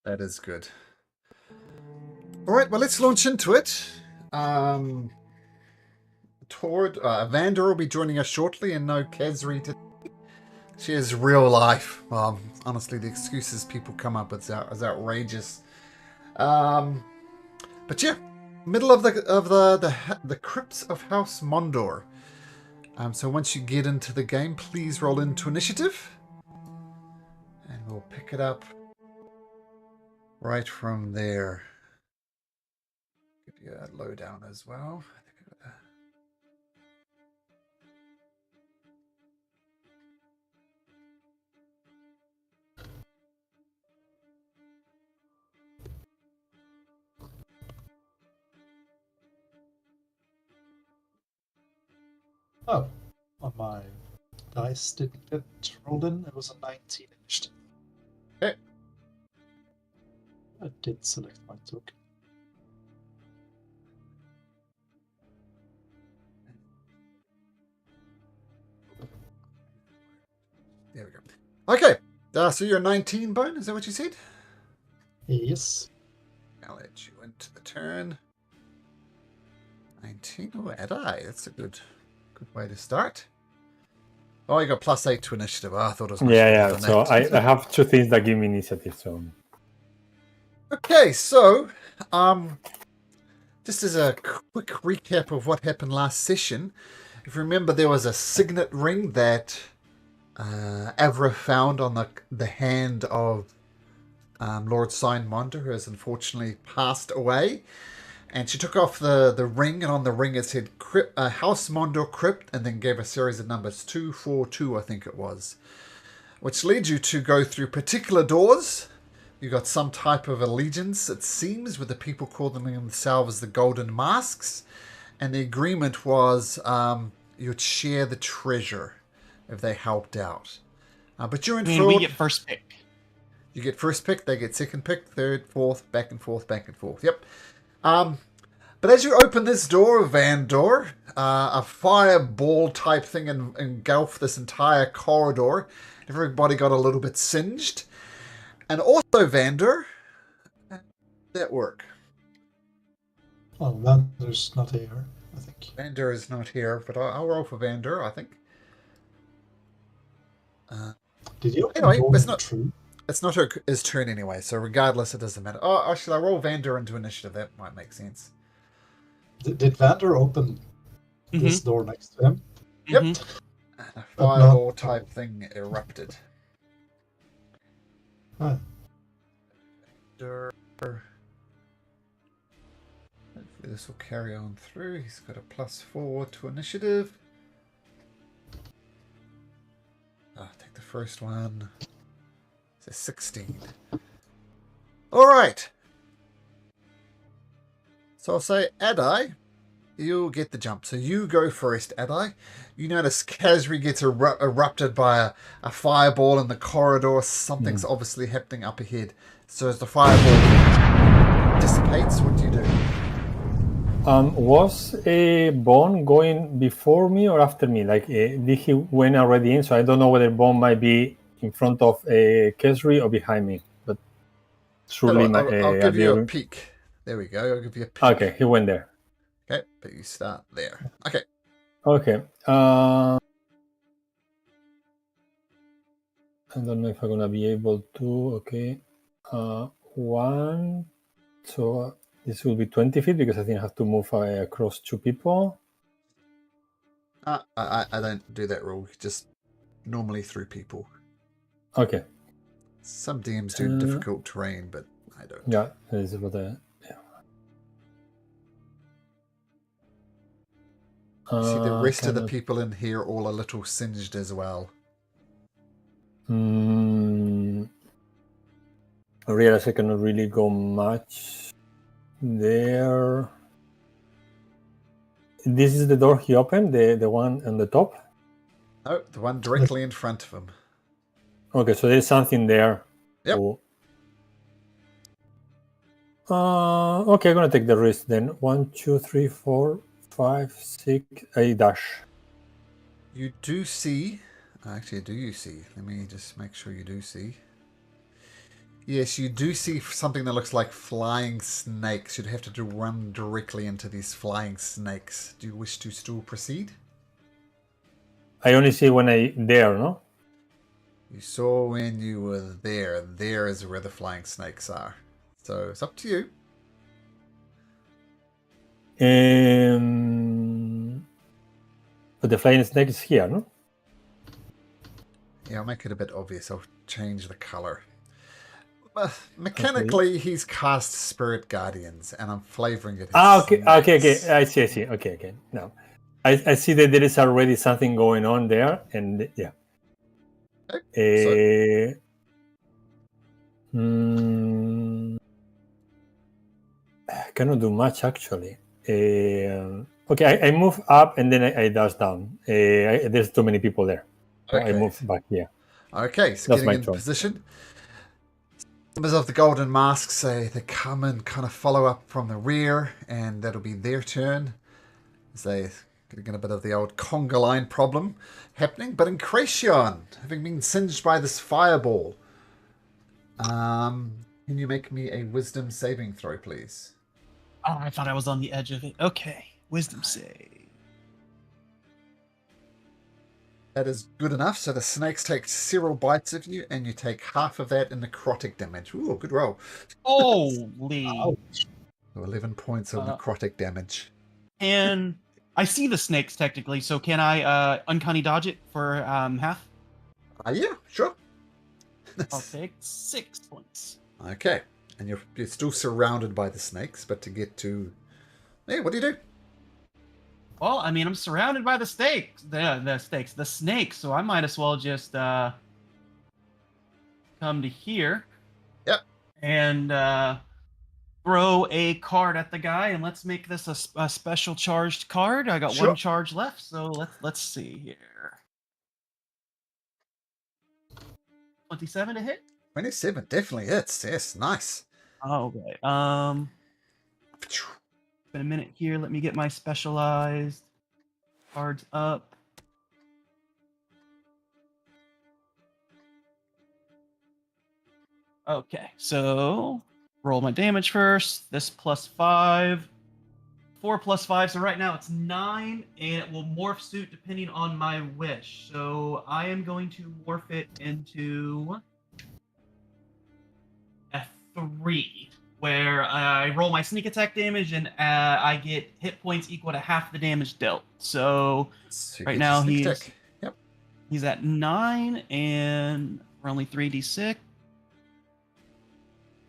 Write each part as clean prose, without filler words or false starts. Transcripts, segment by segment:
That is good. All right, well, let's launch into it. Vander will be joining us shortly, and no Kesri today. She is real life. Honestly, the excuses people come up with is outrageous. But yeah, middle of the crypts of House Mondor. So once you get into the game, please roll into initiative, and we'll pick it up right from there. Give you a lowdown as well. Oh, on my dice didn't get rolled in. It was a 19 initiative. Okay. I did select my token. There we go. Okay. So you're 19, Bone? Is that what you said? Yes. I'll let you into the turn. 19. Oh, Adi. That's a good way to start. Oh, you got +8 to initiative. Oh, I thought it was much better than So that. I have two things that give me initiative. So Okay, so just as a quick recap of what happened last session, if you remember, there was a signet ring that Avra found on the hand of Lord Signmonder, who has unfortunately passed away. And she took off the ring, and on the ring it said House Mondor Crypt, and then gave a series of numbers, 242, I think it was, which leads you to go through particular doors. You got some type of allegiance, it seems, with the people calling themselves the Golden Masks, and the agreement was you'd share the treasure if they helped out. But you're in fraud. We get first pick. You get first pick, they get second pick, third, fourth, back and forth, back and forth. Yep. But as you open this door, Vandor, a fireball type thing engulfed this entire corridor. Everybody got a little bit singed. And also, Vandor, that work. Well, Vander's not here, I think. Vandor is not here, but I'll roll for Vandor, I think. Did you Anyway, roll it's not true? It's not his turn anyway, so regardless, it doesn't matter. Oh, actually, I roll Vandor into initiative. That might make sense. Did Vander open this door next to him? Yep. And a fireball type thing erupted. Huh. Hopefully this will carry on through. He's got a +4 to initiative. Take the first one. It's a 16. Alright. So I'll say, Adi, you'll get the jump. So you go first, Adi. You notice Kazri gets erupted by a fireball in the corridor. Something's obviously happening up ahead. So as the fireball dissipates, what do you do? Was Bone going before me or after me? Like, did he went already in? So I don't know whether Bone might be in front of Kesri or behind me. But truly, I'll give you a peek. There we go. I'll give you a peek. Okay, he went there. Okay, but you start there. Okay. Okay. I don't know if I'm gonna be able to. Okay. One. So this will be 20 feet because I think I have to move across two people. I don't do that rule. Just normally through people. Okay. Some DMs do difficult terrain, but I don't. Yeah, this is what I. See, the rest of the people in here all a little singed as well. I realize I cannot really go much there. This is the door he opened, the one on the top? No, the one directly in front of him. Okay, so there's something there. Yep. Cool. Okay, I'm gonna take the risk then. 1, 2, 3, 4, 5, 6, 8 dash. You do see. Actually, do you see? Let me just make sure you do see. Yes, you do see something that looks like flying snakes. You'd have to run directly into these flying snakes. Do you wish to still proceed? I only see when I there, no? You saw when you were there. There is where the flying snakes are. So it's up to you. But the flying snake is here, no? Yeah, I'll make it a bit obvious. I'll change the color. Mechanically, he's cast Spirit Guardians, and I'm flavoring it. Okay. I see. Okay. No, I see that there is already something going on there, and yeah. Okay, I cannot do much actually. Okay, I move up and then I dash down. There's too many people there. So I move back here. Okay, so That's getting my in position. Members of the Golden Mask say they come and kind of follow up from the rear, and that'll be their turn. As they getting a bit of the old conga line problem happening. But Incration, having been singed by this fireball, can you make me a wisdom saving throw, please? Oh, I thought I was on the edge of it. Okay, wisdom save. That is good enough. So the snakes take several bites of you, and you take half of that in necrotic damage. Ooh, good roll. Holy! So 11 points of necrotic damage. And I see the snakes technically, so can I uncanny dodge it for half? Yeah, sure. I'll take 6 points. Okay, and you're still surrounded by the snakes, but to get to... Hey, what do you do? Well, I mean, I'm surrounded by the snakes, the snakes, so I might as well just come to here. Yep. And throw a card at the guy, and let's make this a special charged card. I got Sure. one charge left, so let's see here. 27 to hit. 27 definitely hits. Yes, nice. Oh, okay. Been a minute here. Let me get my specialized cards up. Okay, so roll my damage first. This +5. 4 + 5, so right now it's 9, and it will morph suit depending on my wish. So I am going to morph it into a 3, where I roll my sneak attack damage, and I get hit points equal to half the damage dealt. So right now he's at 9, and we're only 3d6.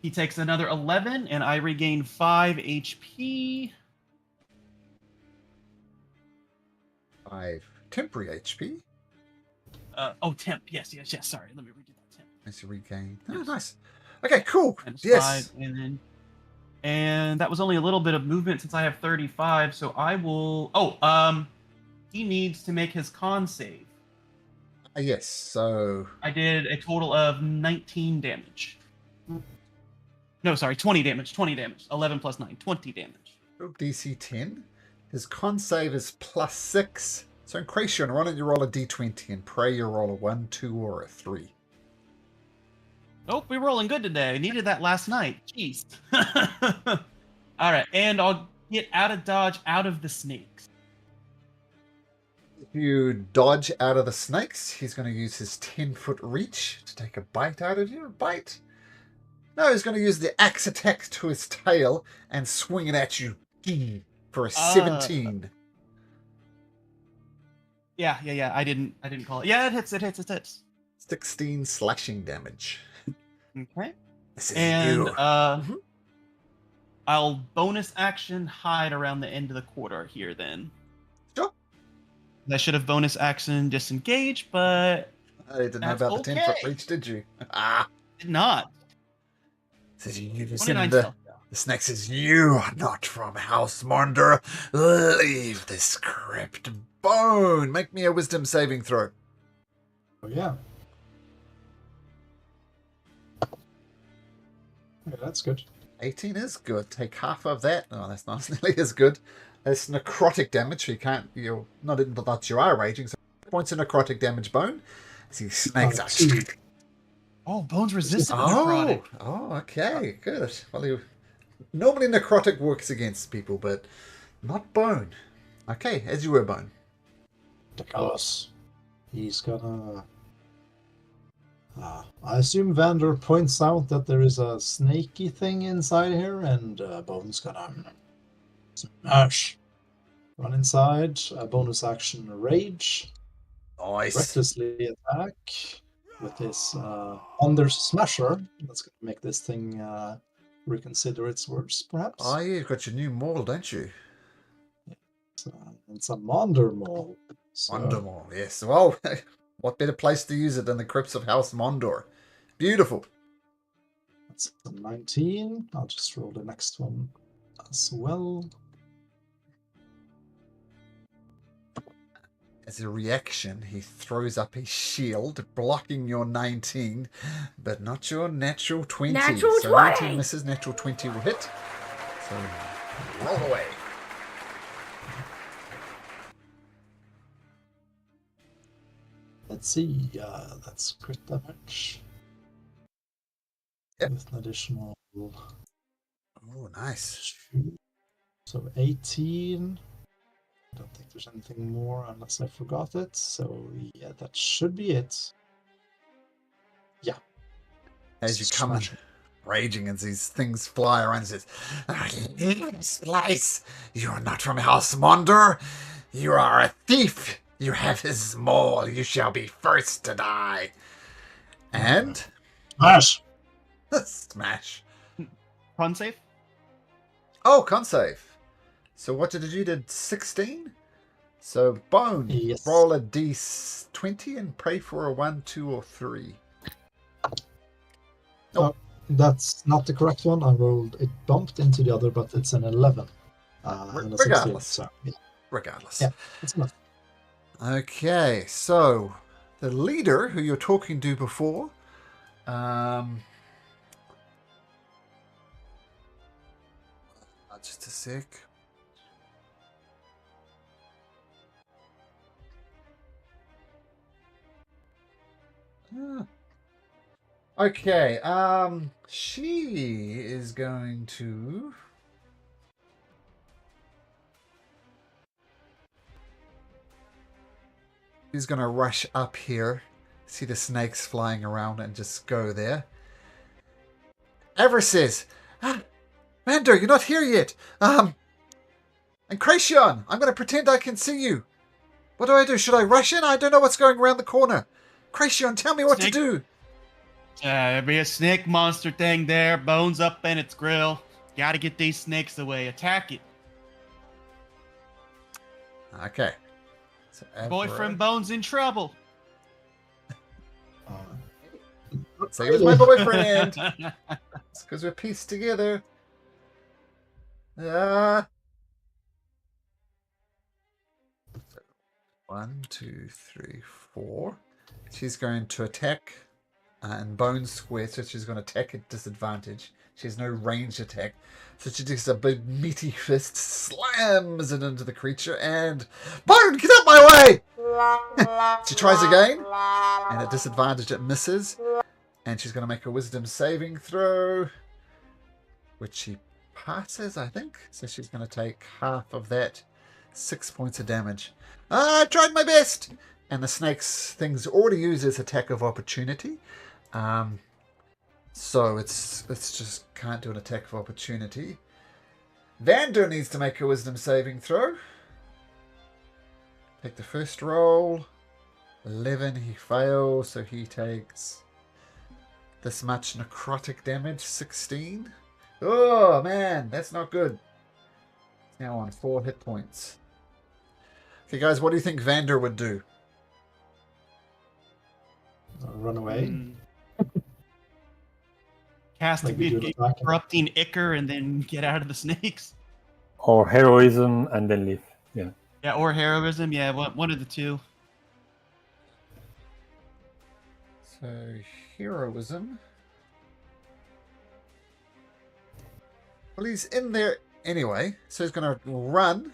He takes another 11, and I regain 5 HP. 5 temporary HP. Temp. Yes. Sorry, let me redo that. Temp. As you regain. Oh, nice. Okay, cool. Minus Yes. 5, and that was only a little bit of movement since I have 35. So I will. He needs to make his con save. Yes. So I did a total of 19 damage. No, sorry, 20 damage. 20 damage. 11 + 9, 20 damage. DC 10. His con save is +6. So Incration, why don't you roll a d20 and pray you roll a 1, 2, or a 3. Nope, we're rolling good today. I needed that last night. Jeez. All right, and I'll get out of dodge out of the snakes. If you dodge out of the snakes, he's going to use his 10-foot reach to take a bite out of you. A bite? No, he's going to use the axe attack to his tail and swing it at you for a 17. Yeah. I didn't call it. Yeah, it hits. 16 slashing damage. Okay. This is And you. I'll bonus action hide around the end of the corridor here then. Sure. I should have bonus action disengage, but I didn't know about the 10-foot reach, did you? did not. Says you The snake says, "You are not from House Monder. Leave this crypt. Bone. Make me a wisdom saving throw." Oh, yeah. Yeah, that's good. 18 is good. Take half of that. Oh, that's not nearly as good. That's necrotic damage. So you're not in the that you are raging. So points of necrotic damage, Bone. See snakes are. Oh, Bone's resistant to necrotic. Oh, okay, good. Well, normally necrotic works against people, but not Bone. Okay, as you were, Bone. Because he's gonna... I assume Vander points out that there is a snaky thing inside here, and Bone's gonna smash. Run inside, bonus action Rage. Nice. Recklessly attack with his Under Smasher. That's gonna make this thing reconsider its words, perhaps. Oh, yeah, you've got your new maul, don't you? It's a Monder Maul. Mondor Maul, yes. Well, what better place to use it than the crypts of House Mondor? Beautiful. That's a 19. I'll just roll the next one as well. As a reaction, he throws up his shield, blocking your 19, but not your natural 20. Natural so 20! 19 misses, natural 20 will hit. So roll away. Let's see. That's crit damage. Yep. With an additional. Oh, nice. So 18. I don't think there's anything more unless I forgot it. So yeah, that should be it. Yeah. As you come in, raging as these things fly around, says, "Slice! You are not from House Mondor. You are a thief. You have his maul. You shall be first to die." And Smash! smash. Con save? Oh, con save. So what did you did? 16? So Bone, Yes. roll a d20 and pray for a 1, 2, or 3. Oh, that's not the correct one. I rolled it, bumped into the other, but it's an 11. And a 16, Regardless. so, yeah. Regardless. Yeah, it's enough. Okay, so the leader who you're talking to before, just a sec. Okay, she is going to... She's going to rush up here, see the snakes flying around, and just go there. Ever says, Vander, you're not here yet. And Kracion, I'm going to pretend I can see you. What do I do? Should I rush in? I don't know what's going around the corner. Kracion, tell me what to do. There'll be a snake monster thing there, bones up in its grill. Gotta get these snakes away. Attack it. Okay. So Boyfriend Bones in trouble. So he was my boyfriend. It's because we're pieced together. 1, 2, 3, 4. She's going to attack and Bone square, so she's going to attack at disadvantage. She has no ranged attack. So she takes a big meaty fist, slams it into the creature, and Bone, get out my way! She tries again, and at disadvantage it misses. And she's going to make a wisdom saving throw, which she passes, I think. So she's going to take half of that, 6 points of damage. I tried my best! And the snake's thing's already used its attack of opportunity. So it's just can't do an attack of opportunity. Vander needs to make a wisdom saving throw. Take the first roll. 11, he fails, so he takes this much necrotic damage, 16. Oh man, that's not good. It's now on 4 hit points. Okay guys, what do you think Vander would do? Run away. Cast Maybe corrupting ichor and then get out of the snakes. Or heroism and then leave. Yeah. Yeah, or heroism. Yeah, one of the two. So heroism. Well, he's in there anyway, so he's going to run,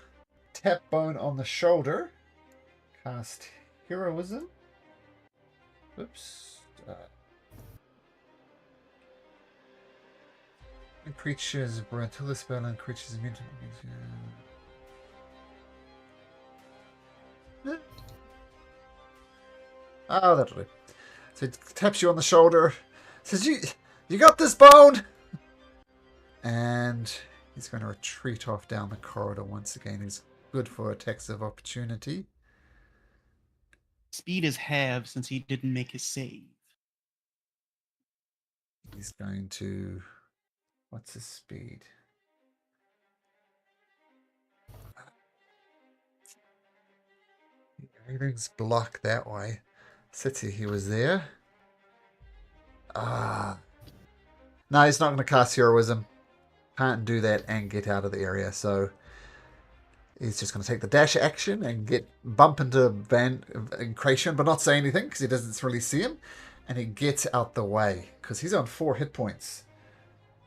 tap Bone on the shoulder, cast heroism. Oops. Creatures, until the spell and creatures immune to oh, that'll do. So he taps you on the shoulder, says, You got this, Bone? And he's going to retreat off down the corridor once again. He's good for attacks of opportunity. Speed is halved since he didn't make his save. He's going to... What's his speed? Everything's blocked that way. City, he was there. No, he's not going to cast Heroism. Can't do that and get out of the area, so he's just going to take the dash action and bump into Incration, but not say anything because he doesn't really see him, and he gets out the way because he's on 4 hit points.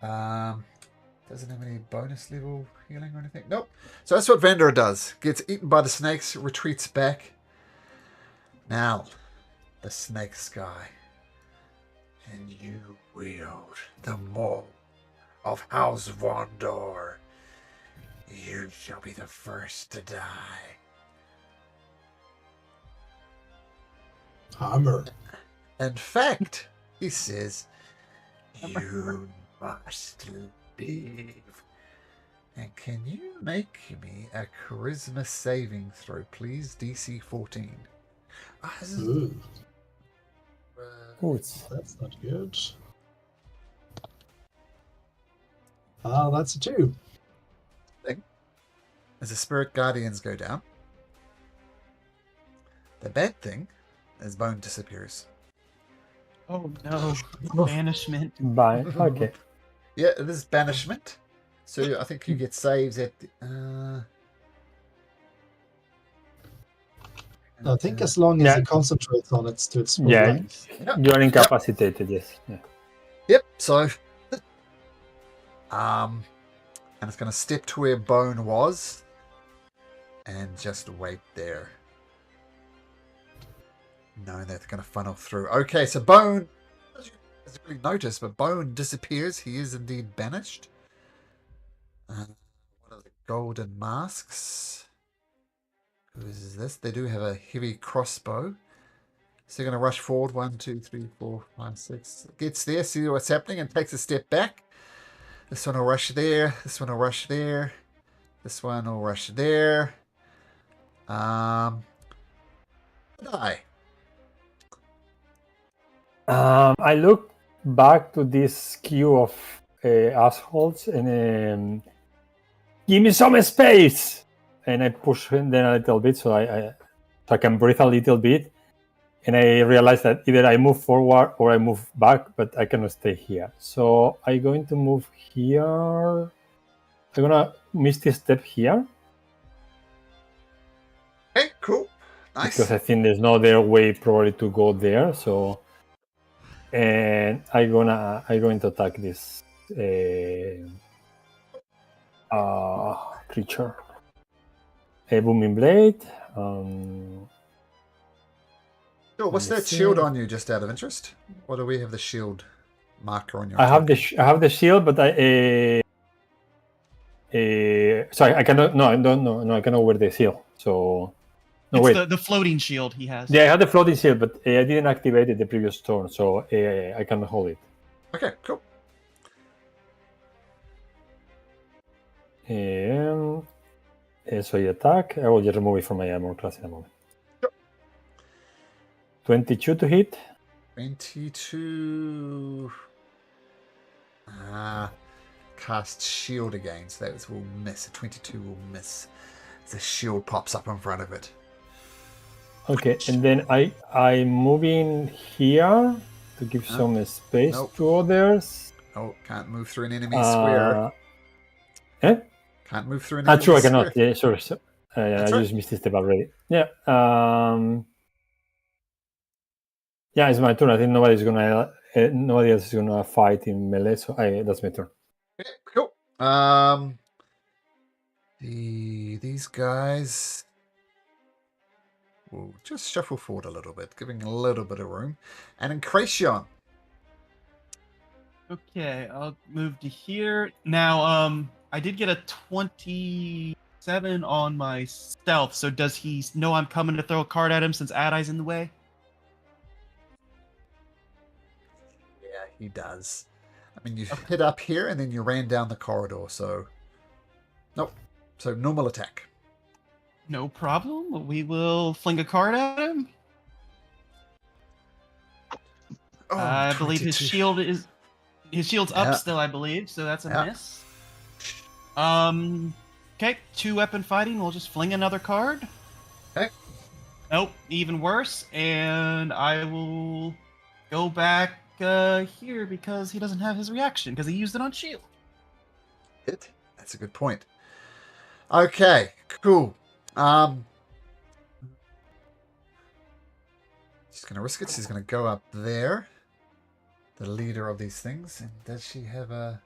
Doesn't have any bonus level healing or anything. Nope. So that's what Vander does. Gets eaten by the snakes, retreats back. Now, the snake sky. And you wield the maul of House Vondor. You shall be the first to die. Hammer. In fact, he says, you must leave. And can you make me a charisma saving throw, please? DC 14. Ooh. Oops. That's not good. That's a 2. As the Spirit Guardians go down, the bad thing is Bone disappears. Oh no. Banishment. Bye. Okay. Yeah, it is banishment. So I think you get saves at the, I think as long as it concentrates on it to its full length. You are incapacitated, yes. Yeah. Yep, so and it's gonna step to where Bone was and just wait there. Knowing that they're gonna funnel through. Okay, so Bone, as you really notice, but Bone disappears. He is indeed banished. What are the golden masks? Who is this? They do have a heavy crossbow. So they're going to rush forward. 1, 2, 3, 4, 5, 6. Gets there, see what's happening, and takes a step back. This one will rush there. This one will rush there. This one will rush there. Die. I look back to this queue of assholes and give me some space. And I push him then a little bit so I can breathe a little bit. And I realize that either I move forward or I move back, but I cannot stay here. So I'm going to move here. I'm going to miss this step here. Okay, cool. Nice. Because I think there's no other way probably to go there. So, and I'm going to attack this creature. A booming blade. Sure, what's that shield on you, just out of interest? Or do we have the shield marker on your? I have the shield, but sorry, I cannot. No, I don't know. No, I cannot wear the shield. So no, it's wait. The floating shield he has. Yeah, I have the floating shield, but I didn't activate it the previous turn, so I cannot hold it. Okay, cool. So you attack. I will just remove it from my armor class in a moment. Sure. 22 to hit. 22. Cast shield again, so that will miss. 22 will miss. The shield pops up in front of it. Okay, and then I'm moving here to give some space to others. Oh, can't move through an enemy square. Can't move through an enemy sure, square. I cannot. Yeah, sorry. I just missed this step already. Yeah. Yeah, it's my turn. I think nobody else is gonna fight in melee, so that's my turn. Okay, cool. These guys will just shuffle forward a little bit, giving a little bit of room. And Incration, Okay, I'll move to here. Now, I did get a 27 on my stealth, so does he know I'm coming to throw a card at him since Ad-Eye's in the way? Yeah, he does. I mean, you hit up here and then you ran down the corridor, so... Nope. So, normal attack. No problem. We will fling a card at him. Oh, I believe his 22. shield's up still, I believe, so that's a miss. Okay, 2-weapon fighting. We'll just fling another card. Okay. Nope, even worse. And I will go back here because he doesn't have his reaction because he used it on shield. Hit. That's a good point. Okay, cool. She's going to risk it. She's going to go up there. The leader of these things. And does she have a...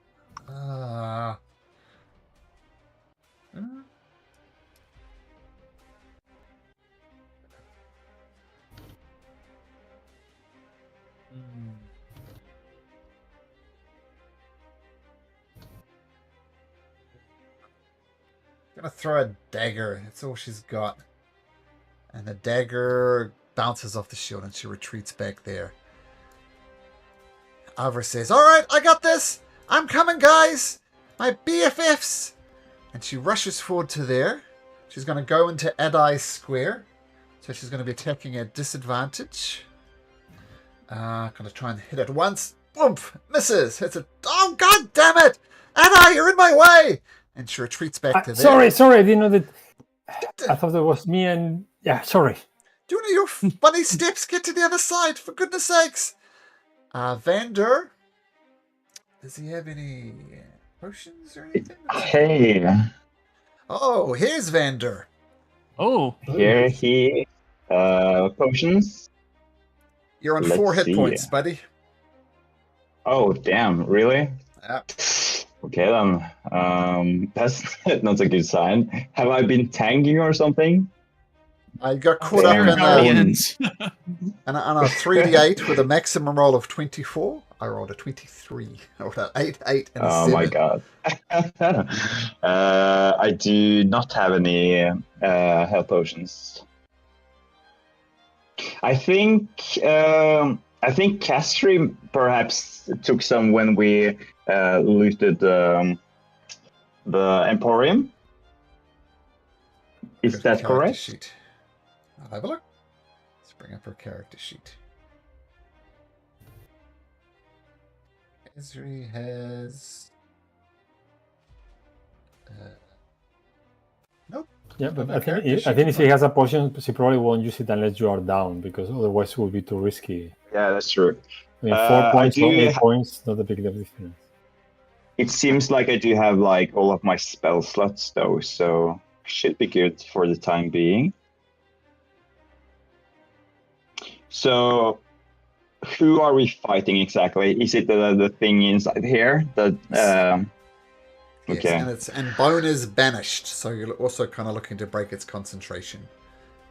Gonna throw a dagger. That's all she's got. And the dagger bounces off the shield and she retreats back there. Avra says, "Alright, I got this! I'm coming, guys! My BFFs!" And she rushes forward to there. She's going to go into Ad-Eye's square. So she's going to be attacking at disadvantage. Going to try and hit it once. Boom! Misses! Hits it. Oh, god damn it! Ad-Eye, you're in my way! And she retreats back to there. Sorry, I didn't know that. I thought that was me and... Yeah, sorry. Do you know your funny steps? Get to the other side, for goodness sakes! Vander, does he have any potions or anything? Hey. Oh, here's Vander. Oh. Here he potions. You're on Let's 4 hit see. points, buddy. Oh, damn, really? Yeah. Okay, then. That's not a good sign. Have I been tanking or something? I got caught up in a 3d8 with a maximum roll of 24. I rolled a 23. I rolled an 8, 8, and a 7. Oh my god. I do not have any health potions. I think Castry perhaps took some when we looted the Emporium. Is that correct? Sheet. I'll have a look. Let's bring up her character sheet. Ezri has... Nope. Yeah, but I think if she has a potion, she probably won't use it unless you are down, because otherwise it will be too risky. Yeah, that's true. I mean, 4 points or 8 points, not a big difference. It seems like I do have like all of my spell slots though, so should be good for the time being. So, who are we fighting exactly? Is it the thing inside here? Yes, Okay. and Bone is banished, so you're also kind of looking to break its concentration.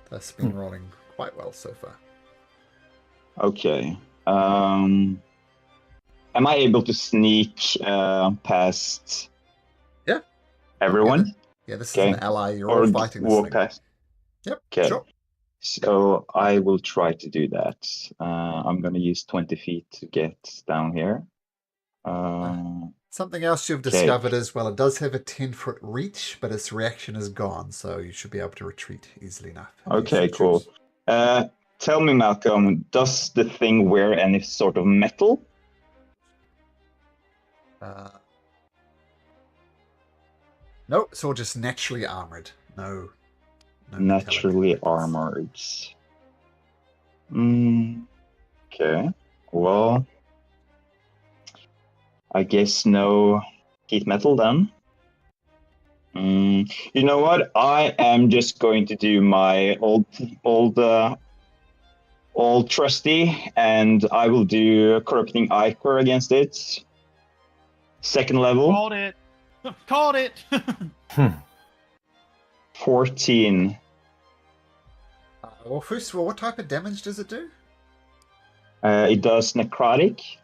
That's been rolling quite well so far. Okay. Am I able to sneak past? Yeah. Everyone? Yeah, this is an ally. You're all fighting this thing. Past? Yep. Okay. Sure. So I will try to do that. I'm going to use 20 feet to get down here. Something else you've discovered is, well, it does have a 10-foot reach, but its reaction is gone, so you should be able to retreat easily enough. Okay, cool. Tell me, Malcolm, does the thing wear any sort of metal? No, it's all just naturally armored. No Naturally armored. Okay. Well, I guess no heat metal then. You know what? I am just going to do my old trusty, and I will do corrupting ichor against it. 2nd level. Called it. Called it. 14. Well, first of all, what type of damage does it do? It does necrotic.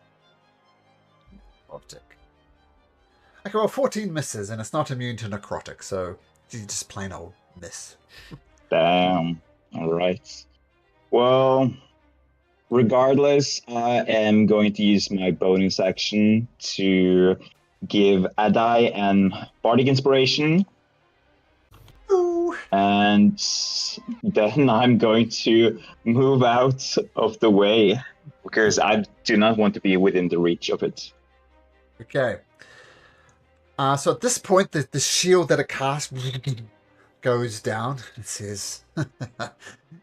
necrotic. Okay, well, 14 misses, and it's not immune to necrotic, so you just plain old miss. Damn. All right. Well, regardless, I am going to use my bonus action to give Adai an bardic inspiration. Ooh. And then I'm going to move out of the way because I do not want to be within the reach of it. Okay. So at this point, the shield that it casts goes down. It says,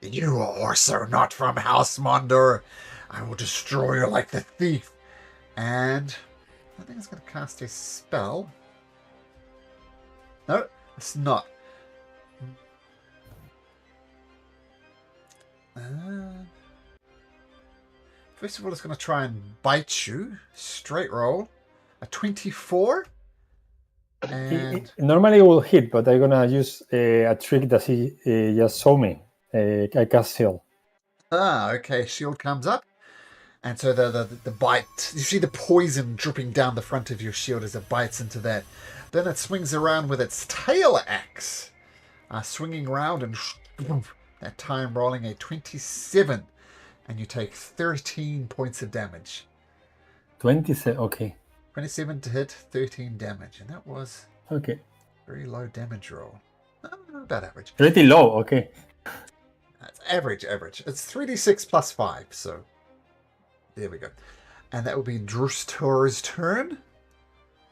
"You are also not from House Mondor. I will destroy you like the thief." And I think it's going to cast a spell. No, it's not. First of all, it's going to try and bite you. Straight roll. A 24. And Normally it will hit, but I'm gonna use a trick that he just showed me. I cast shield. Okay. Shield comes up, and so the bite. You see the poison dripping down the front of your shield as it bites into that. Then it swings around with its tail axe, swinging around and that time rolling a 27, and you take 13 points of damage. 27. Okay. 27 to hit, 13 damage, and that was okay. Very low damage roll. About average. Pretty low. Okay. That's average. It's 3d6 plus 5, so there we go. And that will be Drustor's turn.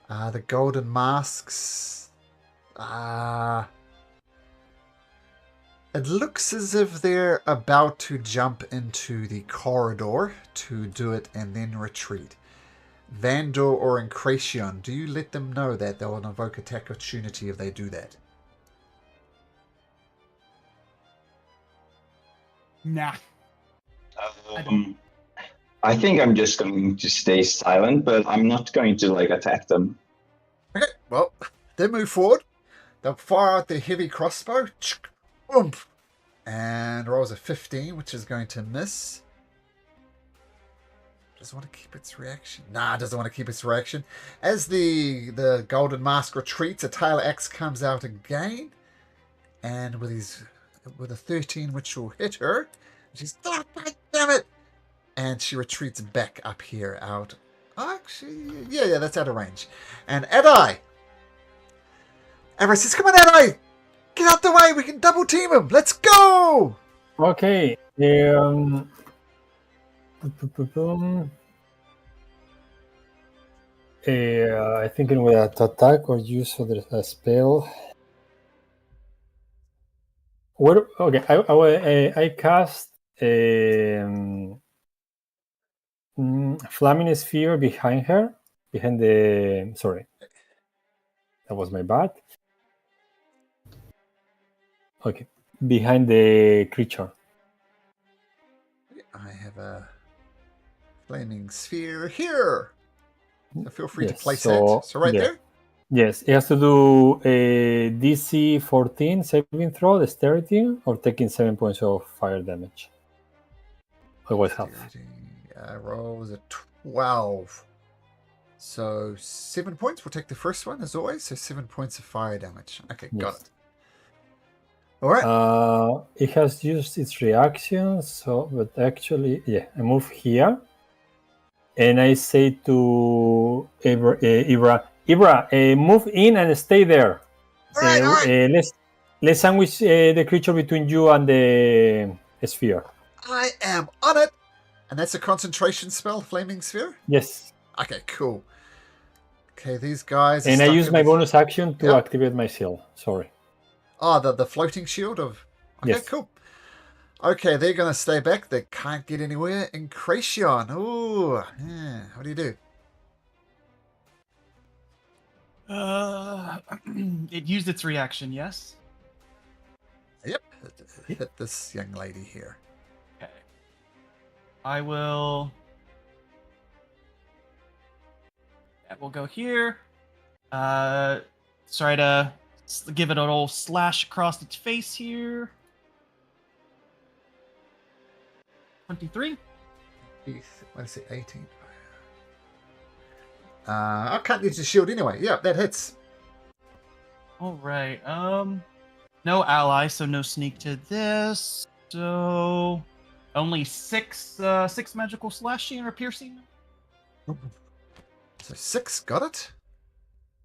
The golden masks. It looks as if they're about to jump into the corridor to do it and then retreat. Vandor or Incration, do you let them know that they'll invoke attack opportunity if they do that? Nah. I think I'm just going to stay silent, but I'm not going to attack them. Okay, well, they move forward. They'll fire out their heavy crossbow. And rolls a 15, which is going to miss. Doesn't want to keep its reaction. Nah, doesn't want to keep its reaction. As the golden mask retreats, a tail axe comes out again. And with a 13, which will hit her. She's, oh, God damn it! And she retreats back up here out. Actually, yeah, that's out of range. And Adai! Everyone says, come on, Adai! Get out the way! We can double team him! Let's go! Okay. I think with an attack or use of a spell. Where? Okay, I cast Flaming Sphere behind her. Behind the. Sorry. That was my bad. Okay. Behind the creature. I have a flaming sphere here. So feel free to place that. So right there? Yes, it has to do a DC 14 saving throw, dexterity, or taking 7 points of fire damage. Always half. Rolls a 12. So 7 points. We'll take the first one as always. So 7 points of fire damage. Okay, got it. All right. It has used its reaction, but actually, I move here, and I say to Ibra, move in and stay there. All right. Let's sandwich the creature between you and the sphere. I am on it. And that's a concentration spell, Flaming Sphere? Yes. Okay, cool. Okay, these guys. And I use my bonus action to activate my shield. Sorry. Oh, the floating shield of. Okay, yes. Cool. Okay, they're gonna stay back. They can't get anywhere. Incration. Ooh, yeah. What do you do? It used its reaction, yes? Yep. Hit this young lady here. Okay. I will. That will go here. Sorry to give it an old slash across its face here. 23. What is it? 18. I can't use the shield anyway. Yeah, that hits. All right. No ally, so no sneak to this. So only six magical slashing or piercing. So 6, got it.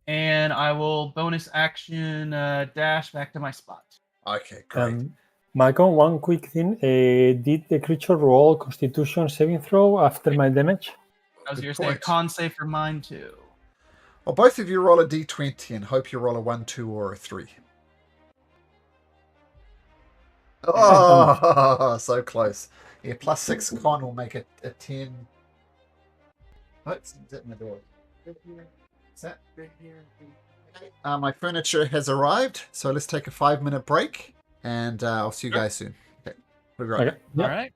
And I will bonus action dash back to my spot. Okay, great. Malcolm, one quick thing. Did the creature roll Constitution saving throw after my damage? I was Good going to say point. con save for mine too. Well, both of you roll a d20 and hope you roll a 1, 2, or a 3. Oh, so close. Yeah, plus 6 con will make it a 10. Oh, it's at my door. Is that here? My furniture has arrived, so let's take a 5-minute break, and I'll see you guys soon. Okay, we'll be right back. Yep. All right.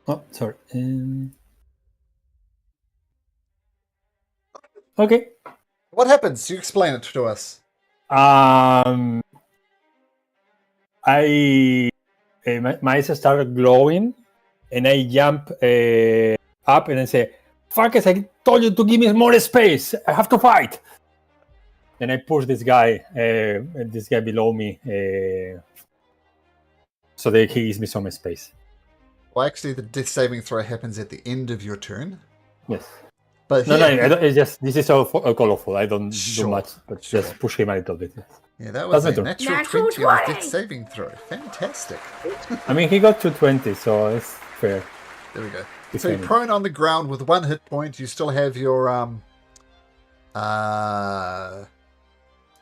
Oh, sorry. Okay. What happens? You explain it to us. My eyes started glowing, and I jump up and I say, "Fuckers! I told you to give me more space. I have to fight." And I push this guy below me, so that he gives me some space. Well, actually, the death saving throw happens at the end of your turn. Yes. But No, it's just this is so colorful. I don't Sure, do much, but sure. just push him a little bit. Yeah, that was That's a my turn. natural 20 on the death saving throw. Fantastic. I mean, he got 220, so it's fair. There we go. He's So you're fine. prone on the ground with 1 hit point. You still have your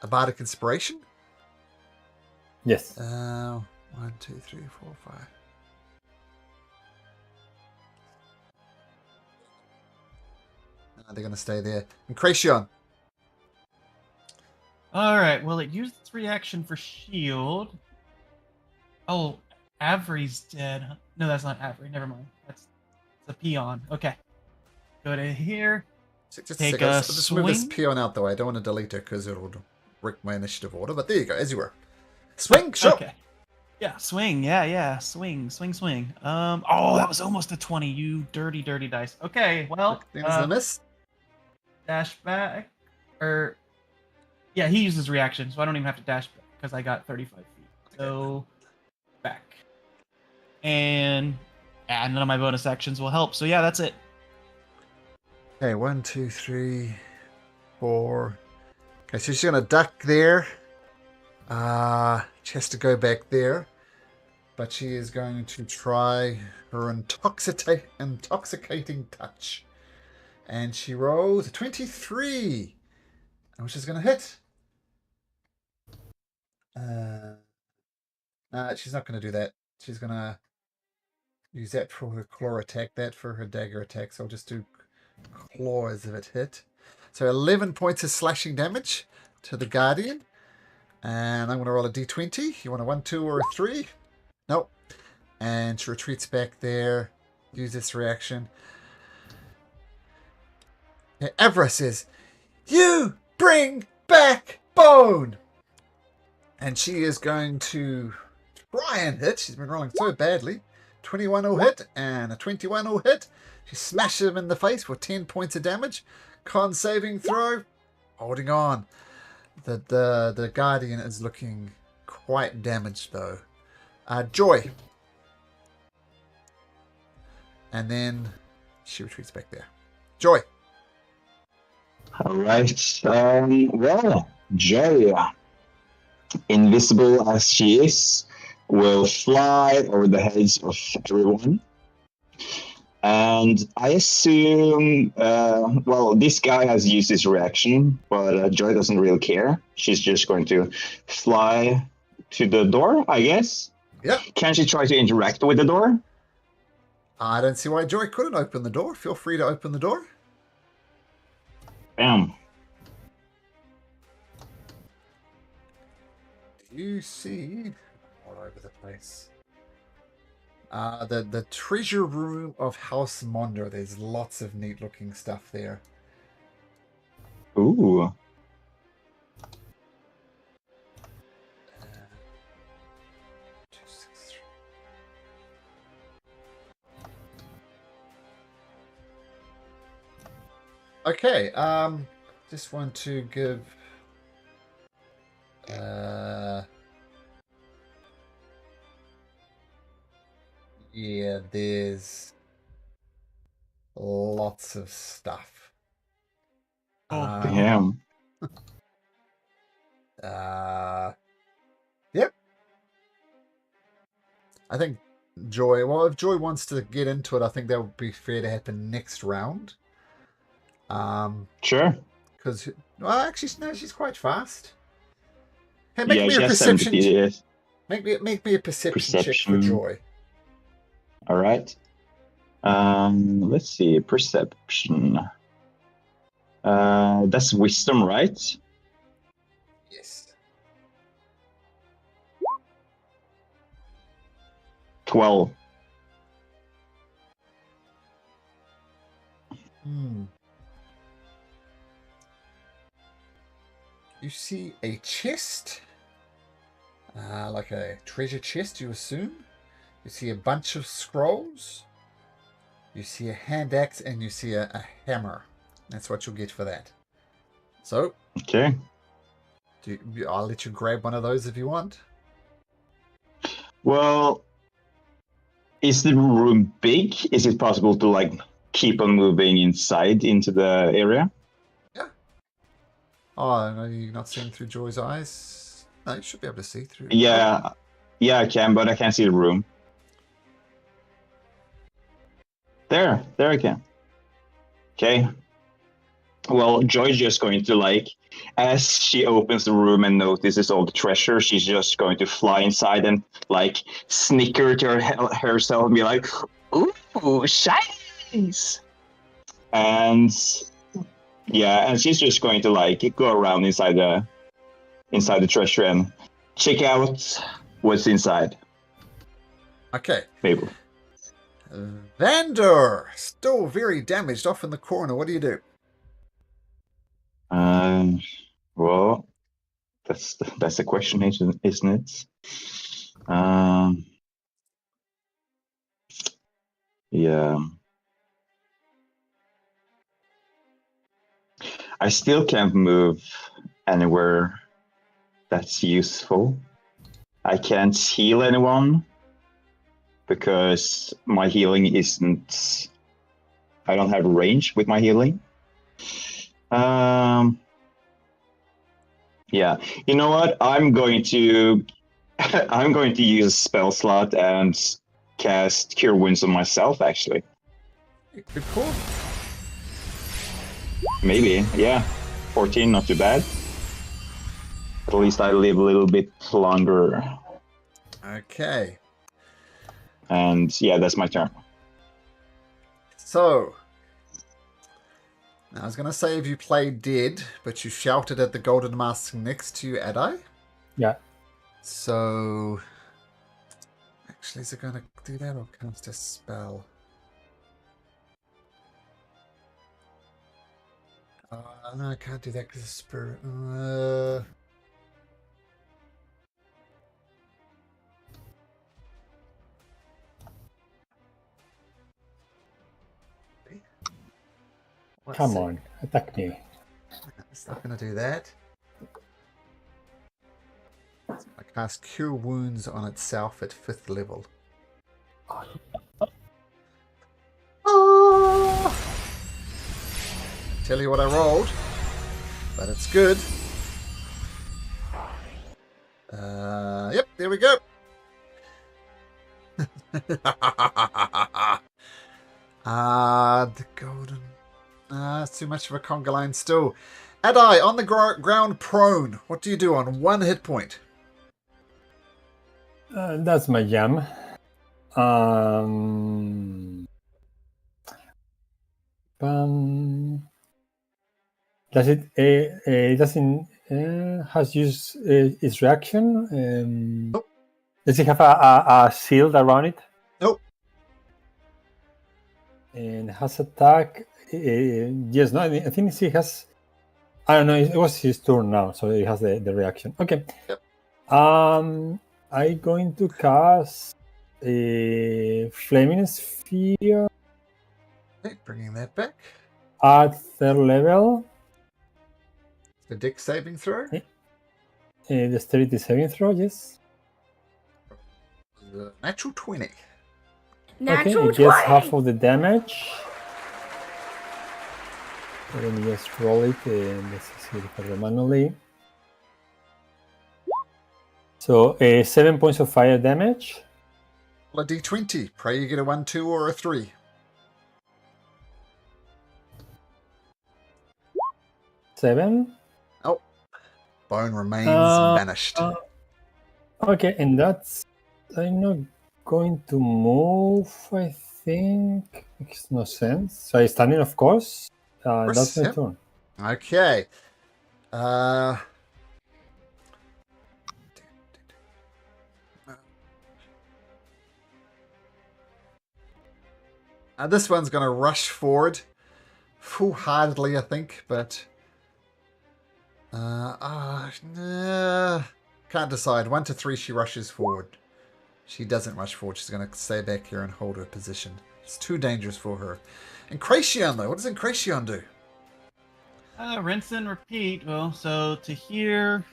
Bardic Inspiration. Yes. 1, 2, 3, 4, 5. They're going to stay there. And Cracion. Alright, well, it used its reaction for shield. Oh, Avery's dead. Huh? No, that's not Avery. Never mind. That's a peon. Okay. Go to here. Just Take a second. a I'll just move this swing. peon out the way. I don't want to delete it because it'll wreck my initiative order. But there you go, as you were. Swing, sure. Okay. Yeah, swing. Yeah. Swing. Oh, that was almost a 20. You dirty dice. Okay, well, There's the miss. dash back. Yeah, he uses reaction, so I don't even have to dash back because I got 35 feet. So, back. And none of my bonus actions will help. So yeah, that's it. Okay, 1, 2, 3, 4. Okay, so she's gonna duck there. She has to go back there, but she is going to try her intoxicating touch, and she rolls a 23, which is gonna hit. She's not gonna do that. She's gonna use that for her claw attack, that for her dagger attack. So I'll just do claws if it hit. So 11 points of slashing damage to the Guardian. And I'm going to roll a d20. You want a 1, 2, or a 3? Nope. And she retreats back there. Use this reaction. Okay, Avra says, "You bring back Bone!" And she is going to try and hit. She's been rolling so badly. 21 will hit and a 21 will hit. She smashes him in the face for 10 points of damage. Con saving throw. Holding on. The Guardian is looking quite damaged though. Joy. And then she retreats back there. Joy. Alright. Well, Joy, invisible as she is, will fly over the heads of everyone. And I assume, this guy has used his reaction, but Joy doesn't really care. She's just going to fly to the door, I guess. Yep. Can she try to interact with the door? I don't see why Joy couldn't open the door. Feel free to open the door. Bam. You see all over the place. The treasure room of House Mondo. There's lots of neat looking stuff there. Ooh. Okay, just want to give yeah, there's lots of stuff. Oh, Damn. Yep. I think Joy, well, if Joy wants to get into it, I think that would be fair to happen next round. Sure. Because, well, actually, no, she's quite fast. Hey, make me she a has perception. 70 yes. Make me a perception check for Joy. All right. Let's see. Perception. That's wisdom, right? Yes. 12. you see a chest, like a treasure chest, you assume. You see a bunch of scrolls. You see a hand axe, and you see a hammer. That's what you'll get for that. So, Okay. I'll let you grab one of those if you want. Well, is the room big? Is it possible to like keep on moving inside into the area? Yeah. Oh, no, you're not seeing through Joy's eyes? No, you should be able to see through. Yeah, I can, but I can't see the room. There I can. Okay. Well, Joy's just going to like, as she opens the room and notices all the treasure, she's just going to fly inside and like snicker to herself and be like, "Ooh, shinies!" And yeah, and she's just going to like go around inside the treasure and check out what's inside. Okay. Maybe. Vander, still very damaged off in the corner. What do you do? Well, that's the question, isn't it? Yeah. I still can't move anywhere that's useful. I can't heal anyone because my healing isn't. I don't have range with my healing. Yeah. You know what? I'm going to use a spell slot and cast Cure Wounds on myself. Actually. Good call. Maybe. Yeah. 14, not too bad. At least I live a little bit longer. Okay. And yeah, that's my turn. So, now I was going to say if you played dead, but you shouted at the golden mask next to you, Adai. Yeah. So, actually, is it going to do that or cast a spell? No, I can't do that because of spirit. Come on, attack me. It's not going to do that. I cast Cure Wounds on itself at 5th level. Oh! Tell you what I rolled, but it's good. Yep, there we go. The golden. It's too much of a conga line still. Adai, on the ground prone. What do you do on 1 hit point? That's my jam. Does it doesn't has used its reaction? Nope. Does it have a shield around it? Nope. And has attack? Yes, no. I think he has. I don't know. It was his turn now, so he has the reaction. Okay. Yep. I'm going to cast a flaming sphere. Okay, bringing that back. At 3rd level. The dex saving throw. The dexterity saving throw. Yes. The natural 20. Okay, it gets half of the damage. Let me just roll it and let's see it manually. So 7 points of fire damage. Roll a d20. Pray you get a 1, 2, or a 3. 7. Oh, bone remains vanished. Okay, and that's. I'm not going to move, I think. Makes no sense. So I'm standing, of course. That's my turn. Okay. This one's going to rush forward. Foolhardily, I think, but Can't decide. 1 to 3, she rushes forward. She doesn't rush forward. She's going to stay back here and hold her position. It's too dangerous for her. Incration, though. What does Incration do? Rinse and repeat. Well, so to here,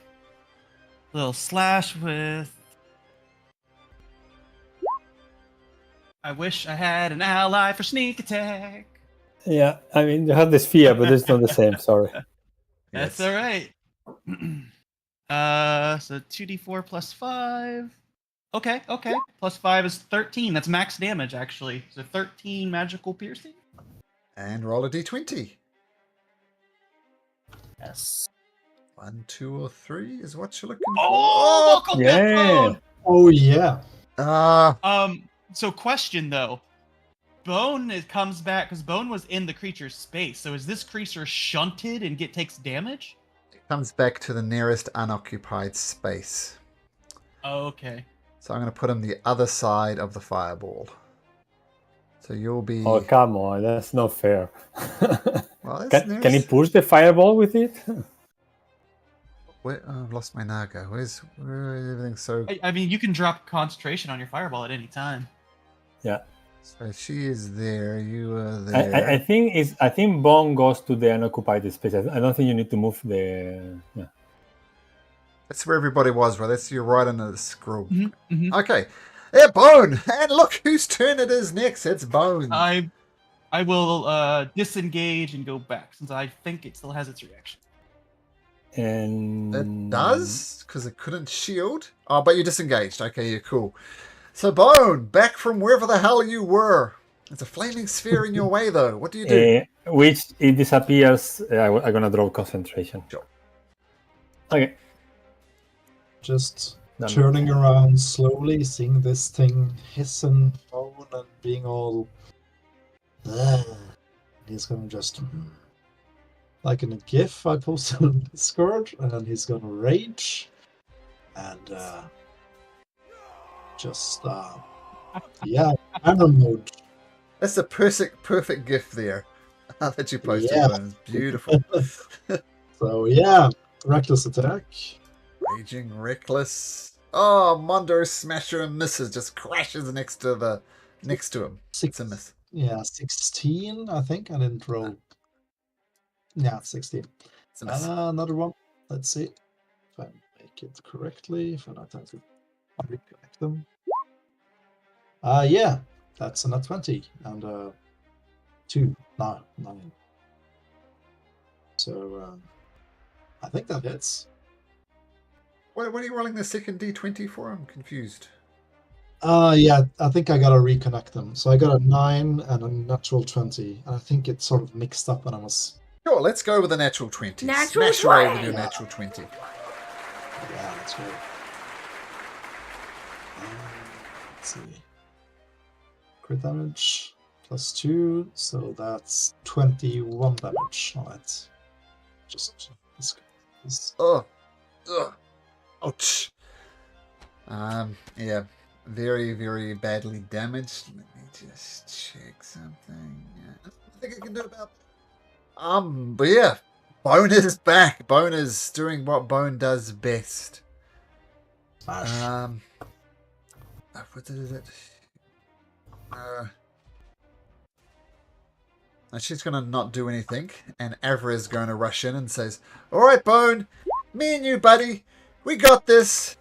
little slash with. I wish I had an ally for sneak attack. Yeah, I mean, you have the sphere, but it's not the same. Sorry. That's all right. So 2d4 plus 5. Okay. Plus 5 is 13. That's max damage, actually. So 13 magical piercing. And roll a d20. Yes. 1, 2, or 3 is what you're looking for. Oh, local death mode! Oh, yeah. So question, though. Bone comes back because Bone was in the creature's space. So is this creature shunted and takes damage? It comes back to the nearest unoccupied space. Oh, okay. So I'm going to put him the other side of the fireball. So you'll be... Oh, come on. That's not fair. Well, can he push the fireball with it? I've lost my Naga. Where is everything so... I mean, you can drop concentration on your fireball at any time. Yeah. So she is there. You are there. I think Bone goes to the unoccupied space. I don't think you need to move the... Yeah. That's where everybody was, right? That's you right under the scroll. Mm-hmm. Okay. Yeah, Bone! And look whose turn it is next. It's Bone. I will disengage and go back, since I think it still has its reaction. And... It does? Because it couldn't shield? Oh, but you disengaged. Okay, you're cool. So, Bone, back from wherever the hell you were. There's a flaming sphere in your way, though. What do you do? Which it disappears. I'm going to draw concentration. Sure. Okay. Just turning around slowly, seeing this thing hiss and moan and being all... He's going to just... Like in a GIF I posted on Discord, and he's going to rage. And... hammer mode. That's a perfect gift there that you posted. Yeah. Bones. Beautiful. So yeah, reckless attack. Raging Reckless. Oh, Mondo Smasher and misses. Just crashes next to him. It's a miss. Yeah, 16, I think. I didn't roll. Yeah, 16. It's a miss. Another one. Let's see if I make it correctly. If I not have to reconnect them. Yeah, that's a 20 and 2, 9. So I think that hits. What are you rolling the second D20 for? I'm confused. Yeah, I think I gotta reconnect them. So I got a 9 and a natural 20, and I think it sort of mixed up when I was. Sure, let's go with a natural 20. Natural Smash away 20. with your natural 20. Yeah, that's right. Let's see. Crit damage plus 2, so that's 21 damage on it. Just this. Ugh. Ouch. Yeah, very, very badly damaged. Let me just check something. I think I can do about. But yeah, Bone is back. Bone is doing what Bone does best. Smash. What is it? And she's gonna not do anything, and Avra is going to rush in and says, "All right, Bone, me and you, buddy, we got this."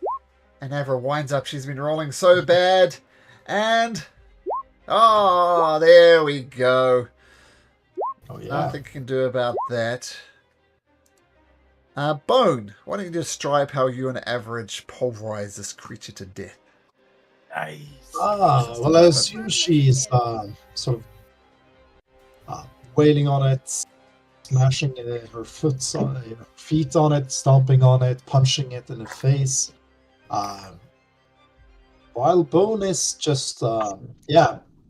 And Avra winds up. She's been rolling so bad, and there we go. Oh yeah. Nothing you can do about that. Bone, why don't you describe how you and Average pulverize this creature to death? Nice. Well, I assume she's sort of wailing on it, smashing her feet on it, stomping on it, punching it in the face. While Bone is just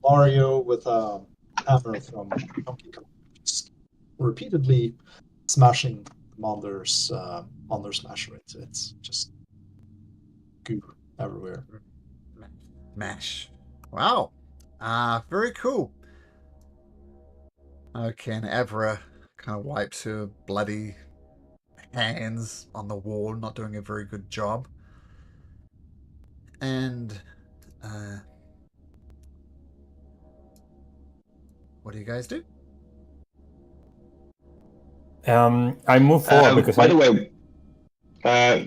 Mario with a hammer from Donkey Kong, just repeatedly smashing Monder's Smasher. It's just goo everywhere. Mash. Wow. Very cool. Okay, and Avra kind of wipes her bloody hands on the wall, not doing a very good job. And what do you guys do? I move forward because by the way,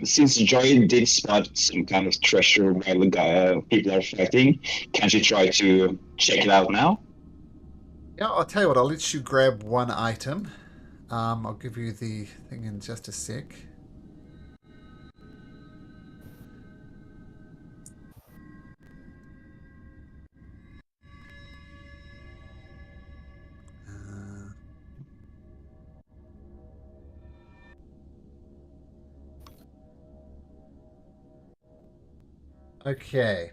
since Joy did spot some kind of treasure while the people are fighting, can't you try to check it out now? Yeah, I'll tell you what. I'll let you grab one item. I'll give you the thing in just a sec. Okay.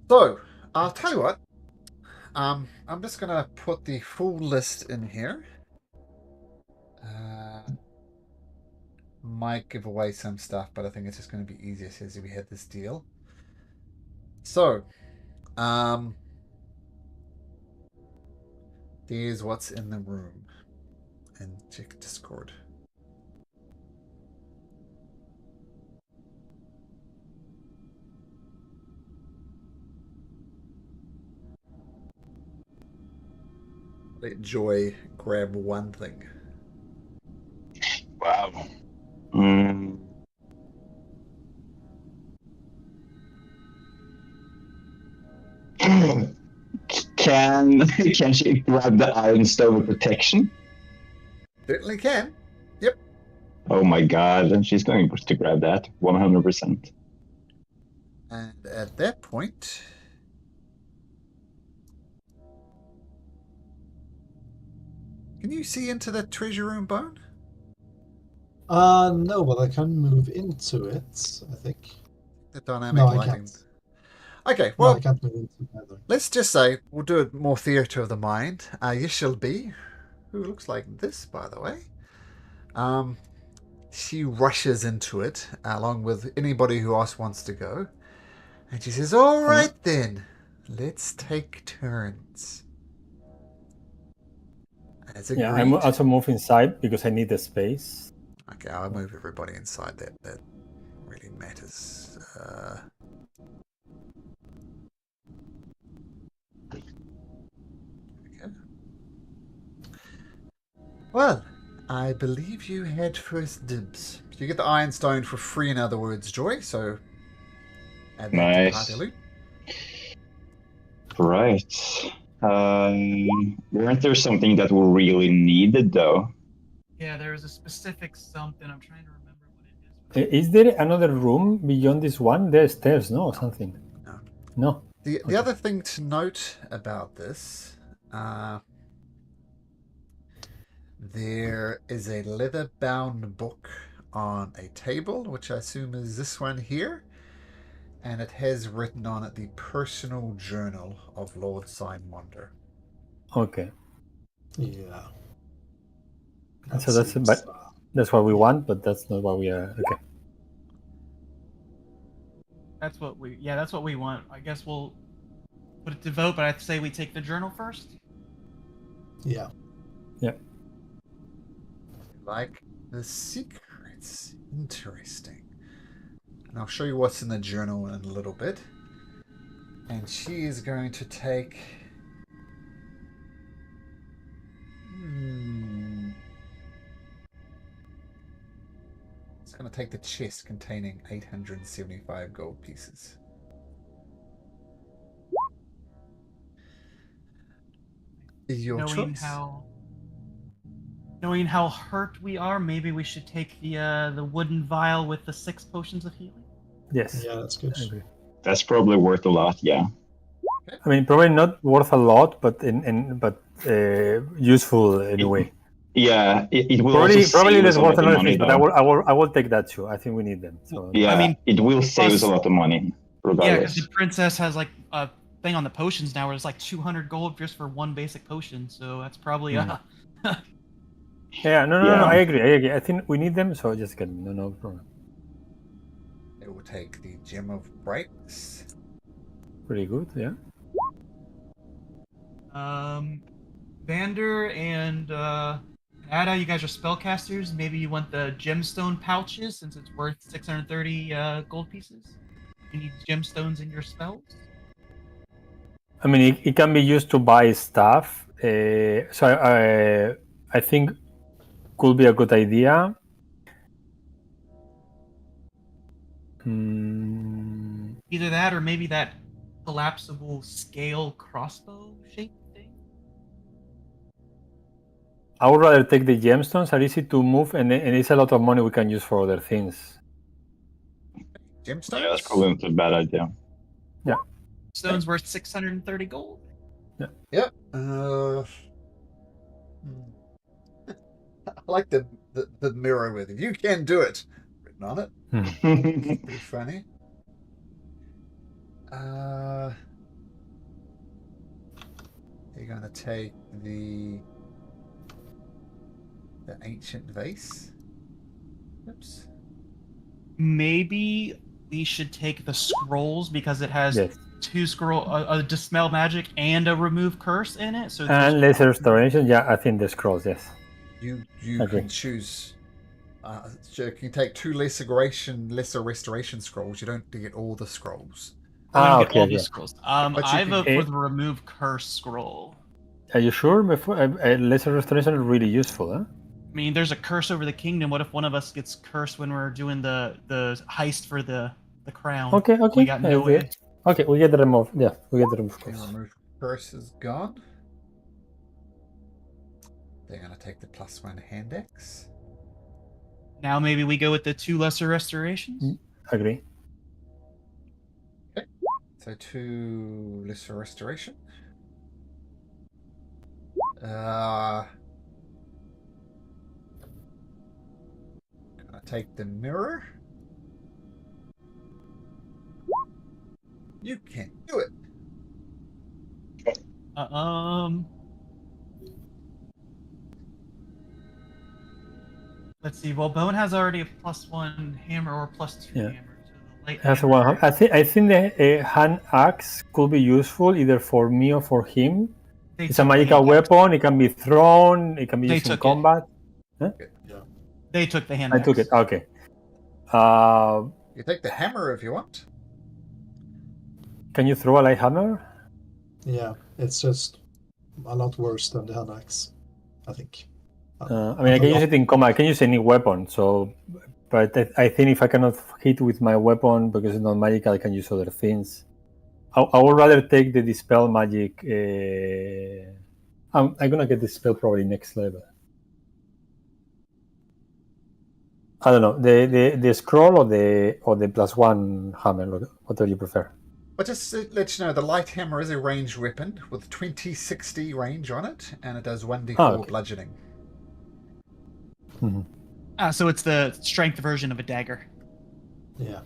So, I'll tell you what. I'm just gonna put the full list in here. Might give away some stuff, but I think it's just going to be easier since we had this deal. So, there's what's in the room. And check Discord. Let Joy grab one thing. Wow. Can she grab the iron stove of protection? Certainly can. Yep. Oh my god, and she's going to grab that 100%. And at that point, can you see into the treasure room, Bone? No, but I can move into it, I think. The dynamic No, lighting. I can't. Okay, well, No, I can't move into it either. let's just say we'll do a more theatre of the mind. Yes, she'll be, who looks like this, by the way. She rushes into it, along with anybody who else wants to go. And she says, all right then, let's take turns. As agreed. Yeah, I'm also move inside because I need the space. Okay, I'll move everybody inside. That really matters. Okay. Well, I believe you had first dibs. You get the Iron Stone for free, in other words, Joy, so add that to the party loot. Right. Weren't there something that we really needed, though? Yeah, there was a specific something. I'm trying to remember what it is. Is there another room beyond this one? There's stairs, no? Or something? No. The other thing to note about this, there is a leather-bound book on a table, which I assume is this one here. And it has written on it the personal journal of Lord Signwander. Okay. Yeah. So that's what we want, but that's not what we are. Okay. That's what we want. I guess we'll put it to vote, but I'd say we take the journal first. Yeah. Yeah. Like the secrets. Interesting. And I'll show you what's in the journal in a little bit. And she is going to take... It's going to take the chest containing 875 gold pieces. Your choice. Knowing how hurt we are, maybe we should take the wooden vial with the 6 potions of healing. Yes. Yeah, that's good. That's probably worth a lot, yeah. I mean, probably not worth a lot, but useful in a way. Yeah, it will probably less worth another money, thing, but I will take that too. I think we need them. So yeah, I mean, it will save us a lot of money, regardless. Yeah, because the princess has like a thing on the potions now where it's like 200 gold just for one basic potion, so that's probably No, I agree. I think we need them, so just get them. No problem. It will take the Gem of Brightness. Pretty good, yeah. Vander and Ada, you guys are spellcasters. Maybe you want the gemstone pouches since it's worth 630 gold pieces. You need gemstones in your spells. I mean, it can be used to buy stuff. So I think could be a good idea. Either that or maybe that collapsible scale crossbow shape thing. I would rather take the gemstones. Are easy to move, and it's a lot of money we can use for other things. Gemstones? Yeah, that's probably not a bad idea. Yeah. Stone's worth 630 gold. Yeah. Yep. I like the mirror with "You can do it" written on it. Pretty funny. You're gonna take the ancient vase. Oops. Maybe we should take the scrolls because it has Yes. 2 scroll, a dispel magic and a remove curse in it. So And lesser restoration. Yeah, I think the scrolls. Yes. You Okay. can choose. So you can take 2 lesser restoration scrolls. You don't get all the scrolls. We don't get Okay. all the Yeah. scrolls. But you I can- vote for the remove curse scroll. Are you sure? Before lesser restoration is really useful, huh? I mean, there's a curse over the kingdom. What if one of us gets cursed when we're doing the heist for the crown? Okay. We got no way. Okay, we get the remove. Yeah, we get the remove Okay, curse. remove curse is gone. They're gonna take the +1 hand axe. Now maybe we go with the 2 lesser restorations. Agree. So 2 lesser restoration. Gonna take the mirror. You can do it. Let's see. Well, Bone has already a +1 hammer or +2 Yeah. hammer. So the light That's hammer- one. I think the hand axe could be useful either for me or for him. They It's a took the magical hand axe. weapon. It can be thrown. It can be They used in took it. combat. They took the hand I axe. took it. Okay. You take the hammer if you want. Can you throw a light hammer? Yeah, it's just a lot worse than the hand axe, I think. I mean, I can use it in combat. I can use any weapon. So, but I think if I cannot hit with my weapon because it's not magical, I can use other things. I would rather take the dispel magic. I'm gonna get the spell probably next level. I don't know the scroll or the +1 hammer. Whatever you prefer. But just to let you know, the light hammer is a ranged weapon with 20-60 range on it, and it does 1d4 okay. bludgeoning. Mm-hmm. So it's the strength version of a dagger. Yeah.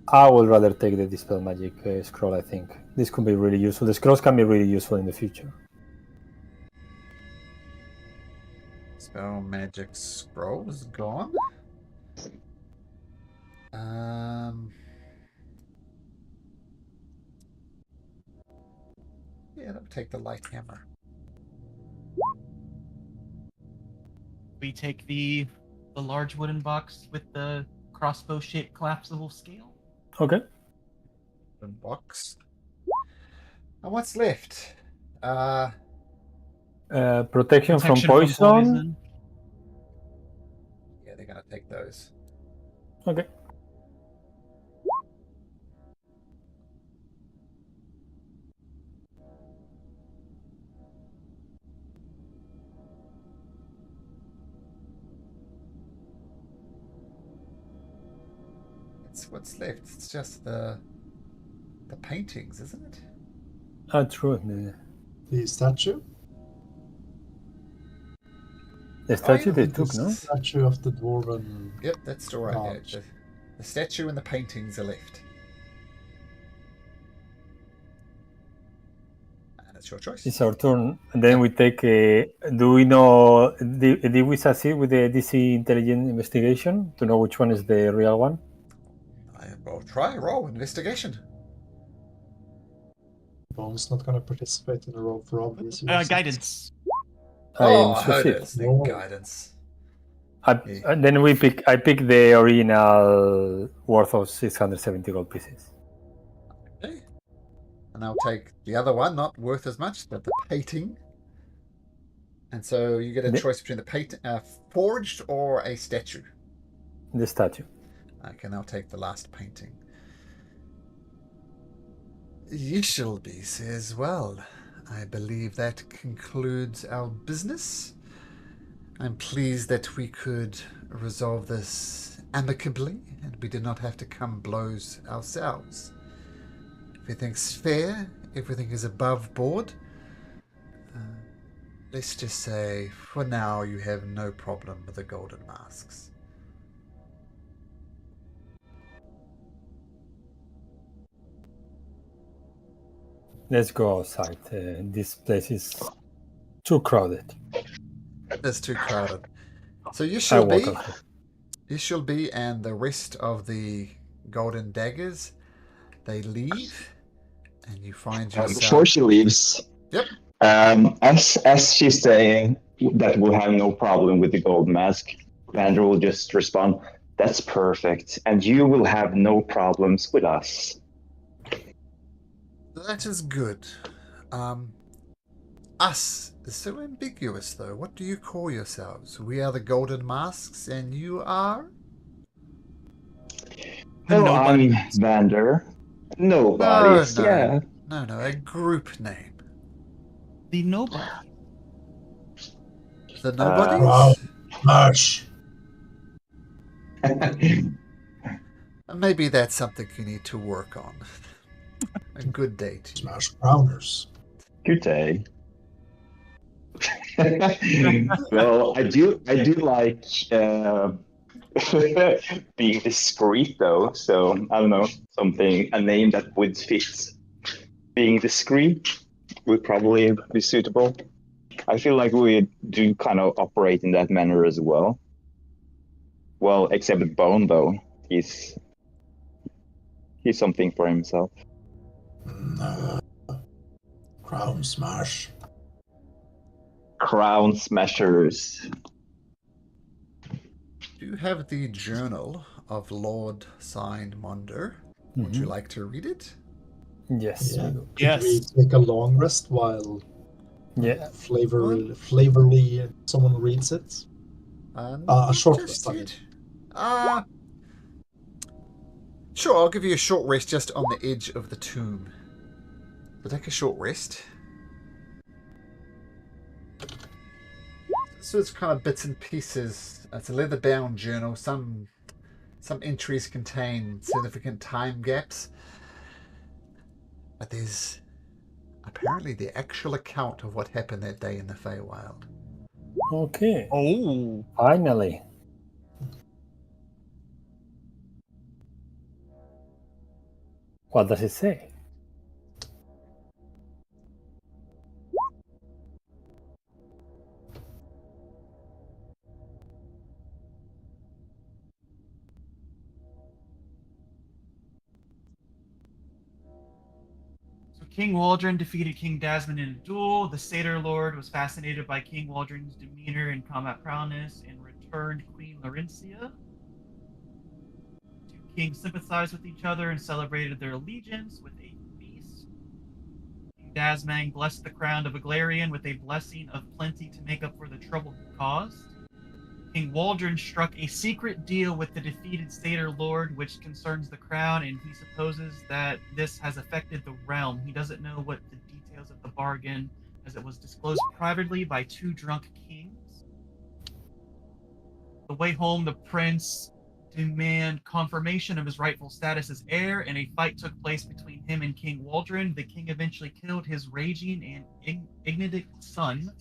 I would rather take the dispel magic scroll. I think this could be really useful. The scrolls can be really useful in the future. Spell magic scroll is gone. Yeah, that'll take the light hammer. We take the large wooden box with the crossbow-shaped collapsible scale. Okay. Box. And what's left? Protection from poison. Yeah, they're gonna take those. Okay. It's what's left. It's just the paintings, isn't it? True. The statue? The statue yeah, they The took, no? statue of the dwarven. Yep, that's still right there. Large. The statue and the paintings are left. And it's your choice. It's our turn, and then we take. Do we know? Did we succeed with the DC intelligent investigation to know which one is the real one? I will try roll investigation. Bone's not gonna participate in the roll for obvious reasons. Guidance. I it succeed. is the No. guidance. And then I pick the original worth of 670 gold pieces. Okay. And I'll take the other one, not worth as much, but the painting. And so you get a choice between the forged or a statue. The statue. Okay, and I'll take the last painting. Yishelby says, well, I believe that concludes our business. I'm pleased that we could resolve this amicably and we did not have to come blows ourselves. Everything's fair, everything is above board. Let's just say, for now, you have no problem with the golden masks. Let's go outside. This place is too crowded. It's too crowded. So you shall be, and the rest of the golden daggers, they leave, and you find yourself. Before she leaves, Yep. As she's saying that we'll have no problem with the gold mask, Vander will just respond, "That's perfect, and you will have no problems with us." That is good. Us is so ambiguous, though. What do you call yourselves? We are the Golden Masks, and you are? Hello, I'm Vander. Nobodies, yeah. No, a group name. The Nobody. The Nobodies? Marsh. Maybe that's something you need to work on. A good day to you. Smash Browners. Good day. Well, I do like being discreet though, so I don't know, a name that would fit being discreet would probably be suitable. I feel like we do kind of operate in that manner as well. Well, except with Bone though, he's something for himself. Crown Smash. Crown Smashers. Do you have the journal of Lord Signmonder? Would you like to read it? Yes. Yeah. Yes. Could we take a long rest while flavorly someone reads it? A short rest. Sure, I'll give you a short rest just on the edge of the tomb. So take a short rest. So it's kind of bits and pieces. It's a leather-bound journal. Some entries contain significant time gaps. But there's apparently the actual account of what happened that day in the Feywild. Okay. Oh. Finally. What does it say? King Waldron defeated King Dasmond in a duel. The Satyr Lord was fascinated by King Waldron's demeanor and combat prowess and returned Queen Laurencia. Two kings sympathized with each other and celebrated their allegiance with a feast. King Dasmang blessed the crown of Aglarian with a blessing of plenty to make up for the trouble he caused. King Waldron struck a secret deal with the defeated Satyr Lord, which concerns the crown, and he supposes that this has affected the realm. He doesn't know what the details of the bargain, as it was disclosed privately by two drunk kings. The way home, the prince demanded confirmation of his rightful status as heir, and a fight took place between him and King Waldron. The king eventually killed his raging and ignitic son.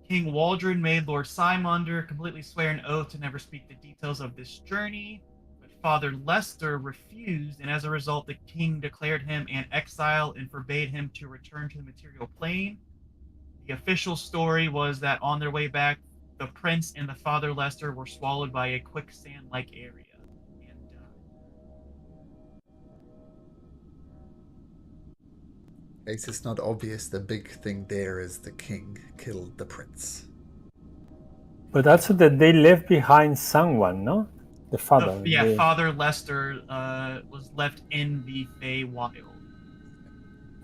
King Waldron made Lord Simondur completely swear an oath to never speak the details of this journey, but Father Lester refused, and as a result, the king declared him an exile and forbade him to return to the material plane. The official story was that on their way back, the prince and the Father Lester were swallowed by a quicksand-like area and died. case it's not obvious, the big thing there is the king killed the prince. But also that they left behind someone, no? The father. Father Lester was left in the Feywild.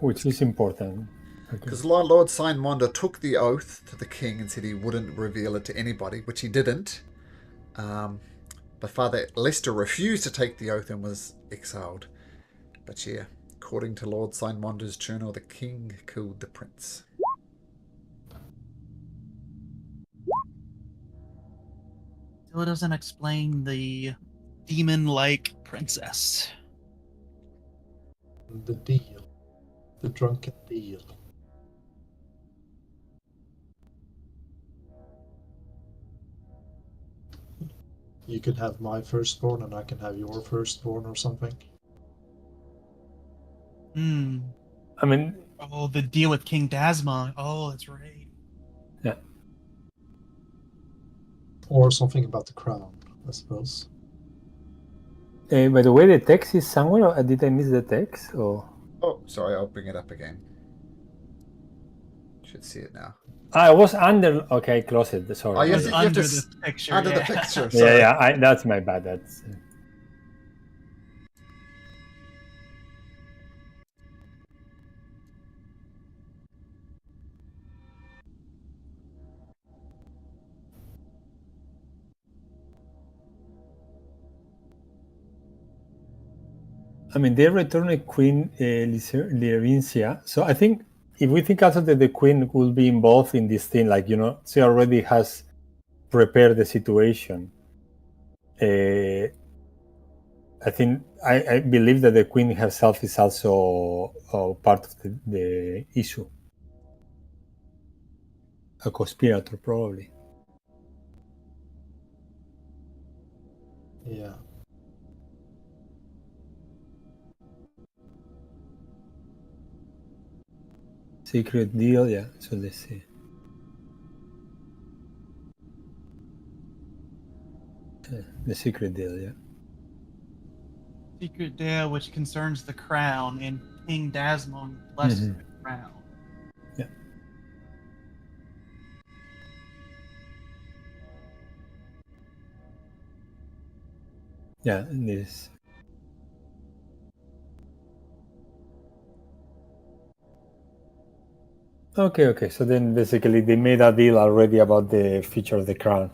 Which is important. Because Lord Signmonder took the oath to the king and said he wouldn't reveal it to anybody, which he didn't. But Father Lester refused to take the oath and was exiled. But yeah, according to Lord Signmonder's journal, the king killed the prince. Still doesn't explain the demon-like princess. The deal. The drunken deal. You could have my firstborn and I can have your firstborn or something. I mean... Oh, the deal with King Dasma. Oh, that's right. Yeah. Or something about the crown, I suppose. By the way, the text is somewhere. Or did I miss the text? Or... Oh, sorry, I'll bring it up again. Should see it now. I was under. Okay, close it. Sorry. Oh, yes, It was under the picture. Under the picture. Sorry. Yeah. That's my bad. That's. I mean, they returned Queen Lyrincia. So I think if we think also that the queen will be involved in this thing, like, you know, she already has prepared the situation. I think I believe that the queen herself is also part of the issue. A conspirator, probably. Yeah. Secret deal, yeah. So let's see. The secret deal, yeah. Secret deal which concerns the crown, and King Dasmon blessed the crown. Yeah. Yeah, this. Okay. So then basically they made a deal already about the future of the crown.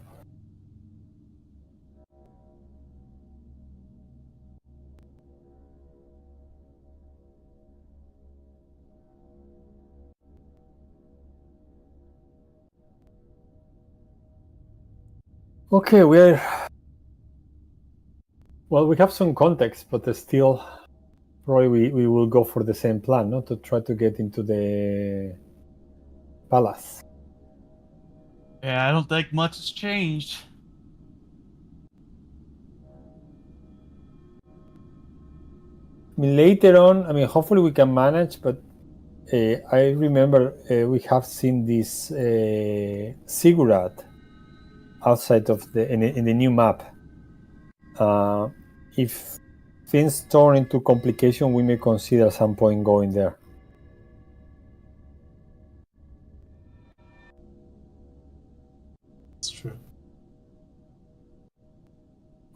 Okay, we have some context, but still probably we will go for the same plan, no? To try to get into the palace. Yeah, I don't think much has changed. I mean, later on, I mean, hopefully we can manage, but I remember we have seen this ziggurat outside of in the new map. If things turn into complication, we may consider at some point going there. It's true.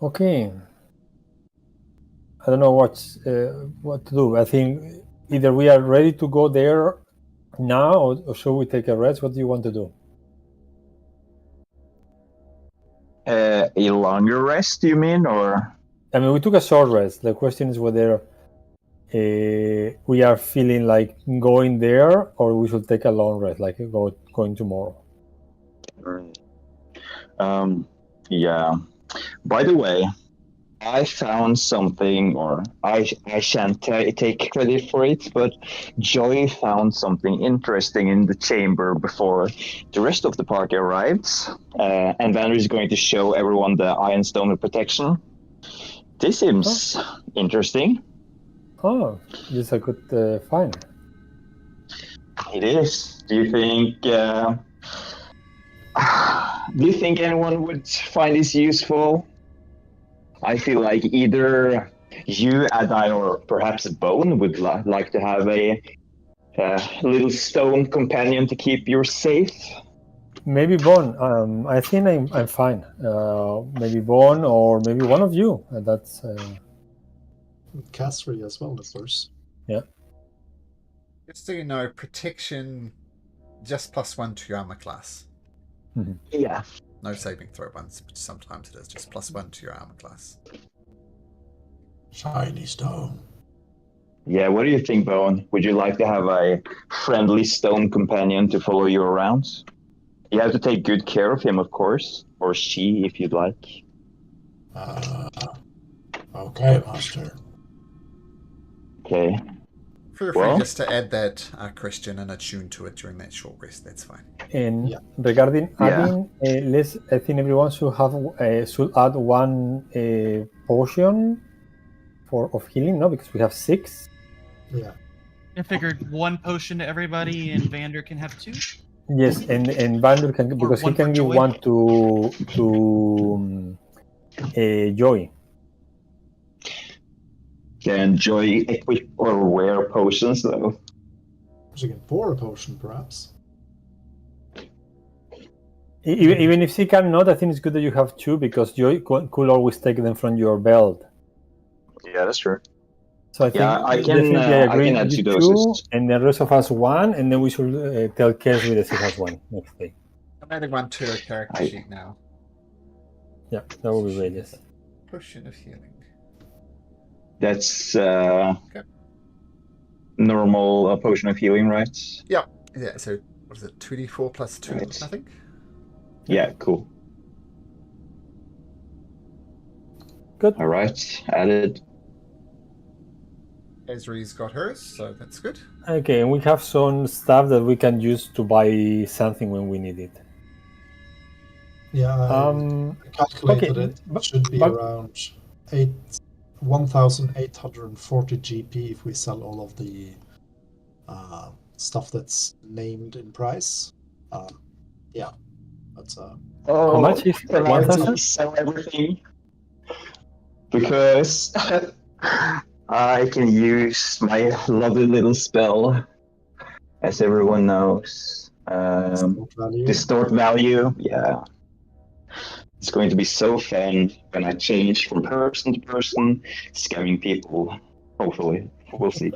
Okay. I don't know what to do. I think either we are ready to go there now, or should we take a rest? What do you want to do? A longer rest, you mean, or? I mean, we took a short rest. The question is whether we are feeling like going there, or we should take a long rest, like going tomorrow. Yeah. By the way, I found something, or I shan't take credit for it, but Joy found something interesting in the chamber before the rest of the party arrives, and Vander is going to show everyone the Iron Stone of Protection. This seems interesting. Oh, this I could find. It is. Do you think anyone would find this useful? I feel like either you, Adine, or perhaps Bone would like to have a little stone companion to keep you safe. Maybe Bone. I think I'm fine. Maybe Bone or maybe one of you. That's Castry as well, of course. yeah. Just so you know, protection just +1 to your armor class. Mm-hmm. Yeah. No saving throw ones, but sometimes it is just +1 to your armor class. Shiny stone. Yeah, what do you think, Bowen? Would you like to have a friendly stone companion to follow you around? You have to take good care of him, of course, or she, if you'd like. Okay, master. Okay. Feel free just to add that Christian and attune to it during that short rest. That's fine. And regarding adding, I think everyone should add one potion of healing, no? Because we have 6. Yeah. I figured 1 potion to everybody, and Vander can have 2. Yes, and Vander can, because he can give 1 to Joy. Can Joy equip or wear potions, though? She can pour a potion, perhaps. Even if she cannot, I think it's good that you have 2, because Joy could always take them from your belt. Yeah, that's true. So I think I definitely I agree. I can add 2 2, doses. and the rest of us 1, and then we should tell Kesri that she has 1 next day. I'm adding 1 to a character sheet now. Yeah, that would be great, yes. Potion of healing. That's normal potion of healing, right? Yeah, so what is it, 2d4 plus 2, Right. I think? Yeah, cool. Good. All right, added. Ezri's got hers, so that's good. Okay, and we have some stuff that we can use to buy something when we need it. Yeah, I calculated it. It should be around 1,840 GP if we sell all of the stuff that's named in price. Yeah, that's how much is 1,000? Sell everything because I can use my lovely little spell, as everyone knows. Distort value. Yeah. It's going to be so fun when I change from person to person, scamming people. Hopefully. We'll see.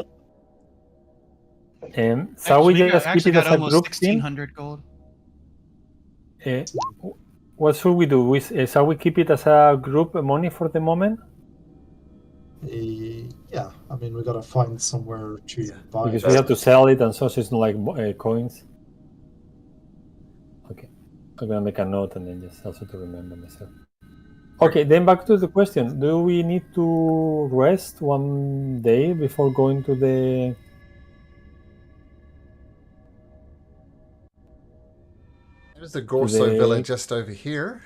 So we just keep it as a almost group 1,600 gold. What should we do? Shall we keep it as a group money for the moment? Yeah, I mean, we gotta find somewhere to buy because it. we have to sell it, and so it's not like coins. Okay, I'm gonna make a note and then just also to remember myself. Okay, then back to the question: do we need to rest one day before going to the? There's the Gorso villa just over here.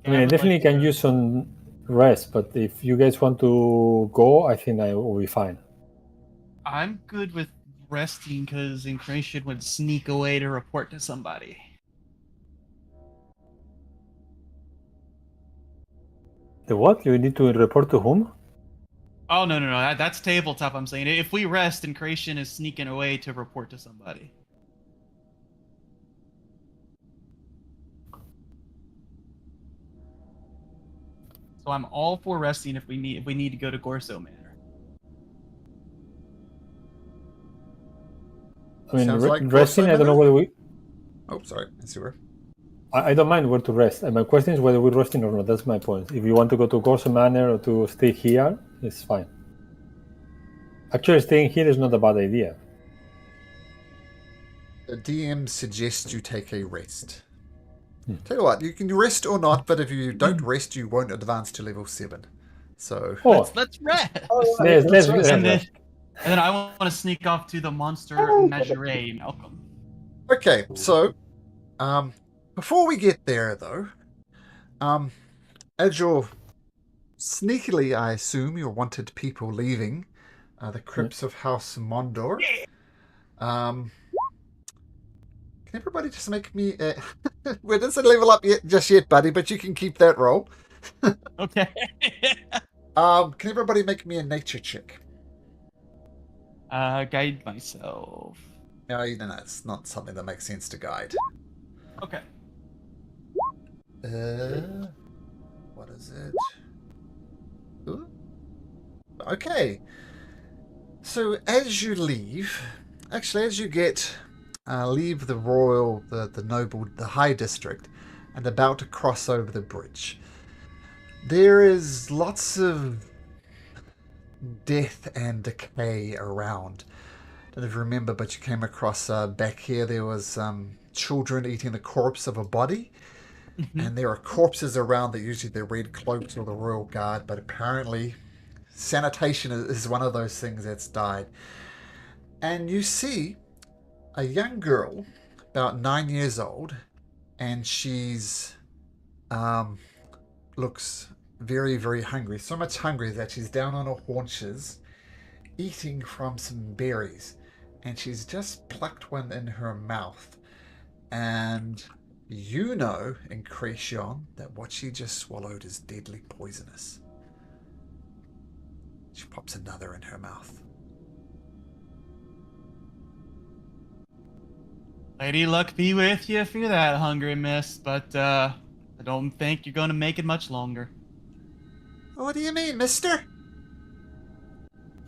I mean, I definitely can use some rest, but if you guys want to go, I think I will be fine. I'm good with resting because Incration would sneak away to report to somebody. The what? You need to report to whom? Oh, no. That's tabletop, I'm saying. If we rest, Incration is sneaking away to report to somebody. So I'm all for resting if we need to go to Gorso Manor. I mean, resting, I don't know whether we... Oh, sorry. Let's see where. I don't mind where to rest. And my question is whether we're resting or not. That's my point. If you want to go to Gorso Manor or to stay here, it's fine. Actually, staying here is not a bad idea. The DM suggests you take a rest. Tell you what, you can rest or not, but if you don't rest, you won't advance to level 7. So let's rest. Let's rest. And then I want to sneak off to the monster menagerie, Malcolm. Okay, so before we get there, though, as you're sneakily, I assume, you're wanted people leaving the crypts of House Mondor. Can everybody just make me... we didn't level up just yet, buddy, but you can keep that roll. Okay. Can everybody make me a nature check? Guide myself. No, it's not something that makes sense to guide. Okay. What is it? Ooh. Okay. So as you leave, actually, as you leave the royal, the noble, the high district, and about to cross over the bridge, there is lots of death and decay around. I don't know if you remember, but you came across back here. There was children eating the corpse of a body. And there are corpses around that usually the red cloaks or the royal guard, but apparently sanitation is one of those things that's died. And you see a young girl, about 9 years old, and she's looks very, very hungry. So much hungry that she's down on her haunches, eating from some berries, and she's just plucked one in her mouth. And you know, Incretion, that what she just swallowed is deadly poisonous. She pops another in her mouth. Lady luck be with you if you're that hungry, miss, but I don't think you're gonna make it much longer. What do you mean, mister?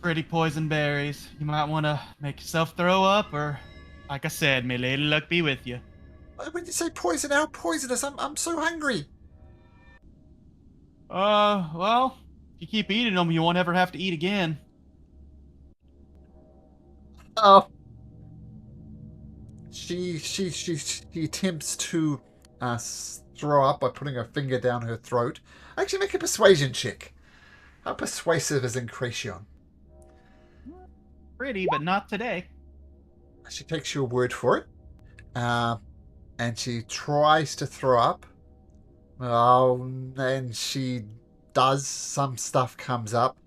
Pretty poison berries. You might want to make yourself throw up, or, like I said, may lady luck be with you. When you say poison, how poisonous? I'm so hungry. Well, if you keep eating them, you won't ever have to eat again. Oh. She attempts to throw up by putting her finger down her throat. Actually, make a persuasion check. How persuasive is Incretion? Pretty, but not today. She takes your word for it. And she tries to throw up. Oh, and she does. Some stuff comes up.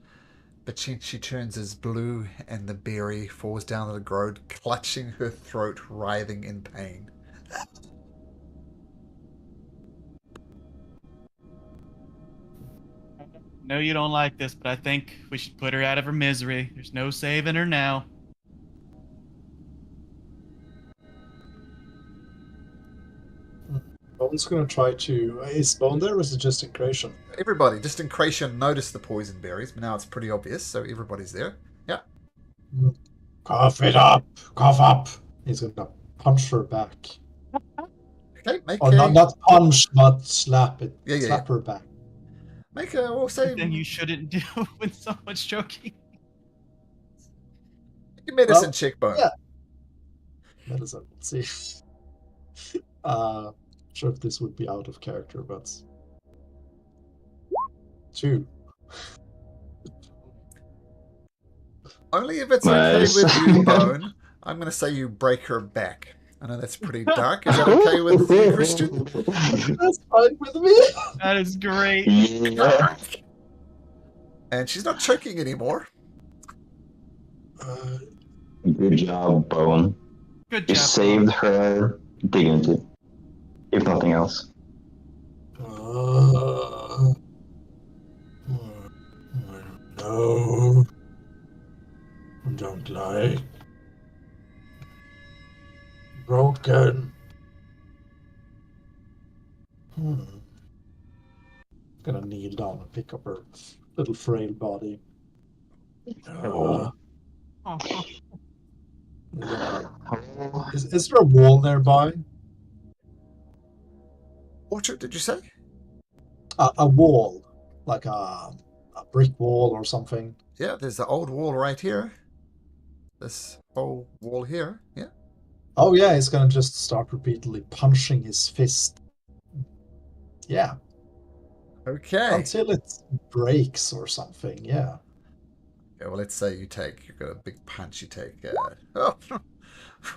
But she turns as blue, and the berry falls down to the ground, clutching her throat, writhing in pain. No, you don't like this, but I think we should put her out of her misery. There's no saving her now. Bone's gonna try to... Is Bone there, or is it just Incretion? Everybody, just Incretion noticed the poison berries, but now it's pretty obvious, so everybody's there. Yeah. Cough it up! Cough up! He's gonna punch her back. Okay, not punch, but slap it. Yeah. Slap her back. Make a, we'll say... Then you shouldn't do when someone's choking. Make a medicine check, Bone. Yeah. Medicine, let's see. Sure if this would be out of character, but 2. Only if it's okay with you, Bone. I'm going to say you break her back. I know that's pretty dark. Is that okay with you, Christian? That's fine with me. That is great. Yeah. And she's not choking anymore. Good job, Bone. Good You job. saved her dignity, if nothing else. No. Don't lie. Broken. Gonna kneel down and pick up her little frail body. Oh. Is there a wall nearby? What did you say? A wall, like a brick wall or something. Yeah, there's the old wall right here. This whole wall here. Yeah. Oh yeah, he's gonna just start repeatedly punching his fist. Yeah. Okay. Until it breaks or something. Yeah. Okay, well, let's say you've got a big punch. You take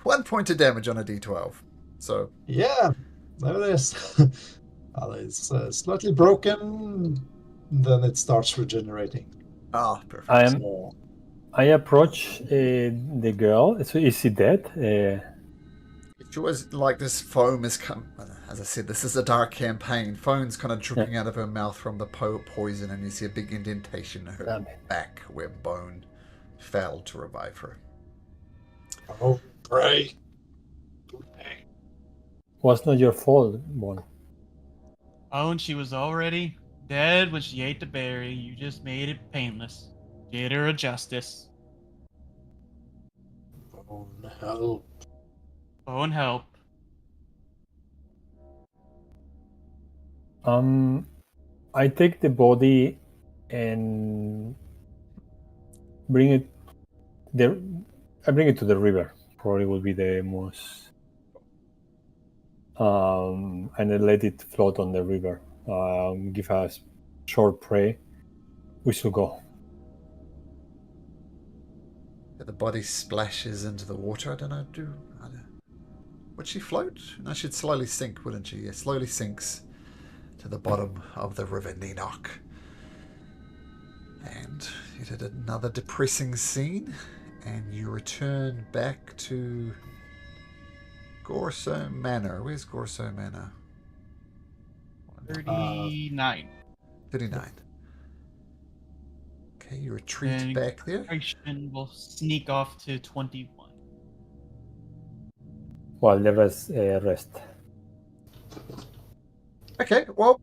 1 point of damage on a d12. So. Yeah, there it is. Well, it's slightly broken. Then it starts regenerating. Ah, perfect. I approach the girl. So is she dead? It was like this foam is come. As I said, this is a dark campaign. Foam's kind of dripping out of her mouth from the poison, and you see a big indentation in her back where Bone failed to revive her. Oh, pray. Was not your fault, Bone. Oh, and she was already dead when she ate the berry. You just made it painless. Did her a justice. Bone, help. Bone help. I take the body and bring it there. I bring it to the river. Probably will be the most. And then let it float on the river. Give us short prey. We should go. The body splashes into the water. I don't know. Would she float? No, she'd slowly sink, wouldn't she? Yeah, slowly sinks to the bottom of the River Nenoch. And you did another depressing scene, and you return back to Gorso Manor. Where's Gorso Manor? 39. 39. Okay, you retreat back there. Christian will sneak off to 21. While the rest rest. Okay, well,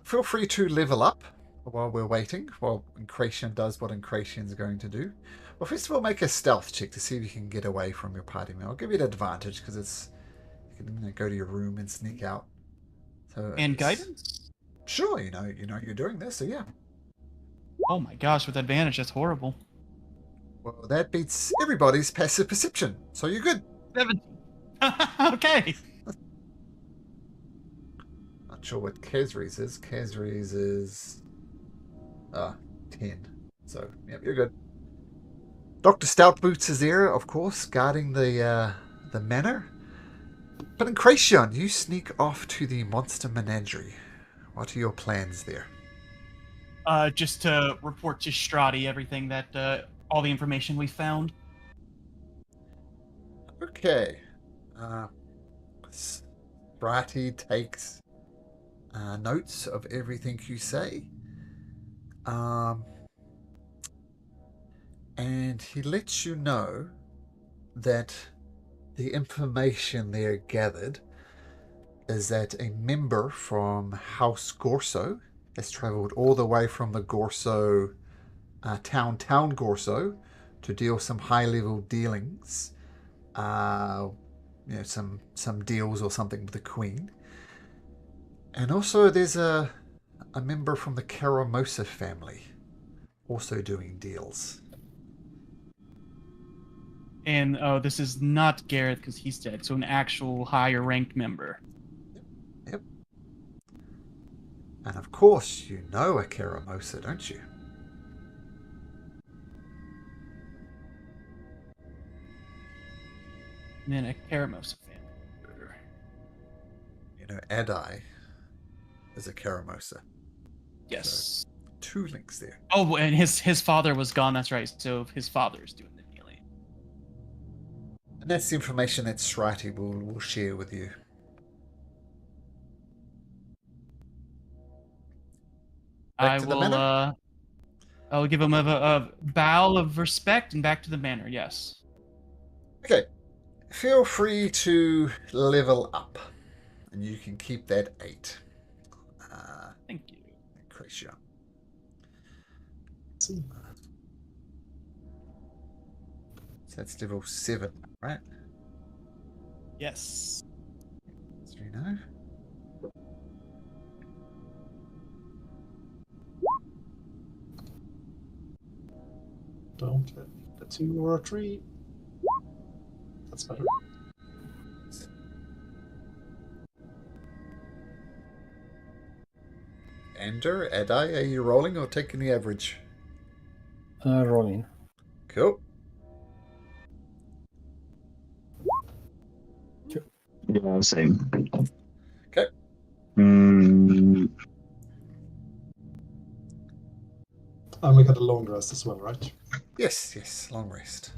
feel free to level up while we're waiting, while Incration does what Incration's going to do. Well, first of all, make a stealth check to see if you can get away from your party member. I'll give you an advantage because you can go to your room and sneak out. So and guidance? Sure, you know you're doing this, so yeah. Oh my gosh, with advantage, that's horrible. Well, that beats everybody's passive perception, so you're good. 17. Okay. Not sure what Kesri's is. Kesri's is 10. So, yep, you're good. Dr. Stoutboots is there, of course, guarding the manor. But Incration, you sneak off to the monster menagerie. What are your plans there? Just to report to Strati everything that all the information we found. Okay. Strati takes notes of everything you say. And he lets you know that the information there gathered is that a member from House Gorso has travelled all the way from the Gorso town Gorso to deal some high-level dealings, some deals or something with the Queen. And also there's a member from the Caramosa family also doing deals. And this is not Gareth because he's dead, so an actual higher ranked member. Yep. And of course, you know a Caramosa, don't you? And then a Caramosa family. You know, Adai is a Caramosa. Yes. So, 2 links there. Oh, and his father was gone, that's right. So his father's doing the dealing. And that's the information that Strati will share with you. I will give him a bow of respect and back to the manor, yes. Okay. Feel free to level up. And you can keep that 8. Thank you. Increase your... See. So that's level 7, right? Yes. So you know. Don't get a 2 or a 3. That's better. Ender, Adai, are you rolling or taking the average? Rolling. Cool. Yeah, same. Okay. And we got a long rest as well, right? Yes, long rest.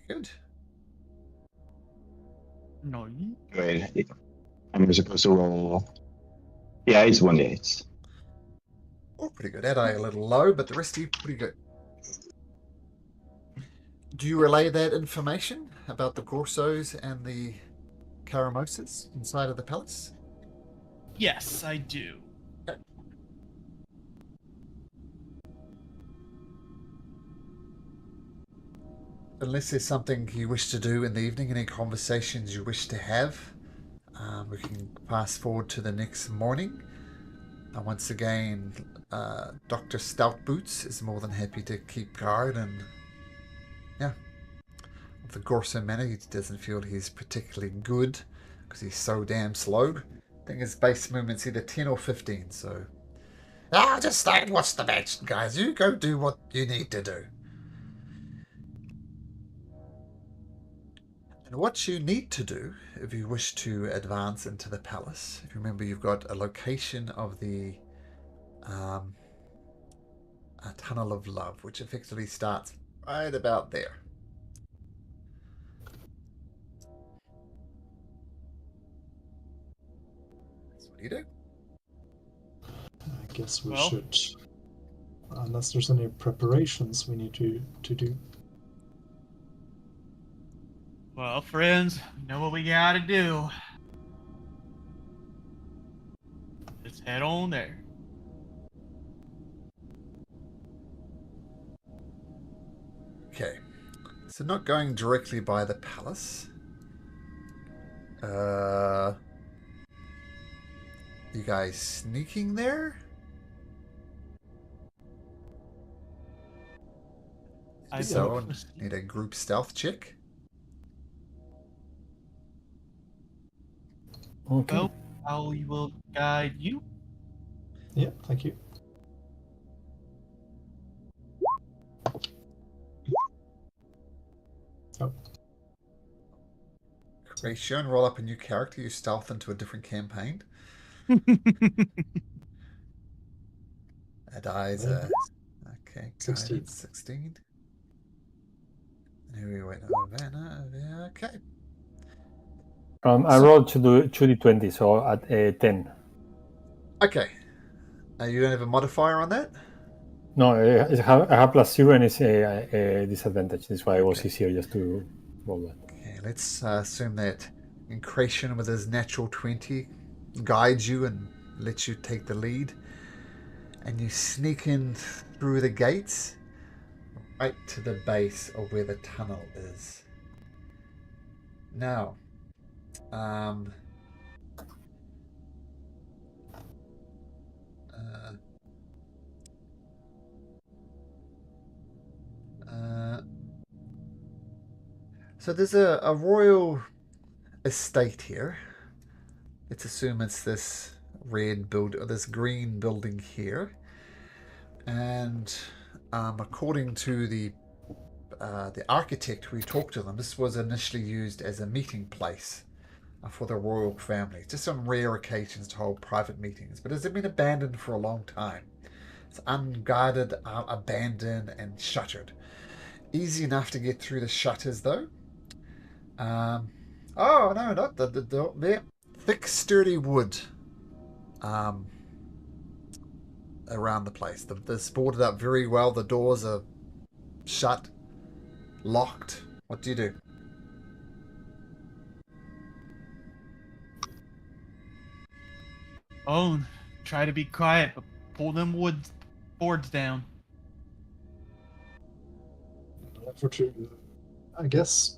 Good. No. Wait, I'm supposed to roll. Yeah, it's 1d8. Oh, pretty good. Adi a little low, but the rest of you pretty good. Do you relay that information about the Gorsos and the Karamosas inside of the palace? Yes, I do. Okay. Unless there's something you wish to do in the evening, any conversations you wish to have, we can pass forward to the next morning. Once again, Dr. Stoutboots is more than happy to keep guard, and yeah, the Gorso Manor, he doesn't feel he's particularly good because he's so damn slow. I think his base movement's either 10 or 15, so I'll just stay and watch the match, guys. You go do what you need to do. And what you need to do if you wish to advance into the palace, if you remember, you've got a location of the a Tunnel of Love, which effectively starts right about there. That's what you do. I guess we should, unless there's any preparations we need to do. Well, friends, you know what we gotta do. Let's head on there. Okay, so not going directly by the palace. You guys sneaking there? So, need a group stealth check. Okay. Well, I will guide you. Yeah, thank you. Oh. Great, show and roll up a new character. You stealth into a different campaign. That eyes okay, 16. 16. And here we went. Oh, okay. I rolled 2d20, so at 10. Okay. You don't have a modifier on that? No, I have +0 and it's a disadvantage. That's why it was easier just to roll that. Okay, let's assume that Incration with his natural 20 guides you and lets you take the lead. And you sneak in through the gates right to the base of where the tunnel is. Now, so there's a royal estate here. Let's assume it's this red build or this green building here. And according to the architect who talked to them, this was initially used as a meeting place for the royal family, just on rare occasions to hold private meetings. But has it been abandoned for a long time? It's unguarded, abandoned, and shuttered. Easy enough to get through the shutters, though. Oh no, not the door. There, thick, sturdy wood. Around the place, they're boarded up very well. The doors are shut, locked. What do you do? Oh, try to be quiet, but pull them wood boards down. I guess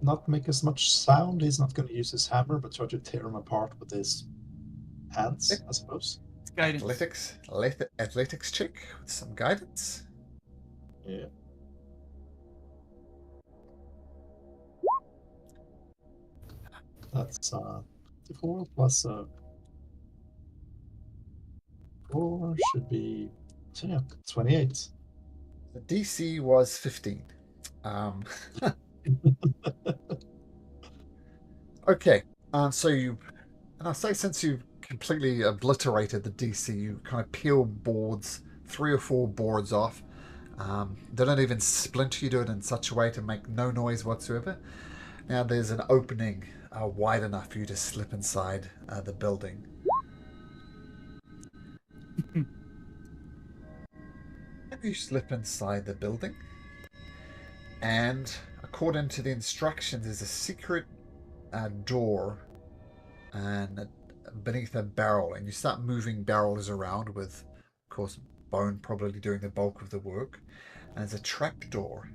not make as much sound. He's not going to use his hammer, but try to tear him apart with his hands, I suppose. It's guidance. Athletics check with some guidance. Yeah. That's 4 plus 4 should be 28. The DC was 15. Okay, so you, and I say since you completely obliterated the DC, you kind of peel boards, 3 or 4 boards off, They don't even splinter. You do it in such a way to make no noise whatsoever. Now there's an opening wide enough for you to slip inside the building. And you slip inside the building, and according to the instructions, there's a secret door and beneath a barrel, and you start moving barrels around with, of course, Bone probably doing the bulk of the work. And there's a trap door,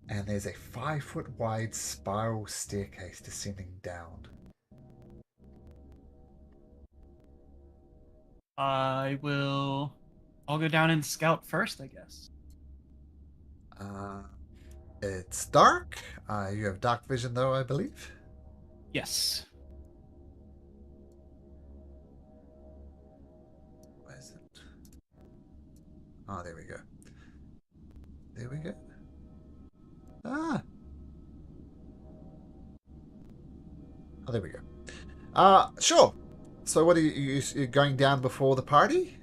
and there's a 5-foot wide spiral staircase descending down. I'll go down and scout first, I guess. It's dark. You have dark vision, though, I believe. Yes. Where is it? Oh, there we go. There we go. Ah. Oh, there we go. Sure. So what are you going down before the party?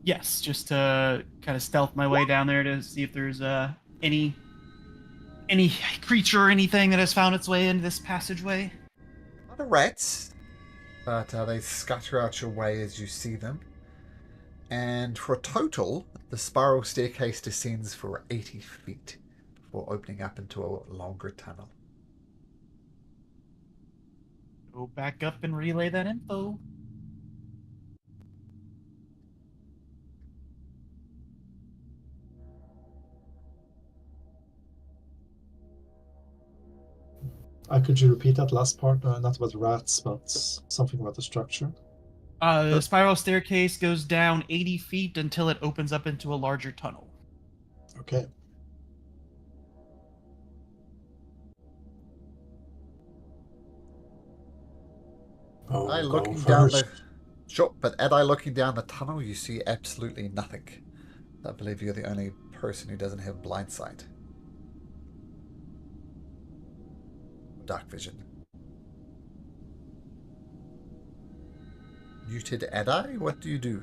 Yes, just to kind of stealth my way down there to see if there's any creature or anything that has found its way into this passageway. Not a rats, but they scatter out your way as you see them. And for a total, the spiral staircase descends for 80 feet before opening up into a longer tunnel. Go back up and relay that info. Could you repeat that last part? Not about rats, but something about the structure. The spiral staircase goes down 80 feet until it opens up into a larger tunnel. Okay. Oh, Ed looking down the tunnel, you see absolutely nothing. I believe you're the only person who doesn't have blind sight. Dark vision. Muted Adi, what do you do?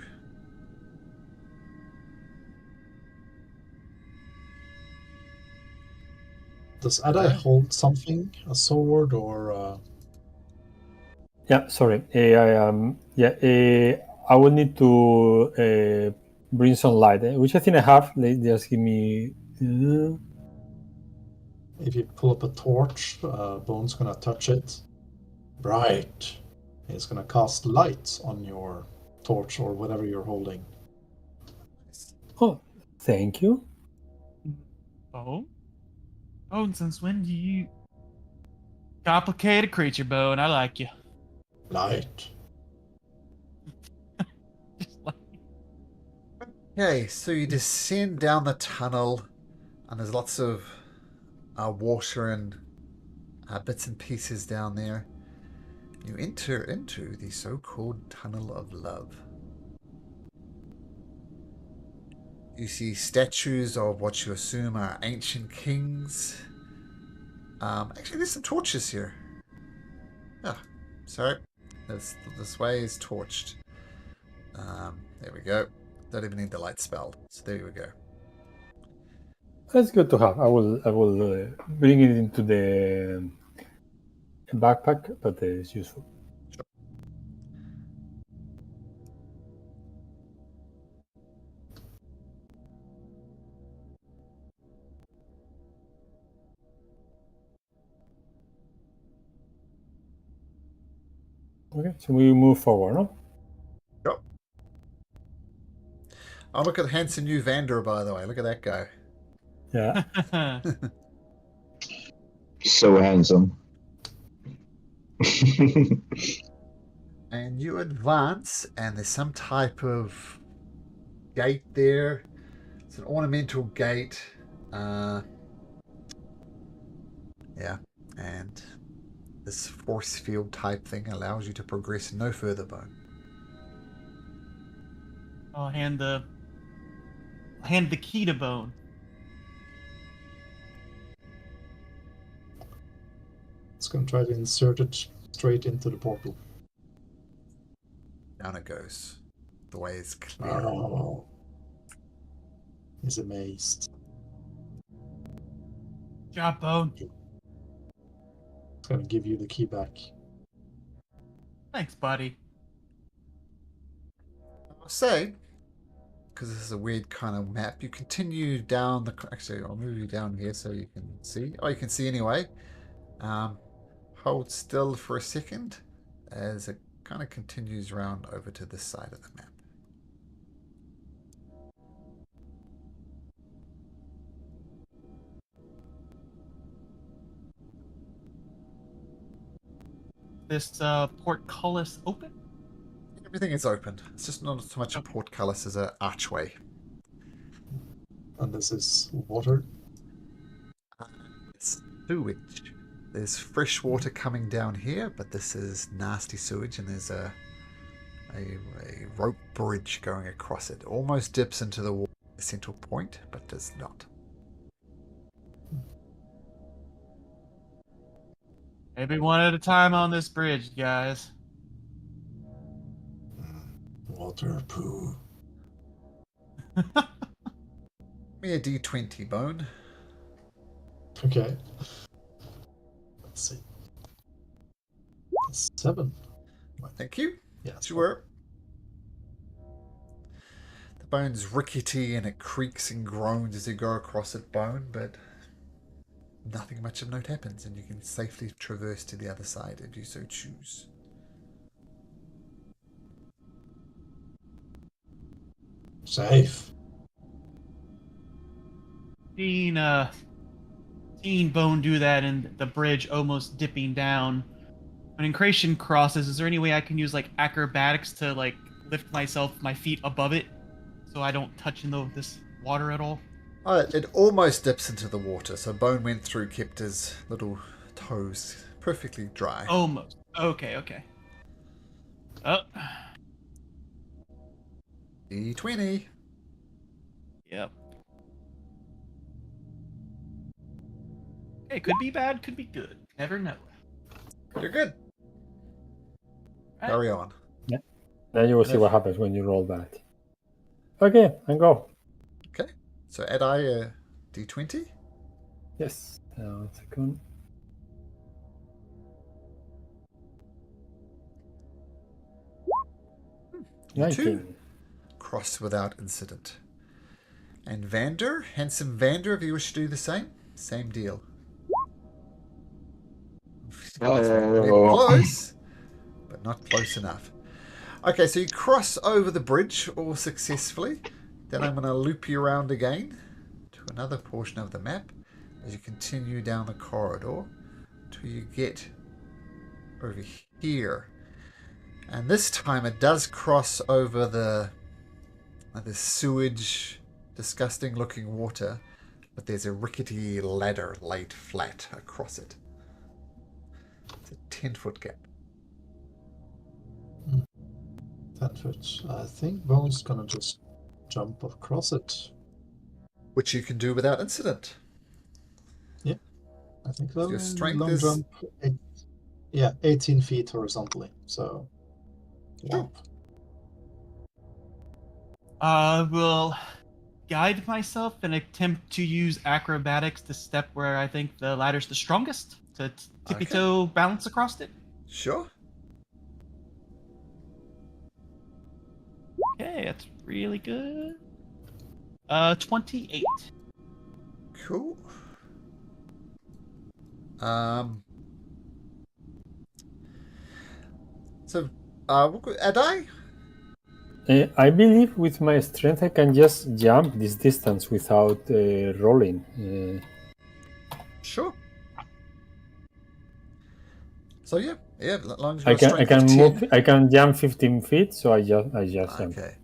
Does Adi hold something? A sword or... Yeah, sorry. I will need to bring some light, which I think I have. Just give me... If you pull up a torch, Bone's gonna touch it. Bright. It's gonna cast light on your torch or whatever you're holding. Oh, thank you. Oh? Oh, and since when do you... Complicated creature, Bone. I like you. Light. Okay, so you descend down the tunnel, and there's lots of water and bits and pieces down there. You enter into the so-called Tunnel of Love. You see statues of what you assume are ancient kings. Actually, there's some torches here. Oh, sorry. This way is torched. There we go. Don't even need the light spell. So there we go. That's good to have. I will bring it into the backpack, but it's useful. Sure. Okay, so we move forward, no? Yep. Oh, look at the handsome new Vander, by the way. Look at that guy. Yeah. So handsome. And you advance, and there's some type of gate there. It's an ornamental gate. Yeah. And this force field type thing allows you to progress no further, Bone. I'll hand the key to Bone. It's gonna try to insert it straight into the portal. Down it goes. The way is clear. Oh. is amazed. Good job, Bone. It's gonna give you the key back. Thanks, buddy. I'll say, because this is a weird kind of map, you continue down the... Actually, I'll move you down here so you can see. Oh, you can see anyway. Hold still for a second as it kind of continues around over to this side of the map. This portcullis open? Everything is open. It's just not so much a portcullis as an archway. And this is water. It's sewage. There's fresh water coming down here, but this is nasty sewage, and there's a rope bridge going across it. Almost dips into the water, central point, but does not. Maybe one at a time on this bridge, guys. Water poo. Give me a D20, Bone. Okay. Let's see. 7. Thank you. Yeah. Sure. The bone's rickety and it creaks and groans as you go across it, Bone, but nothing much of note happens, and you can safely traverse to the other side if you so choose. Safe. Seeing Bone do that and the bridge almost dipping down. When Incration crosses, is there any way I can use like acrobatics to like lift my feet above it, so I don't touch this water at all? It almost dips into the water, so Bone went through, kept his little toes perfectly dry. Almost. Okay. Oh. D20. Yep. It could be bad, could be good. Never know. You're good. Right. Carry on. Yeah. Then you will see what happens when you roll that. Okay, and go. Okay. So add I a D20. Yes. 1 second. 19. Cross without incident. And Vander, handsome Vander, if you wish to do the same deal. Close, but not close enough. Okay, so you cross over the bridge all successfully. Then I'm going to loop you around again to another portion of the map as you continue down the corridor till you get over here. And this time it does cross over the sewage, disgusting looking water, but there's a rickety ladder laid flat across it. It's a 10-foot gap. 10 foot. I think Bone's gonna just jump across it. Which you can do without incident. Yeah, I think so. Your strength long is... jump. 18 feet horizontally. So, yeah. Will guide myself and attempt to use acrobatics to step where I think the ladder's the strongest to tippy-toe balance across it. Sure. Okay, that's really good. 28. Cool. So, Adai? I believe with my strength I can just jump this distance without rolling. Sure. So yeah, as long as I you've got can strength of 10. move. I can jump 15 feet, so I just jump. Okay.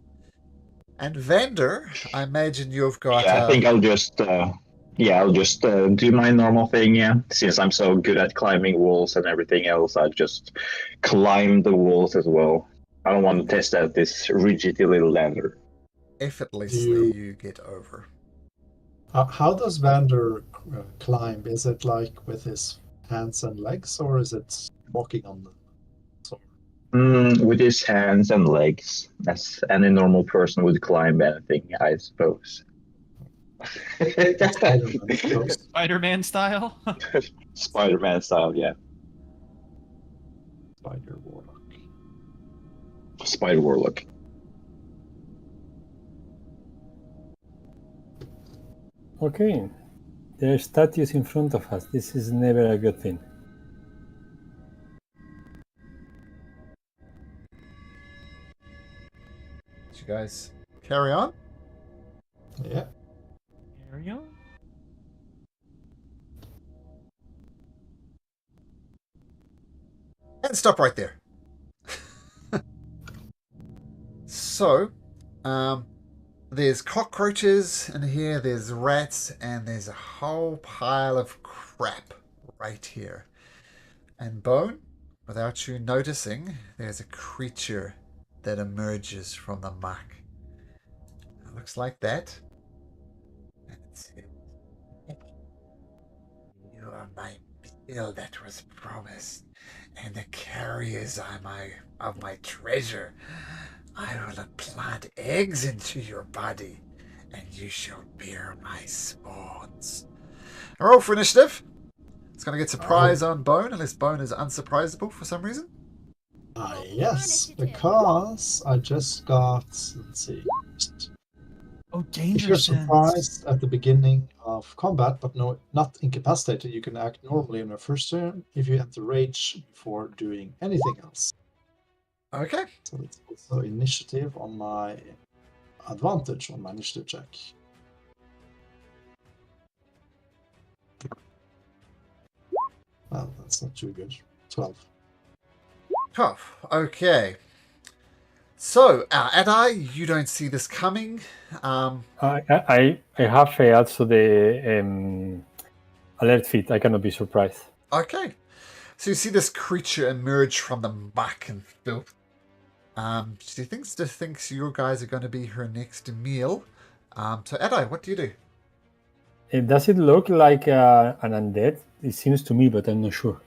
And Vander, I imagine you've got. Yeah, I think I'll just do my normal thing. Yeah, since I'm so good at climbing walls and everything else, I'll just climb the walls as well. I don't want to test out this rigid little ladder. Effortlessly, you get over. How does Vander climb? Is it like with his hands and legs, or is it walking on them? With his hands and legs, as any normal person would climb anything, I suppose. Spider-Man. Spider-Man style. Spider-Man style, yeah. Spider Warlock. Spider Warlock. Okay. There are statues in front of us. This is never a good thing. You guys carry on? Yeah. Carry on. And stop right there. So, there's cockroaches in here, there's rats, and there's a whole pile of crap right here. And Bone, without you noticing, there's a creature that emerges from the muck. It looks like that. And it says, "You are my meal that was promised, and the carriers are of my treasure. I will plant eggs into your body, and you shall bear my spawns." Roll for initiative. It's going to get surprise on Bone, unless Bone is unsurprisable for some reason. Yes, because I just got, let's see. Oh, If danger you're sense. surprised at the beginning of combat, but not incapacitated, you can act normally on your first turn if you enter rage before doing anything else. Okay. So it's also initiative on my advantage on my initiative check. Well, that's not too good. 12. 12. Okay. So, Adai, you don't see this coming. I have also the alert feat. I cannot be surprised. Okay. So you see this creature emerge from the muck and filth. She thinks you guys are going to be her next meal. So Adai, what do you do? Does it look like an undead? It seems to me, but I'm not sure.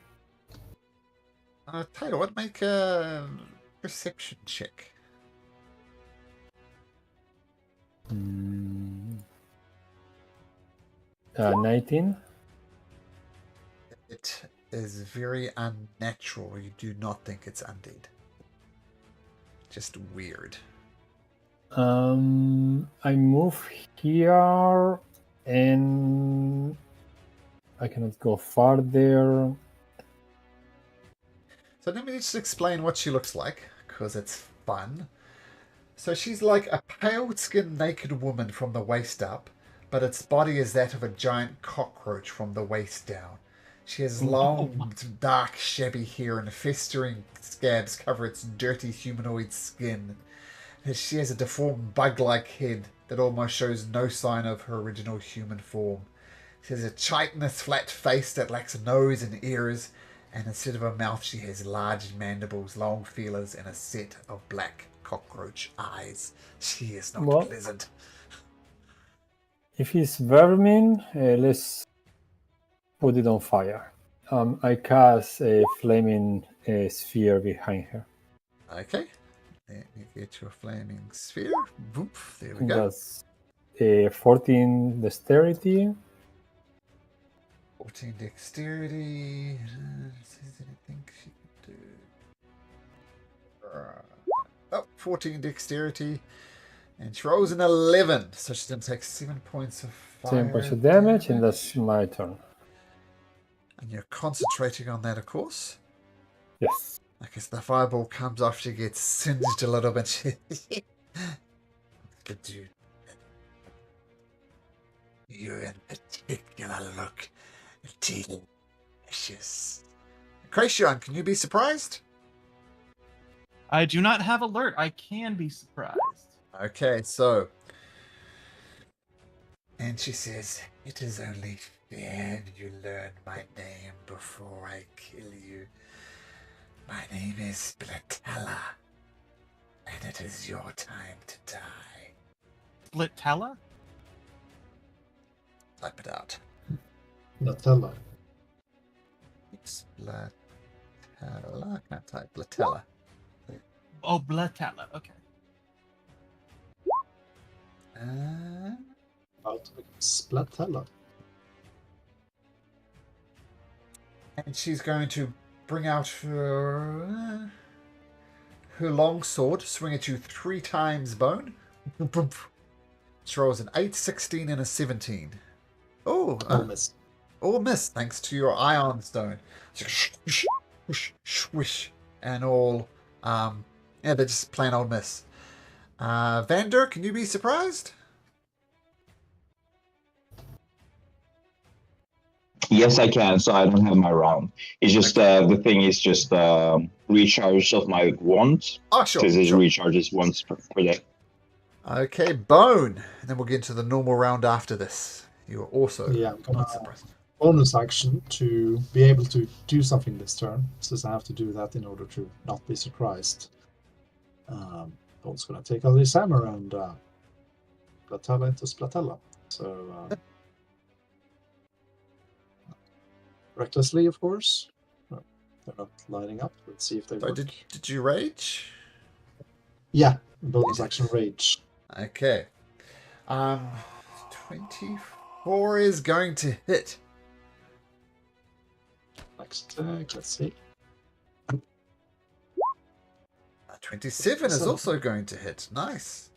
Tell you what, make a perception check. 19. It is very unnatural. You do not think it's undead. Just weird. I move here and I cannot go farther. So let me just explain what she looks like, because it's fun. So she's like a pale-skinned naked woman from the waist up, but its body is that of a giant cockroach from the waist down. She has long, dark, shabby hair and festering scabs cover its dirty humanoid skin. She has a deformed bug-like head that almost shows no sign of her original human form. She has a chitinous flat face that lacks a nose and ears, and instead of a mouth she has large mandibles, long feelers, and a set of black cockroach eyes. She is not pleasant. If it's vermin, let's put it on fire. I cast a flaming sphere behind her. Okay. Let me get your flaming sphere. Boop. There we go. That's 14 dexterity. 14 dexterity. Anything she can do? 14 dexterity. And she rolls an 11. So she's going to take 7 points of fire 7 points of damage, and that's my turn. And you're concentrating on that, of course. Yes. Like as the fireball comes off, she gets singed a little bit. Good dude. You in particular look delicious. Kracian, can you be surprised? I do not have alert. I can be surprised. Okay, so. And she says, "It is only fair you learn my name before I kill you. My name is Blatella, and it is your time to die." Blatella? Type it out. Blatella. It's Blatella. I can't type Blatella. Oh, Blatella. Okay. About to become Splatella. And she's going to bring out her longsword, swing at you 3 times, Bone. She rolls an 8, 16, and a 17. Oh, Miss. All miss, thanks to your ion stone. Swish, swish, swish, and all. Yeah, they're just plain old miss. Vander, can you be surprised? Yes, I can. So I don't have my round. It's just the thing is just recharge of my wand. Oh, sure. Because it Sure. recharges once per day. Okay, Bone. And then we'll get into the normal round after this. You are also I'm gonna not surprised. bonus action to be able to do something this turn, since I have to do that in order to not be surprised. Bone's gonna take out his hammer and Splatella into Splatella. So recklessly, of course. No, they're not lining up. Let's see if they work. Did you rage? Yeah, bonus action rage. Okay. 24 is going to hit. Next attack, let's see. 27 is also going to hit. Nice.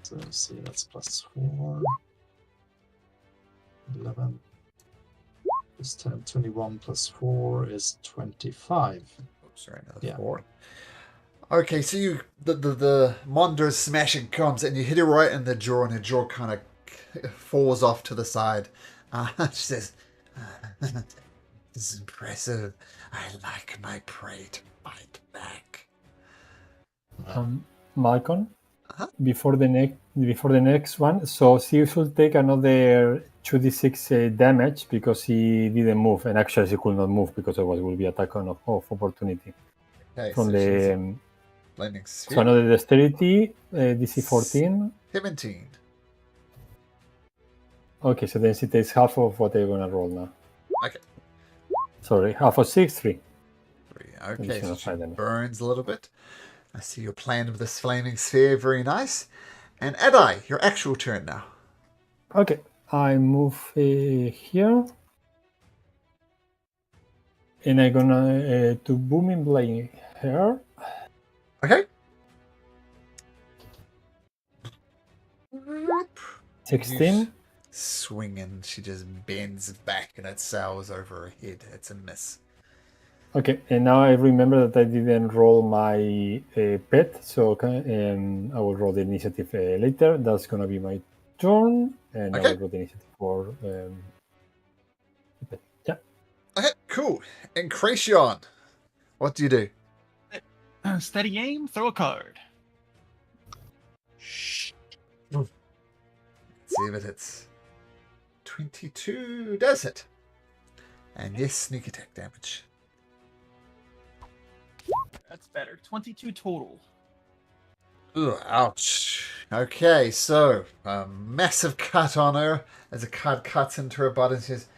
So let's see, that's +4. 11. Plus 10, 21 plus 4 is 25. Oh, sorry, another 4. Okay, so the Mondo's smashing comes and you hit her right in the jaw, and her jaw kind of falls off to the side. She says, "This is impressive. I like my prey to fight back." Malcolm, before the next one, so he should take another 2d6 damage because he didn't move, and actually he could not move because otherwise it will be attack of opportunity. Okay, From so the flaming sphere. so another dexterity, DC 14. 17. Okay, so then she takes half of what they're gonna roll now. Okay. Sorry, half of 6, 3. 3. Okay, Additional so 5 she damage. burns a little bit. I see your plan with this flaming sphere. Very nice. And Adai, your actual turn now. Okay, I move here. And I'm gonna to booming blade her. Okay. 16. Swinging, she just bends back and it sails over her head. It's a miss. Okay, and now I remember that I didn't roll my pet, so I will roll the initiative later. That's gonna be my turn, and I will roll the initiative for the pet. Yeah. Okay, cool. Incretion, what do you do? Steady aim, throw a card. Shh. Let's see if it hits. 22 does it. And yes, sneak attack damage. That's better. 22 total. Ugh, ouch. Okay, so a massive cut on her as a card cuts into her body and says,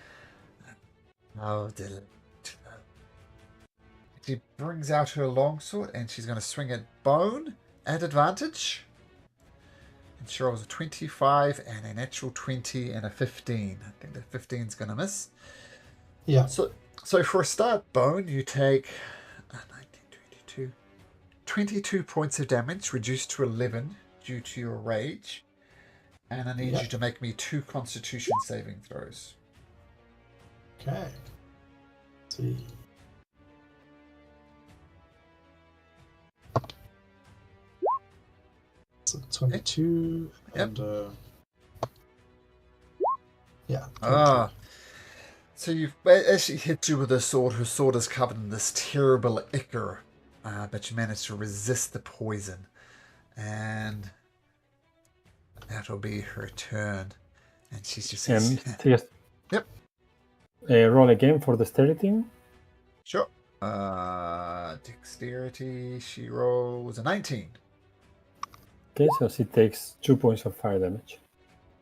"Oh, delete." She brings out her longsword and she's going to swing at Bone at advantage. And she rolls a 25 and a natural 20 and a 15. I think the 15 is going to miss. Yeah. So for a start, Bone, you take 22 points of damage, reduced to 11 due to your rage. And I need you to make me 2 Constitution saving throws. Okay. Let's see. So 22 and yeah. 22. So as she hits you with her sword is covered in this terrible ichor, but you manage to resist the poison, and that'll be her turn. And she's just says, "Yep." Roll again for dexterity. Sure. Dexterity. She rolls a 19. Okay, so she takes 2 points of fire damage.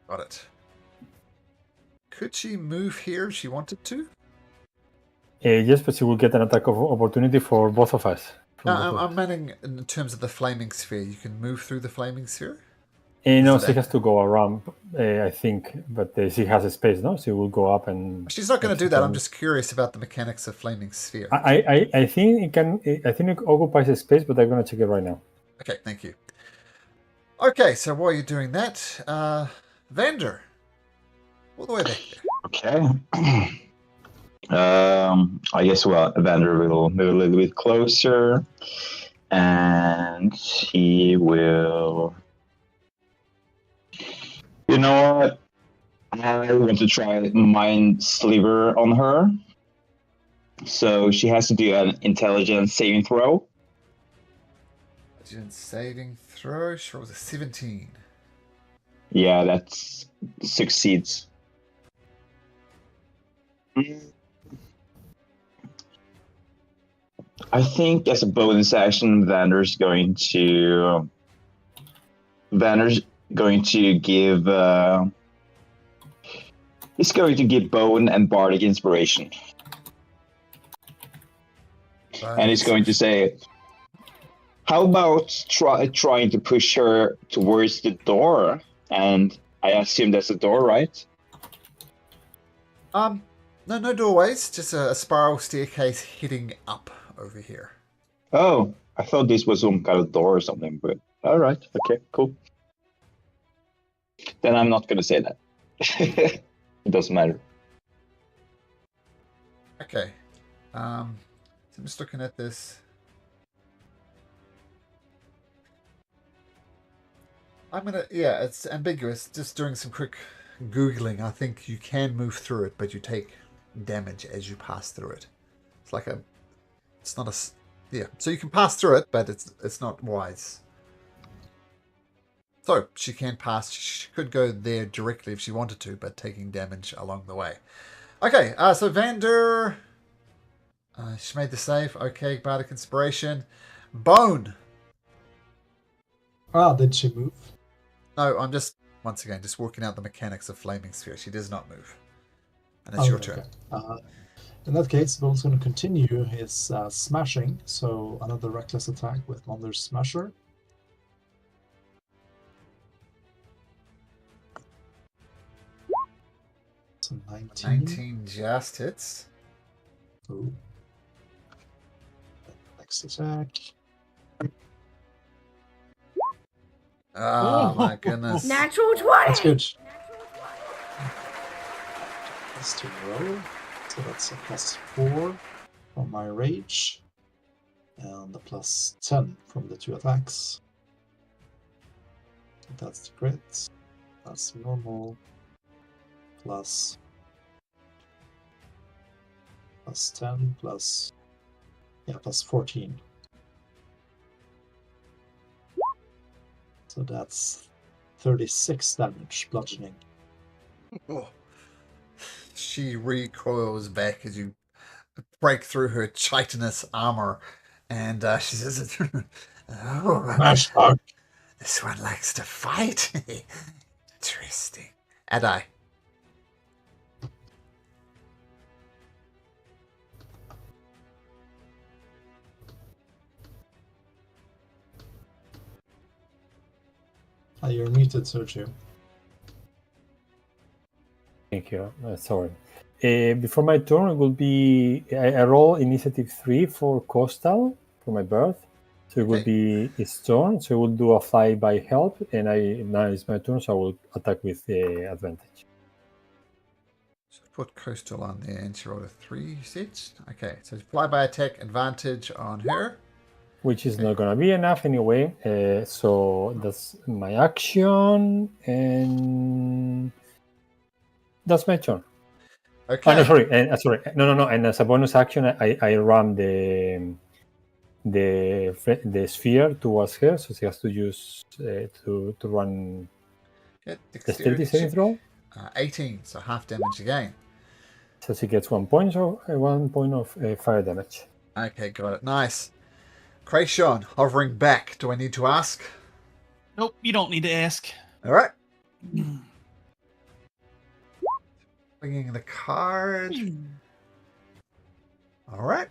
Got it. Could she move here if she wanted to? Yes, but she will get an attack of opportunity for both of us. I'm meaning in terms of the flaming sphere. You can move through the flaming sphere? No, she has to go around, I think, but she has a space, no? She will go up and... She's not going to do that. I'm just curious about the mechanics of Flaming Sphere. I think it can... I think it occupies a space, but I'm going to check it right now. Okay, thank you. Okay, so while you're doing that, Vander, all the way back there. Okay. I guess Vander will move a little bit closer, and he will. You know what? I want to try Mind Sliver on her. So she has to do an intelligence saving throw. Intelligence saving throw. She rolls a 17. Yeah, that succeeds. I think as a bonus action, Vander's going to give. He's going to give Bone and Bardic inspiration, and he's going to say, "How about trying to push her towards the door?" And I assume that's the door, right? No doorways, just a spiral staircase heading up over here. Oh, I thought this was some kind of door or something, but all right, okay, cool. Then I'm not gonna say that. It doesn't matter. Okay. So I'm just looking at this. It's ambiguous. Just doing some quick Googling. I think you can move through it, but you take damage as you pass through it. So you can pass through it, but it's not wise. So she can pass. She could go there directly if she wanted to, but taking damage along the way. Okay, so Vander, she made the save. Okay, Bardic Inspiration. Bone. Did she move? No, I'm just working out the mechanics of Flaming Sphere. She does not move, and it's your turn. In that case, Bone's going to continue his smashing. So another reckless attack with Monder's Smasher. So 19. 19 just hits. Ooh. Next attack. Oh my goodness. Natural 20! That's good. That's 2 in a row. So that's a +4 from my rage. And a +10 from the 2 attacks. That's the crit. That's normal. Plus 10 plus 14. So that's 36 damage bludgeoning. Oh. She recoils back as you break through her chitinous armor, and she says, "Oh, this one likes to fight. Interesting." Adai. You're muted, Sergio. Thank you. Sorry. Before my turn, it will be I roll initiative 3 for Coastal for my birth. So it will be its turn. So it will do a fly by help, and now it's my turn, so I will attack with advantage. So put Coastal on there, and she rolled a 3, you said? Okay, so fly by attack, advantage on her. Which is not going to be enough anyway. So that's my action, and that's my turn. Okay. No, sorry. No. And as a bonus action, I ram the sphere towards her, so she has to use to run. Dexterity saving throw. 18, so half damage again. So she gets 1 point, so 1 point of fire damage. Okay, got it. Nice. Krayshawn, hovering back. Do I need to ask? Nope, you don't need to ask. All right. Bringing the card. All right.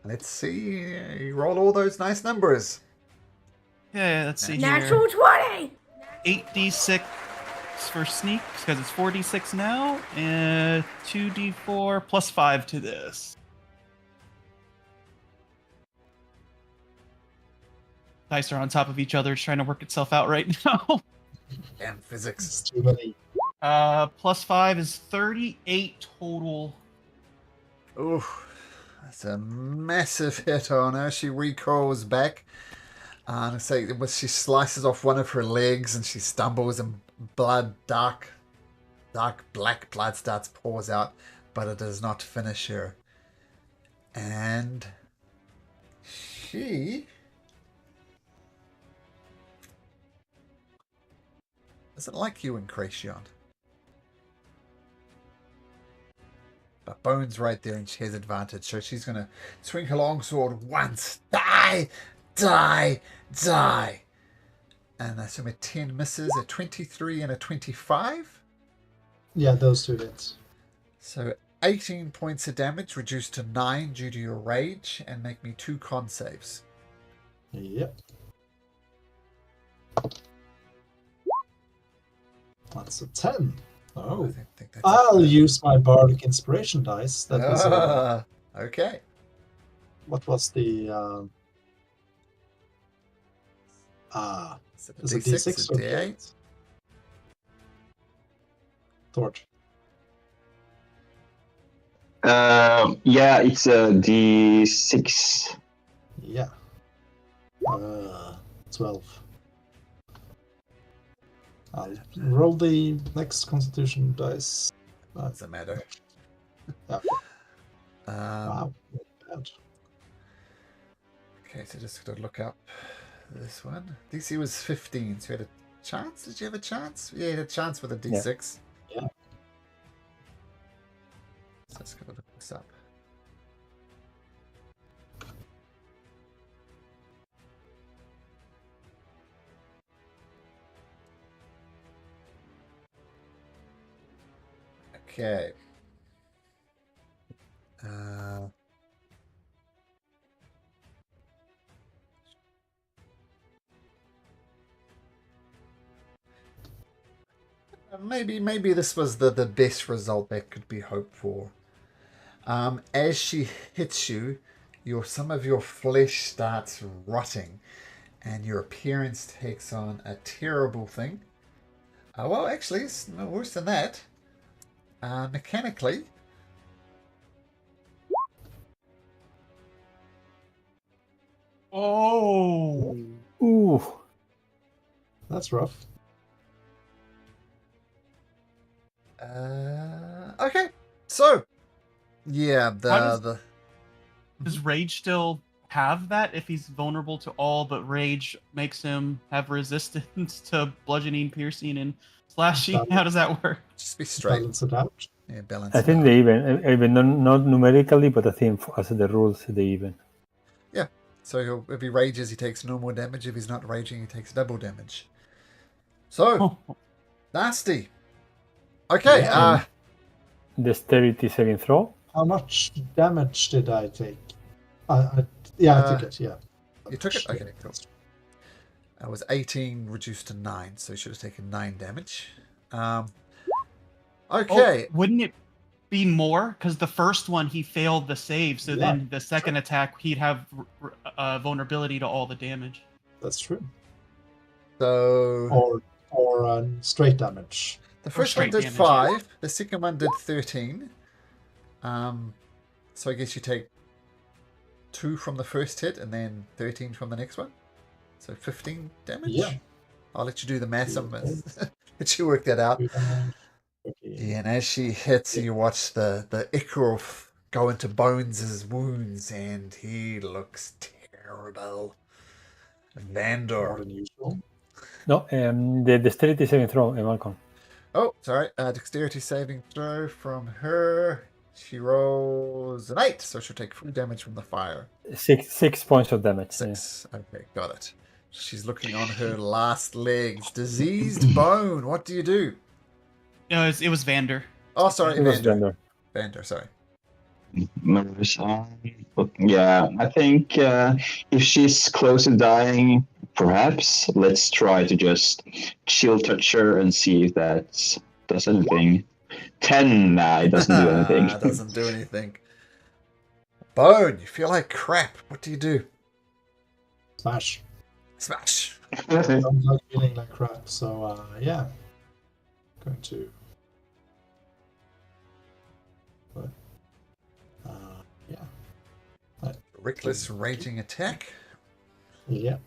Let's see. You roll all those nice numbers. Yeah, let's see Natural here. 20! 8d6 for sneaks because it's 4d6 now, and 2d4 plus 5 to this. Dice are on top of each other. It's trying to work itself out right now. Damn physics. It's too many. Plus 5 is 38 total. Ooh, that's a massive hit on her. She recoils back. And she slices off one of her legs and she stumbles and blood, dark black blood pours out, but it does not finish her. And she doesn't like you, Incration. But Bone's right there and she has advantage, so she's going to swing her longsword once. Die! Die! Die! And I assume a 10 misses, a 23 and a 25. Yeah, those two hits. So 18 points of damage reduced to 9 due to your rage, and make me 2 con saves. Yep. That's a 10. Oh. I think that's I'll use my bardic inspiration dice. That was okay. What was the So is it D6 D6 or or D8? D8? Torch. Yeah, it's a D6. Yeah. 12. I'll roll the next Constitution dice. Doesn't matter. Yeah. Wow. Bad. Okay, so just gotta look up this one. DC was 15, so you had a chance? Did you have a chance? Yeah, you had a chance with a D6. Yeah. So let's go look this up. Okay. Maybe this was the best result that could be hoped for. As she hits you, some of your flesh starts rotting, and your appearance takes on a terrible thing. Well, actually, it's no worse than that. Mechanically, Oh. Ooh. That's rough. okay. So, yeah, Does Rage still have that if he's vulnerable to all, but Rage makes him have resistance to bludgeoning, piercing, and slashing? How does that work? Just be straight. Balance it out. Yeah, balance. I think they even not numerically, but I think as the rules they even. Yeah. So if he rages, he takes normal damage. If he's not raging, he takes double damage. So nasty. Okay. Yeah. Dexterity saving throw. How much damage did I take? I took it. Yeah. You took it. Okay, cool. I was 18 reduced to 9, so you should have taken 9 damage. Okay. Wouldn't it be more? Because the first one he failed the save, so then the second attack he'd have vulnerability to all the damage. That's true. So or straight damage. the first one straight did damage, 5. The second one did 13. So I guess you take 2 from the first hit and then 13 from the next one. So 15 damage? Yeah. I'll let you do the math. Let you work that out. Yeah, and as she hits, you watch the ichor go into Bones' wounds, and he looks terrible. Vandor. More than usual. No, the dexterity saving throw, Malcolm. Oh, sorry. Dexterity saving throw from her. She rolls an 8, so she'll take 4 damage from the fire. 6 points of damage. 6. Yeah. Okay, got it. She's looking on her last legs. Diseased Bone. What do you do? No, it was Vander. Oh, sorry, It was Vander. Vander. Vander, sorry. Yeah, I think if she's close to dying, perhaps let's try to just chill touch her and see if that does anything. 10, nah, it doesn't do anything. It doesn't do anything. Bone, you feel like crap. What do you do? Smash. Smash. Sounds like feeling like crap. So yeah, going to. But yeah. Reckless raging attack. Yeah.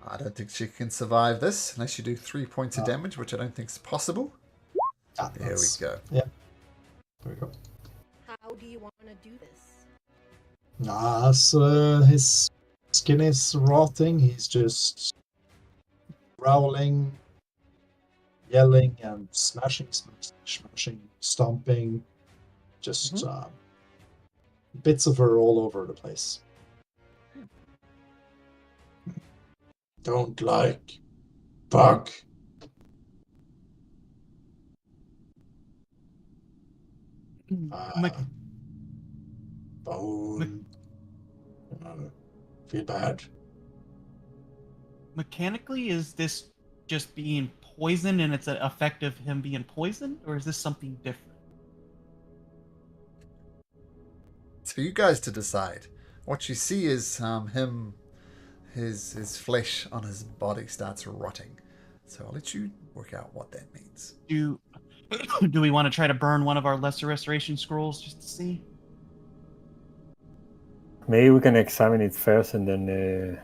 I don't think she can survive this unless you do 3 points of damage, which I don't think is possible. There we go. Yeah. There we go. How do you want to do this? As his skin is rotting, he's just growling, yelling, and smashing, stomping. Just bits of her all over the place. Don't like bug. Bone. Feel bad. Mechanically, is this just being poisoned and it's an effect of him being poisoned, or is this something different? It's for you guys to decide. What you see is his flesh on his body starts rotting. So I'll let you work out what that means. Do we want to try to burn one of our lesser restoration scrolls just to see? Maybe we can examine it first and then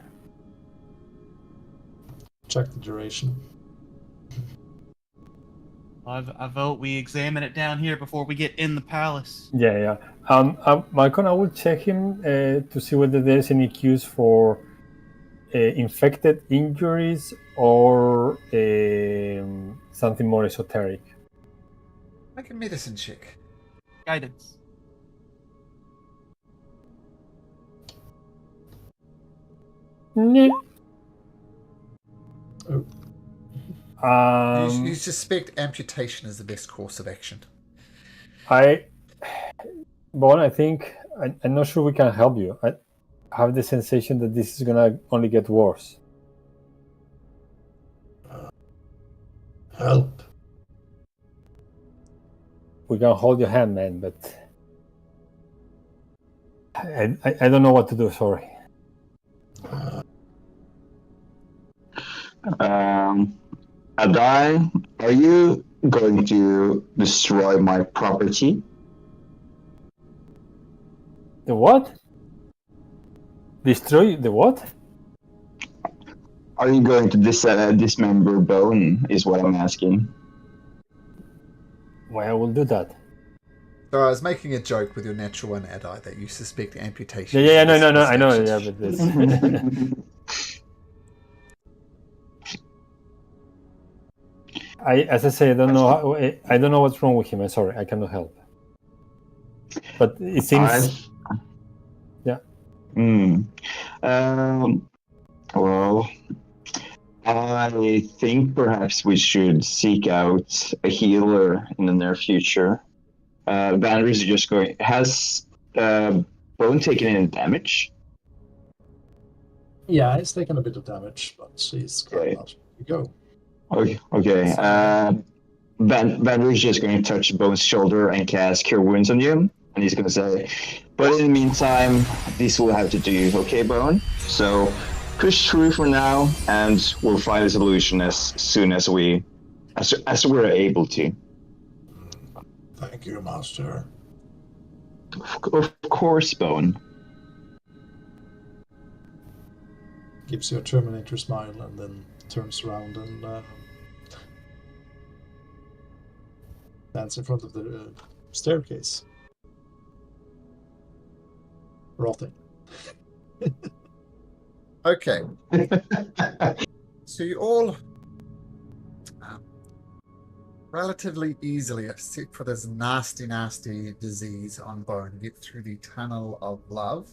check the duration. I vote we examine it down here before we get in the palace. Yeah. Malcolm, I will check him to see whether there's any cues for infected injuries or something more esoteric. Make a medicine check. Guidance. Oh. You suspect amputation is the best course of action. Bon, I think I'm not sure we can help you. I have the sensation that this is gonna only get worse. Help. We can hold your hand, man, but I don't know what to do. Sorry. Adai, are you going to destroy my property? The what? Destroy the what? Are you going to dismember Bone, is what I'm asking. Why I will do that? So I was making a joke with your natural one, Adai, that you suspect amputation. Yeah, no, I know, yeah, but this... as I say, I don't know what's wrong with him. I'm sorry, I cannot help. But it seems... Yeah. Well, I think perhaps we should seek out a healer in the near future. Vander is just going... Has Bone taken any damage? Yeah, he's taken a bit of damage, but he's got not to go. Okay. Vander is just going to touch Bone's shoulder and cast Cure Wounds on you. And he's going to say, but in the meantime, this will have to do, okay, Bone? So push through for now, and we'll find a solution as soon as we're able to. Thank you, Master. Of course, Bone. Gives you a Terminator smile and then turns around and stands in front of the staircase. Rotting. Okay. So you all relatively easily, except for this nasty disease on Bone, get through the tunnel of love.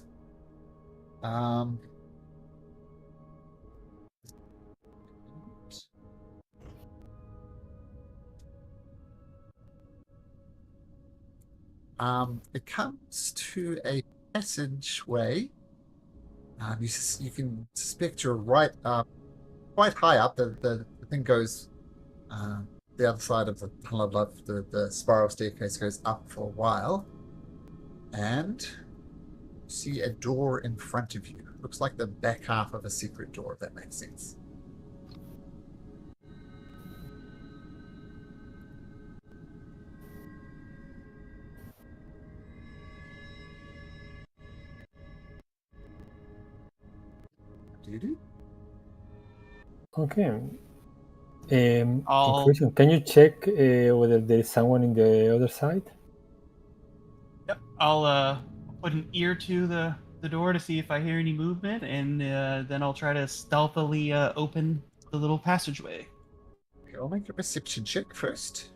It comes to a passageway You can suspect you're right up, quite high up. The thing goes the other side of the tunnel of love. The spiral staircase goes up for a while, and you see a door in front of you. Looks like the back half of a secret door, if that makes sense. Do? Okay. I'll- Inclusion, can you check whether there is someone in the other side? Yep. I'll put an ear to the door to see if I hear any movement, and then I'll try to stealthily open the little passageway. Okay, I'll make a perception check first.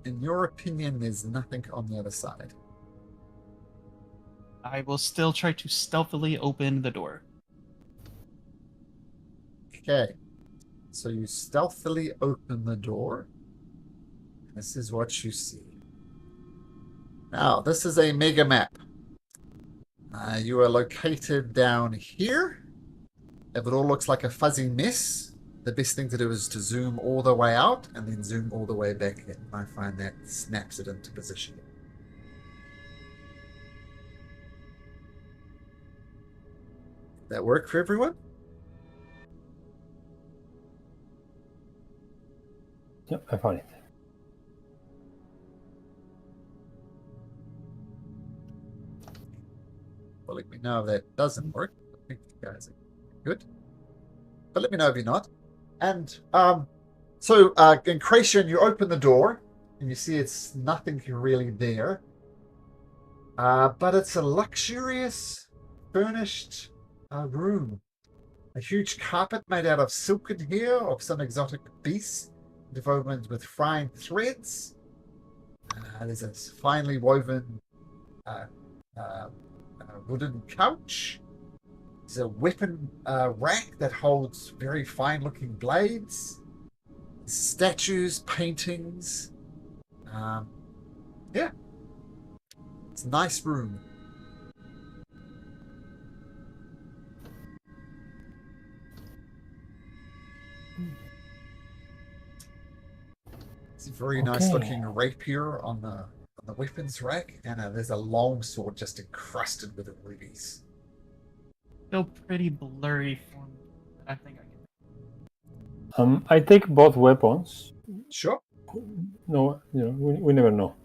In your opinion, there's nothing on the other side. I will still try to stealthily open the door. Okay, so you stealthily open the door. This is what you see. Now, this is a mega map. You are located down here. If it all looks like a fuzzy mess, the best thing to do is to zoom all the way out and then zoom all the way back in. I find that snaps it into position. That work for everyone? Yep, I found it. Well, let me know if that doesn't work. I think you guys are good. But let me know if you're not. And so in Creation, you open the door and you see it's nothing really there. But it's a luxurious, furnished room. A huge carpet made out of silken hair of some exotic beast, devoted with fine threads. There's a finely woven wooden couch. There's a weapon rack that holds very fine-looking blades. Statues, paintings. Yeah. It's a nice room. It's a very nice looking rapier on the weapons rack, and there's a long sword just encrusted with rubies. Still pretty blurry for me. I think I can. I take both weapons. Sure. No, we never know.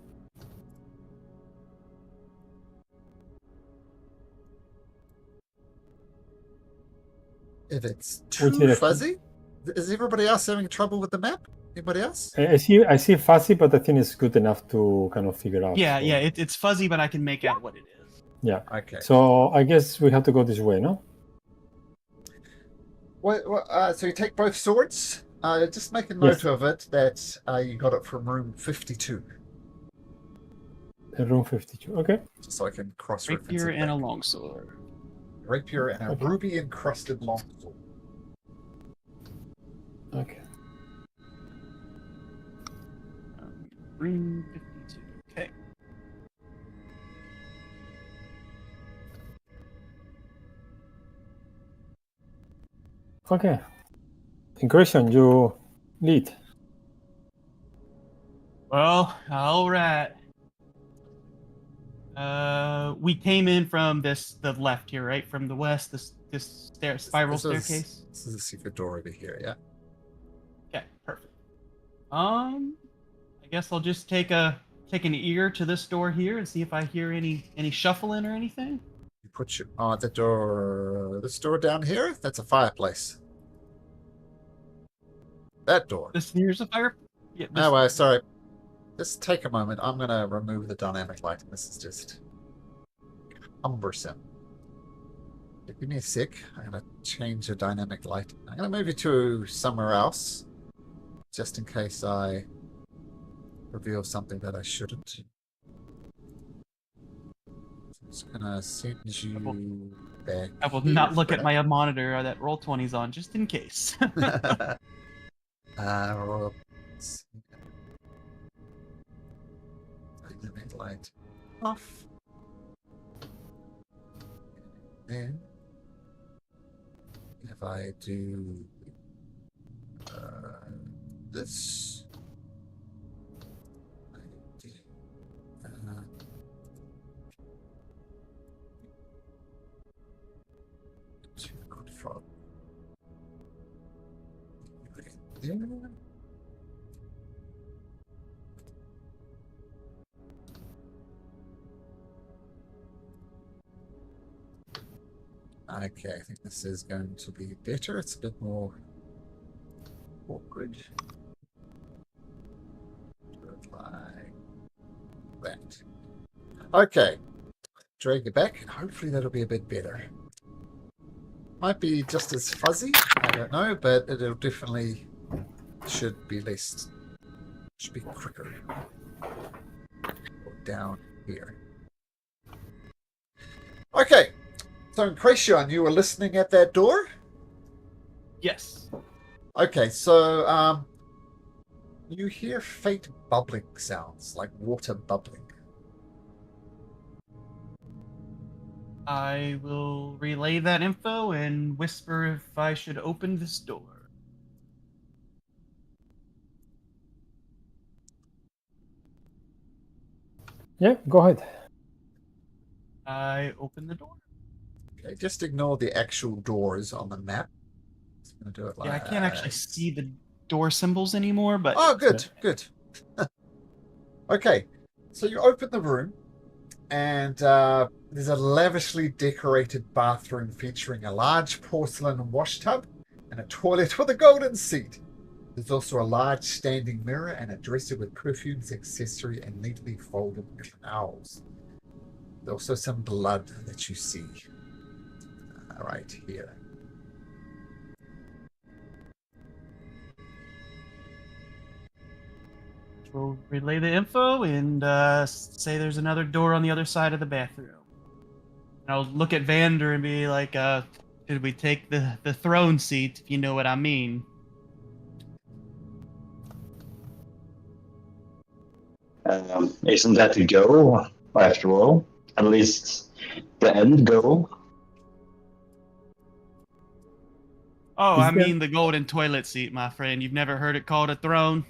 If it's too fuzzy, is everybody else having trouble with the map? Anybody else? I see fuzzy, but I think it's good enough to kind of figure out. Yeah, so. yeah, it's fuzzy, but I can make out what it is. Yeah. Okay. So I guess we have to go this way, no? So you take both swords. Just make a note of it that you got it from room 52. Room 52. Okay. Just so I can cross-reference Rapier it and a back. longsword. Rapier and a ruby encrusted longsword. Okay. Room 52. Okay. Okay. Incursion, you lead. Well, all right. We came in from the left here, right? From the west, this spiral staircase. This is a secret door over here, yeah. Okay, perfect. I guess I'll just take an ear to this door here and see if I hear any shuffling or anything. You put your the door. This door down here. That's a fireplace. That door. This here's a fire. Yeah. No, sorry. Just take a moment. I'm gonna remove the dynamic lighting. This is just cumbersome. Give me a sec. I'm gonna change the dynamic light. I'm gonna move you to somewhere else, just in case I reveal something that I shouldn't. I'm just gonna send you back. I will not look at my monitor that Roll20's on, just in case. Let's see. the vent light off. Then, if I do this, control. Okay, I think this is going to be better. It's a bit more awkward. Do it like that. Okay. Drag it back, and hopefully that'll be a bit better. Might be just as fuzzy, I don't know, but it'll definitely should be less. Should be quicker. Or down here. Okay. So, Incretion, you were listening at that door? Yes. Okay, so you hear faint bubbling sounds, like water bubbling. I will relay that info and whisper if I should open this door. Yeah, go ahead. I open the door. Okay, just ignore the actual doors on the map. Just gonna do it like. Yeah, I can't actually see the door symbols anymore, but Oh, good, good. Okay, so you open the room, and there's a lavishly decorated bathroom featuring a large porcelain wash tub and a toilet with a golden seat. There's also a large standing mirror and a dresser with perfumes, accessory, and neatly folded towels. There's also some blood that you see right here. we'll relay the info and say there's another door on the other side of the bathroom. And I'll look at Vander and be like, should we take the throne seat, if you know what I mean? Isn't that the goal, after all? At least the end goal. Oh, Is I there- mean the golden toilet seat, my friend. You've never heard it called a throne?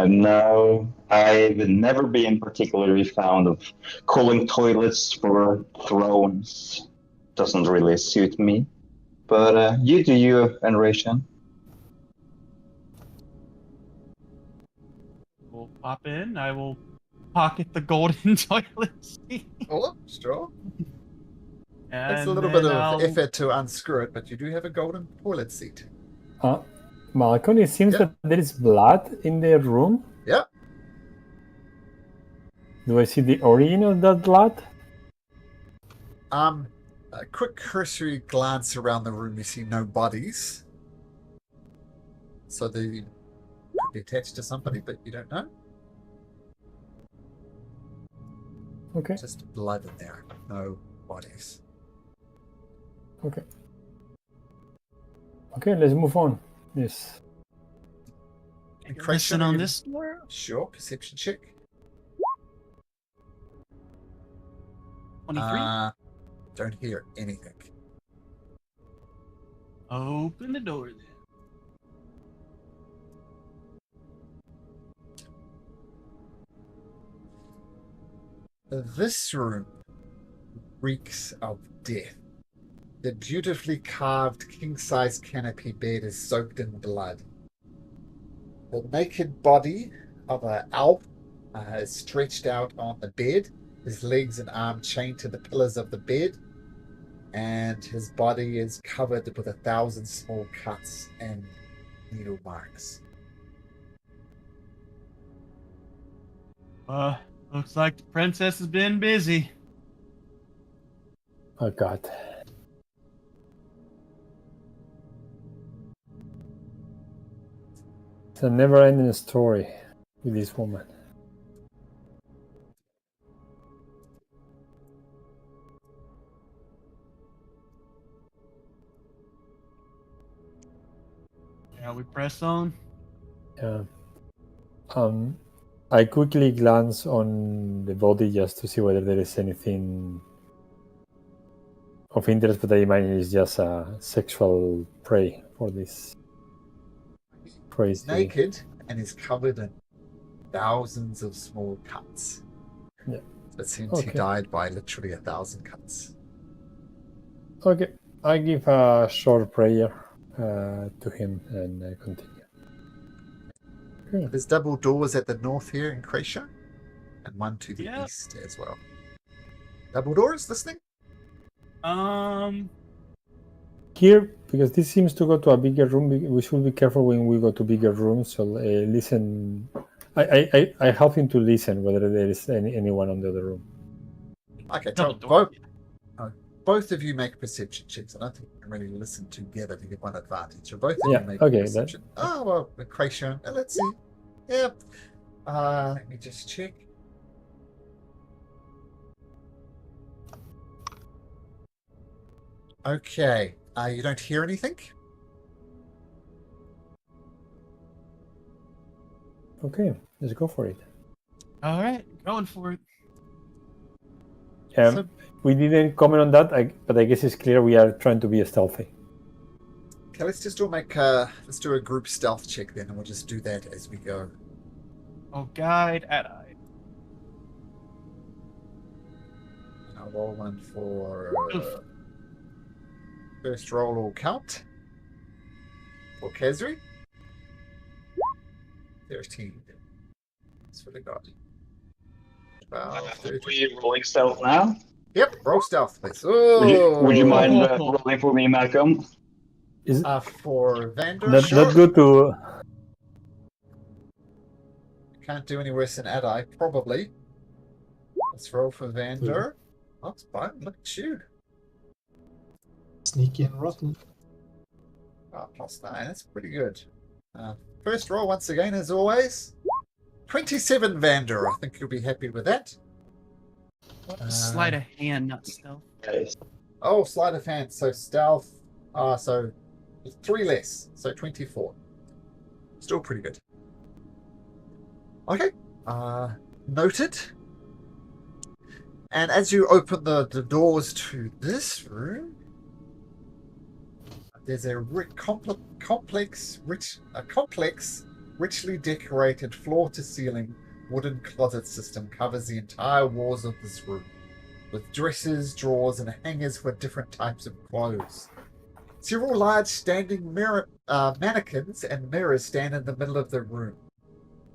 No, I've never been particularly fond of calling toilets for thrones. Doesn't really suit me. But you do you, Veneration. We'll pop in. I will pocket the golden toilet seat. Oh, straw. Takes a And little bit then of I'll- effort to unscrew it, but you do have a golden toilet seat. Malcolm, it seems Yeah. that there is blood in the room. Yeah. Do I see the origin of that blood? A quick cursory glance around the room, you see no bodies. So they could be attached to somebody, but you don't know. Okay, Just blood in there, no bodies. okay. Okay, let's move on. Yes. listen on this door. Sure, perception check. 23. Don't hear anything. Open the door then. This room reeks of death. The beautifully carved king-size canopy bed is soaked in blood. The naked body of an elf is stretched out on the bed, his legs and arms chained to the pillars of the bed, and his body is covered with 1,000 small cuts and needle marks. Looks like the princess has been busy. Oh God. It's a never-ending story with this woman. Shall we press on? Yeah. I quickly glance on the body just to see whether there is anything of interest, but I imagine it's just a sexual prey for this crazy. He's naked and he's covered in thousands of small cuts. Yeah. It seems he died by literally 1,000 cuts. Okay, I give a short prayer to him and continue. Okay. There's double doors at the north here in Croatia, and one to the east as well. Double doors, listening? Here, because this seems to go to a bigger room, we should be careful when we go to bigger rooms. So listen. I help him to listen whether there is anyone on the other room. Okay, both of you make perception checks. I don't think you can really listen together to get one advantage. So both of you make perception. Oh, well, Croatia. Let's see. Yeah. Let me just check. Okay. You don't hear anything? Okay, let's go for it. All right, going for it. So, we didn't comment on that, but I guess it's clear we are trying to be stealthy. Okay, let's just let's do a group stealth check then, and we'll just do that as we go. Oh, guide at eye. I'll roll one for first roll will count for Kezri. 13. That's what I got. 12, Are we rolling stealth now? Yep, roll stealth, please. Would you mind rolling for me, Malcolm? For Vander? Not good to... Can't do any worse than Adai, probably. Let's roll for Vander. Oh, it's fine. Look at you. Sneaky and rotten. +9. That's pretty good. First roll, once again, as always. 27, Vander. I think you'll be happy with that. Sleight of hand, not stealth. Oh, sleight of hand. So stealth. So 3 less. So 24. Still pretty good. Okay. Noted. And as you open the doors to this room, there's a complex, richly decorated floor-to-ceiling wooden closet system covers the entire walls of this room, with dressers, drawers, and hangers for different types of clothes. Several large standing mannequins and mirrors stand in the middle of the room.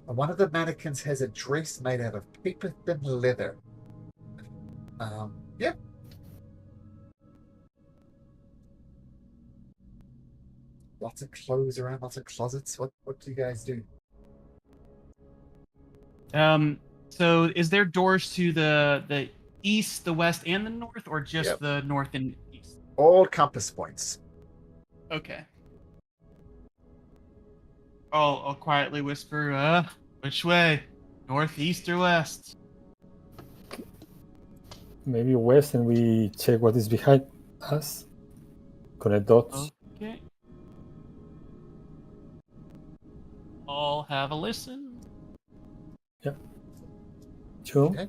And one of the mannequins has a dress made out of paper-thin leather. Yep. Lots of clothes around, lots of closets. What do you guys do? So is there doors to the east, the west, and the north, or just the north and east? All compass points. Okay. I'll quietly whisper, which way? North, east, or west? Maybe west, and we check what is behind us. Connect dots. Okay. I'll have a listen. Yep. Sure. Okay.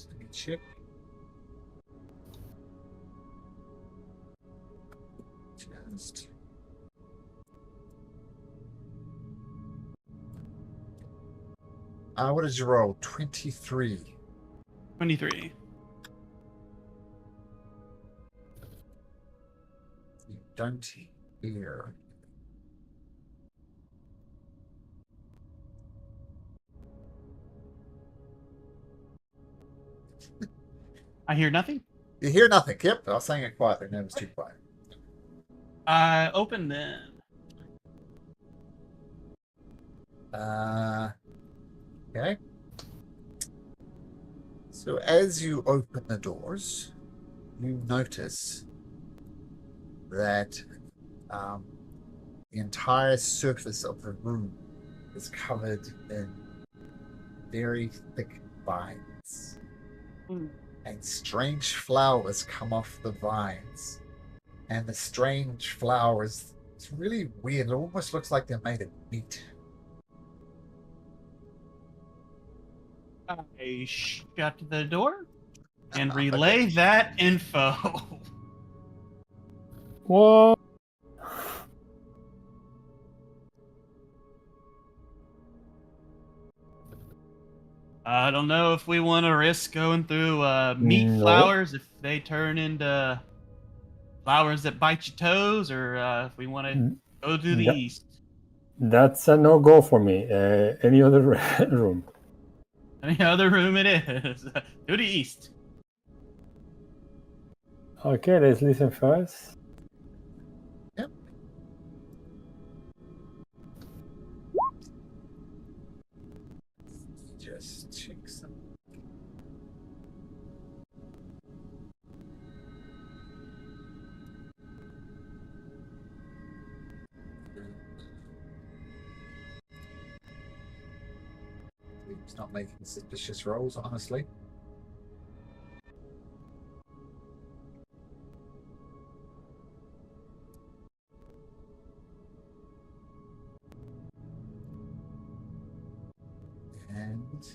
Let me check. Just. What did you roll? 23. 23. You don't hear. I hear nothing? You hear nothing. Yep, I was saying it quietly. No, it was too quiet. Open then. Okay. So as you open the doors, you notice that the entire surface of the room is covered in very thick vines. Mm. And strange flowers come off the vines. And the strange flowers, it's really weird. It almost looks like they're made of meat. I shut the door and relay that info. What? I don't know if we want to risk going through meat No. flowers if they turn into flowers that bite your toes, or if we want to go to the Yeah. east. That's a no-go for me. Any other room? Any other room it is. To the east. Okay, let's listen first. Yep. Just check some. He's not making suspicious rolls, honestly. And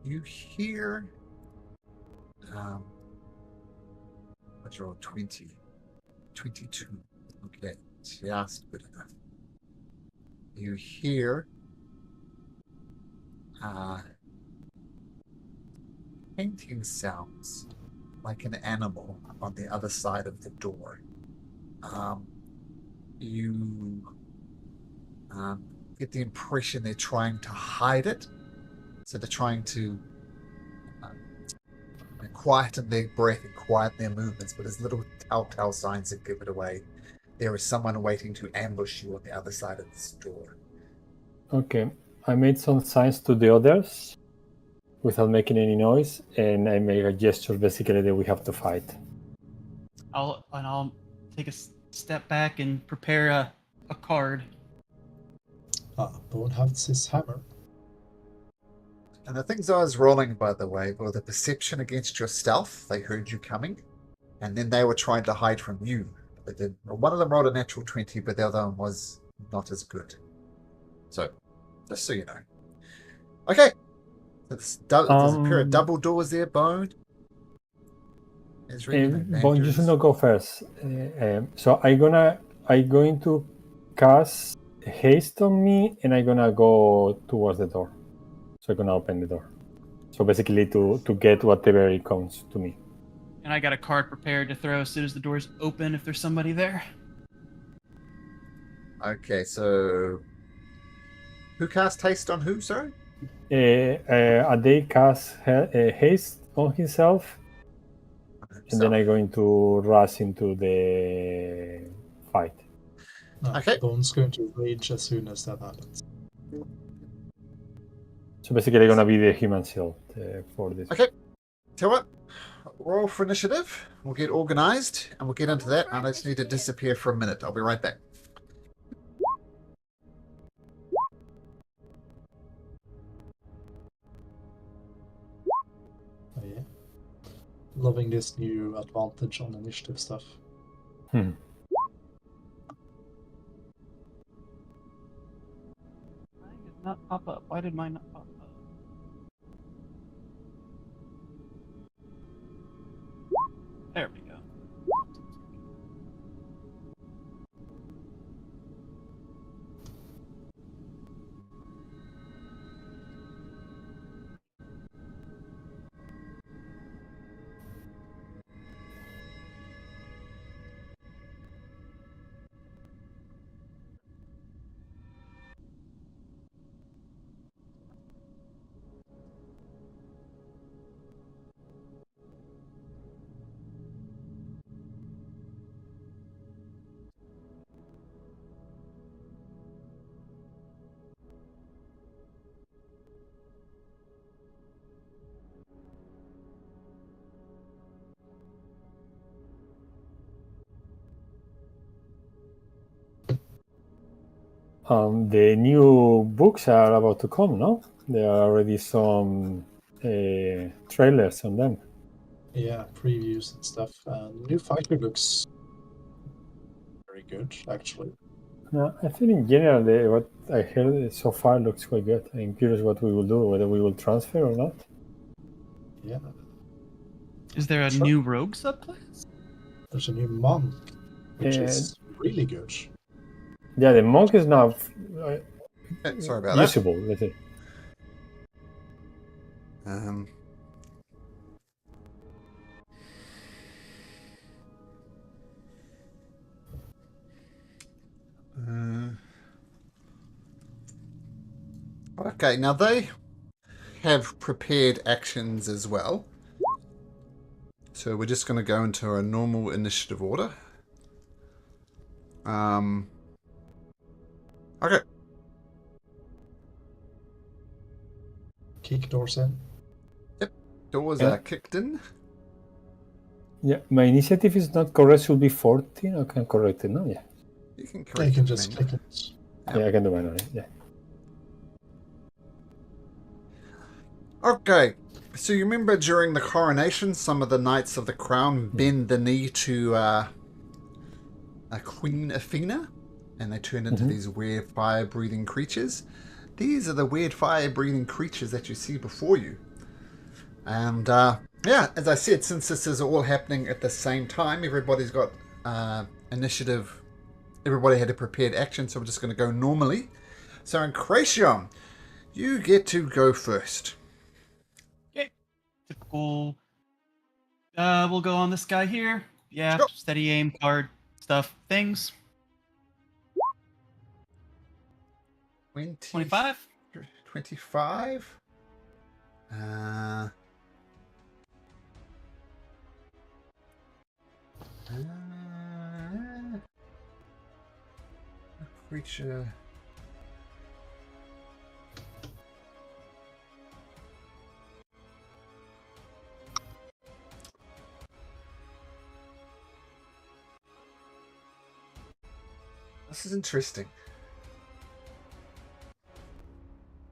you hear what's your 20? 22. Okay, just good enough. You hear painting sounds like an animal on the other side of the door. You get the impression they're trying to hide it. So they're trying to quieten their breath and quieten their movements, but there's little telltale signs that give it away. There is someone waiting to ambush you on the other side of this door. Okay, I made some signs to the others without making any noise, and I made a gesture basically that we have to fight. I'll take a step back and prepare a card. Bone has his hammer. And the things I was rolling, by the way, were the perception against your stealth. They heard you coming, and then they were trying to hide from you. But one of them rolled a natural 20, but the other one was not as good. So, just so you know. Okay. There's a pair of double doors there, Bone. Bone, you should not go first. So I'm going to cast haste on me, and I'm gonna go towards the door. So I'm gonna open the door. So basically to get whatever it comes to me. And I got a card prepared to throw as soon as the doors open if there's somebody there. Okay, so who cast haste on who, sorry? Ade cast haste on himself, and then I'm going to rush into the fight. Okay. Bone's going to rage as soon as that happens. So basically, I'm gonna be the human shield for this. Okay. Tell you what, roll for initiative. We'll get organized, and we'll get into that. I just need to disappear for a minute. I'll be right back. Oh yeah. Loving this new advantage on initiative stuff. Hmm. Mine did not pop up. Why did mine not pop up? There we go. The new books are about to come, no? There are already some trailers on them. Yeah, previews and stuff. New fighter looks very good, actually. No, I think in general, what I heard so far looks quite good. I'm curious what we will do, whether we will transfer or not. Yeah. Is there a new rogue subclass? There's a new monk, which is really good. Yeah, the monk is now sorry about usable, let's say. Okay, now they have prepared actions as well. So we're just going to go into a normal initiative order. Okay. Kick doors in. Yep, doors are kicked in. Yeah, my initiative is not correct. Should be 14. I can correct it, no? Yeah. You can correct Yeah, you can it, just man. click it. Yeah, I can do mine on it. Yeah. Okay, so you remember during the coronation, some of the Knights of the Crown bend the knee to a Queen Athena, and they turn into these weird fire-breathing creatures. These are the weird fire-breathing creatures that you see before you. And yeah, as I said, since this is all happening at the same time, everybody's got initiative. Everybody had a prepared action, so we're just going to go normally. So in Kracion, you get to go first. Okay. Typical. We'll go on this guy here. Yeah, Sure. steady aim, card stuff, things. 25. 25. Creature. This is interesting.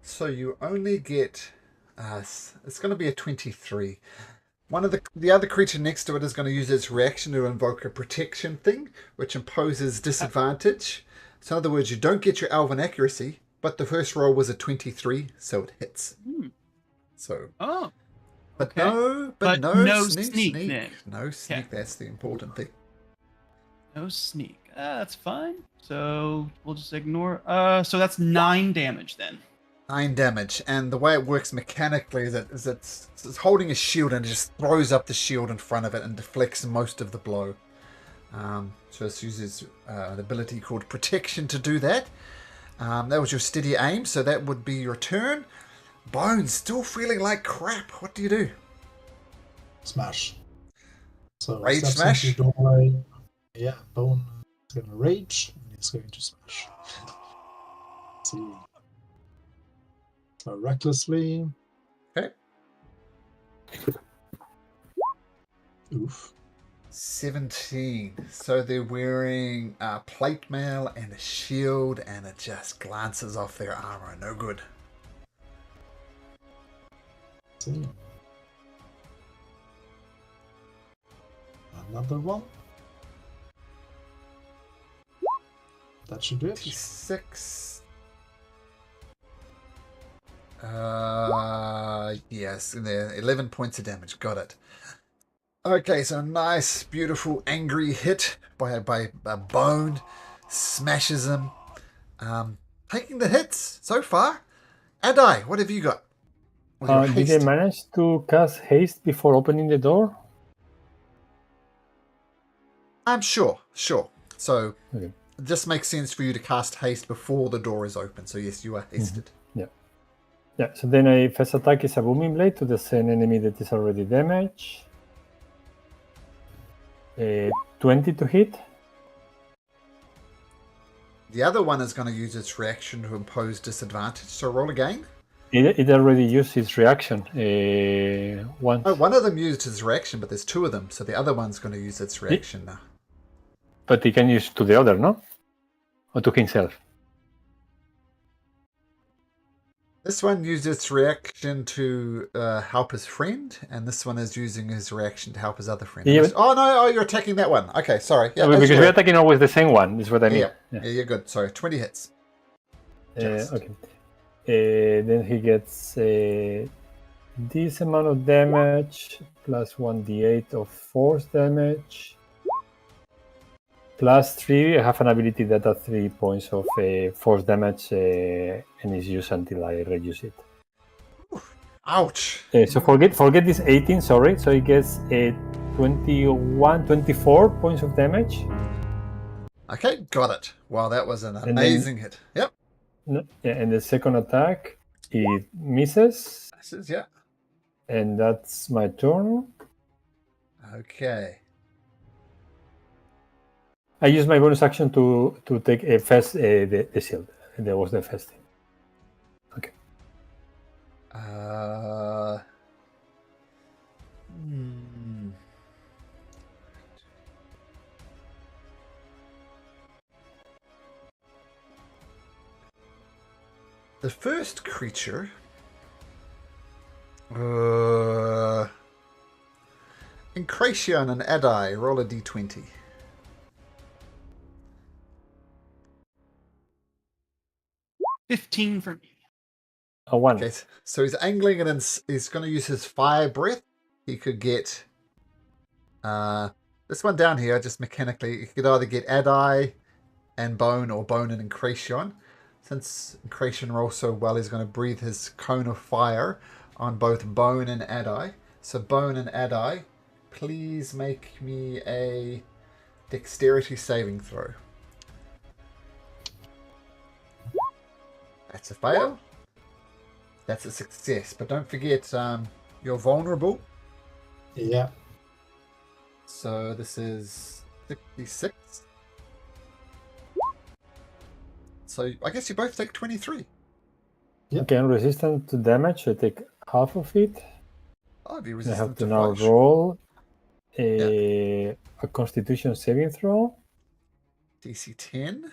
So you only get it's going to be a 23. One of the other creature next to it is going to use its reaction to invoke a protection thing, which imposes disadvantage. So in other words, you don't get your elven accuracy, but the first roll was a 23, so it hits. So. Oh. But okay. no sneak. No sneak. Okay. That's the important thing. No sneak. That's fine. So we'll just ignore. So that's 9 damage then. 9 damage, and the way it works mechanically is it's holding a shield and it just throws up the shield in front of it and deflects most of the blow. So it uses an ability called Protection to do that. That was your steady aim, so that would be your turn. Bones, still feeling like crap. What do you do? Smash. So Rage steps smash? into the doorway. Yeah, Bone is going to rage, and he's going to smash. Let's see. So recklessly. Okay. Oof. 17. So they're wearing plate mail and a shield, and it just glances off their armor. No good. Let's see. Another one. That should do it. 26. Yes, in there. 11 points of damage. Got it. Okay, so nice, beautiful, angry hit by a bone. Smashes him. Taking the hits so far. Adai, what have you got? Did they manage to cast haste before opening the door? I'm sure. So Okay. it just makes sense for you to cast haste before the door is open. So yes, you are hasted. Yeah, so then a first attack is a booming blade to the same enemy that is already damaged. 20 to hit. The other one is going to use its reaction to impose disadvantage. So roll again. It already used its reaction once. Oh, one of them used its reaction, but there's 2 of them. So the other one's going to use its reaction now. But he can use to the other, no? Or to himself? This one used its reaction to help his friend, and this one is using his reaction to help his other friend. Yeah, Oh no! Oh, you're attacking that one. Okay, sorry. Yeah, because we're attacking always the same one. Is what I mean. Yeah, you're good. Sorry, 20 hits. Okay. Then he gets this amount of damage plus 1d8 of force damage. Plus 3, I have an ability that adds 3 points of force damage and is used until I reduce it. Ouch! So forget this 18, sorry. So he gets 24 points of damage. Okay, got it. Wow, that was an amazing hit. Yep. And the second attack, it misses. Yeah. And that's my turn. Okay. I use my bonus action to take a fast the shield. That was the first thing. Okay. The first creature. Incration and Adai, roll a d20. $15 for me. A 1. Okay, so he's angling and he's going to use his fire breath. He could get this one down here, just mechanically. He could either get Adai and Bone or Bone and Incration. Since Incration rolls so well, he's going to breathe his cone of fire on both Bone and Adai. So Bone and Adai, please make me a dexterity saving throw. That's a fail. That's a success. But don't forget, you're vulnerable. Yeah. So this is 66. So I guess you both take 23. Yep. Okay, I'm resistant to damage, so I take half of it. I'll be I resistant have to to now fire. roll a Constitution saving throw. DC 10.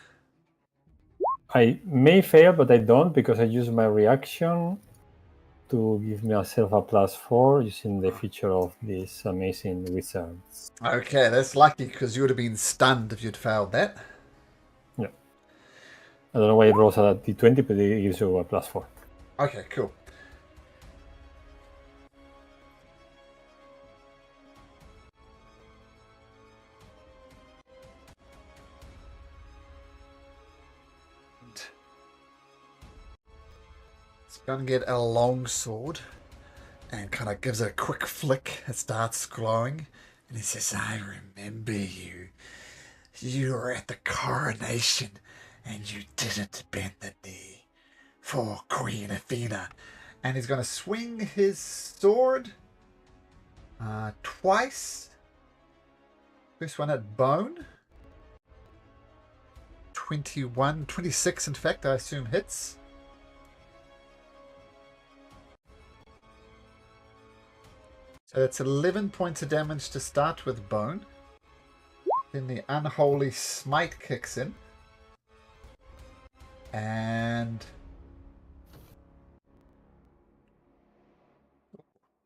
I may fail, but I don't because I use my reaction to give myself a +4 using the feature of these amazing wizards. Okay, that's lucky because you would have been stunned if you'd failed that. Yeah. I don't know why it rolls a d20, but it gives you a +4. Okay, cool. It's going to get a long sword and kind of gives it a quick flick. It starts glowing and he says, I remember you. You were at the coronation and you didn't bend the knee for Queen Athena. And he's going to swing his sword twice. First one at Bone. 26 in fact, I assume hits. So that's 11 points of damage to start with Bone. Then the Unholy Smite kicks in. And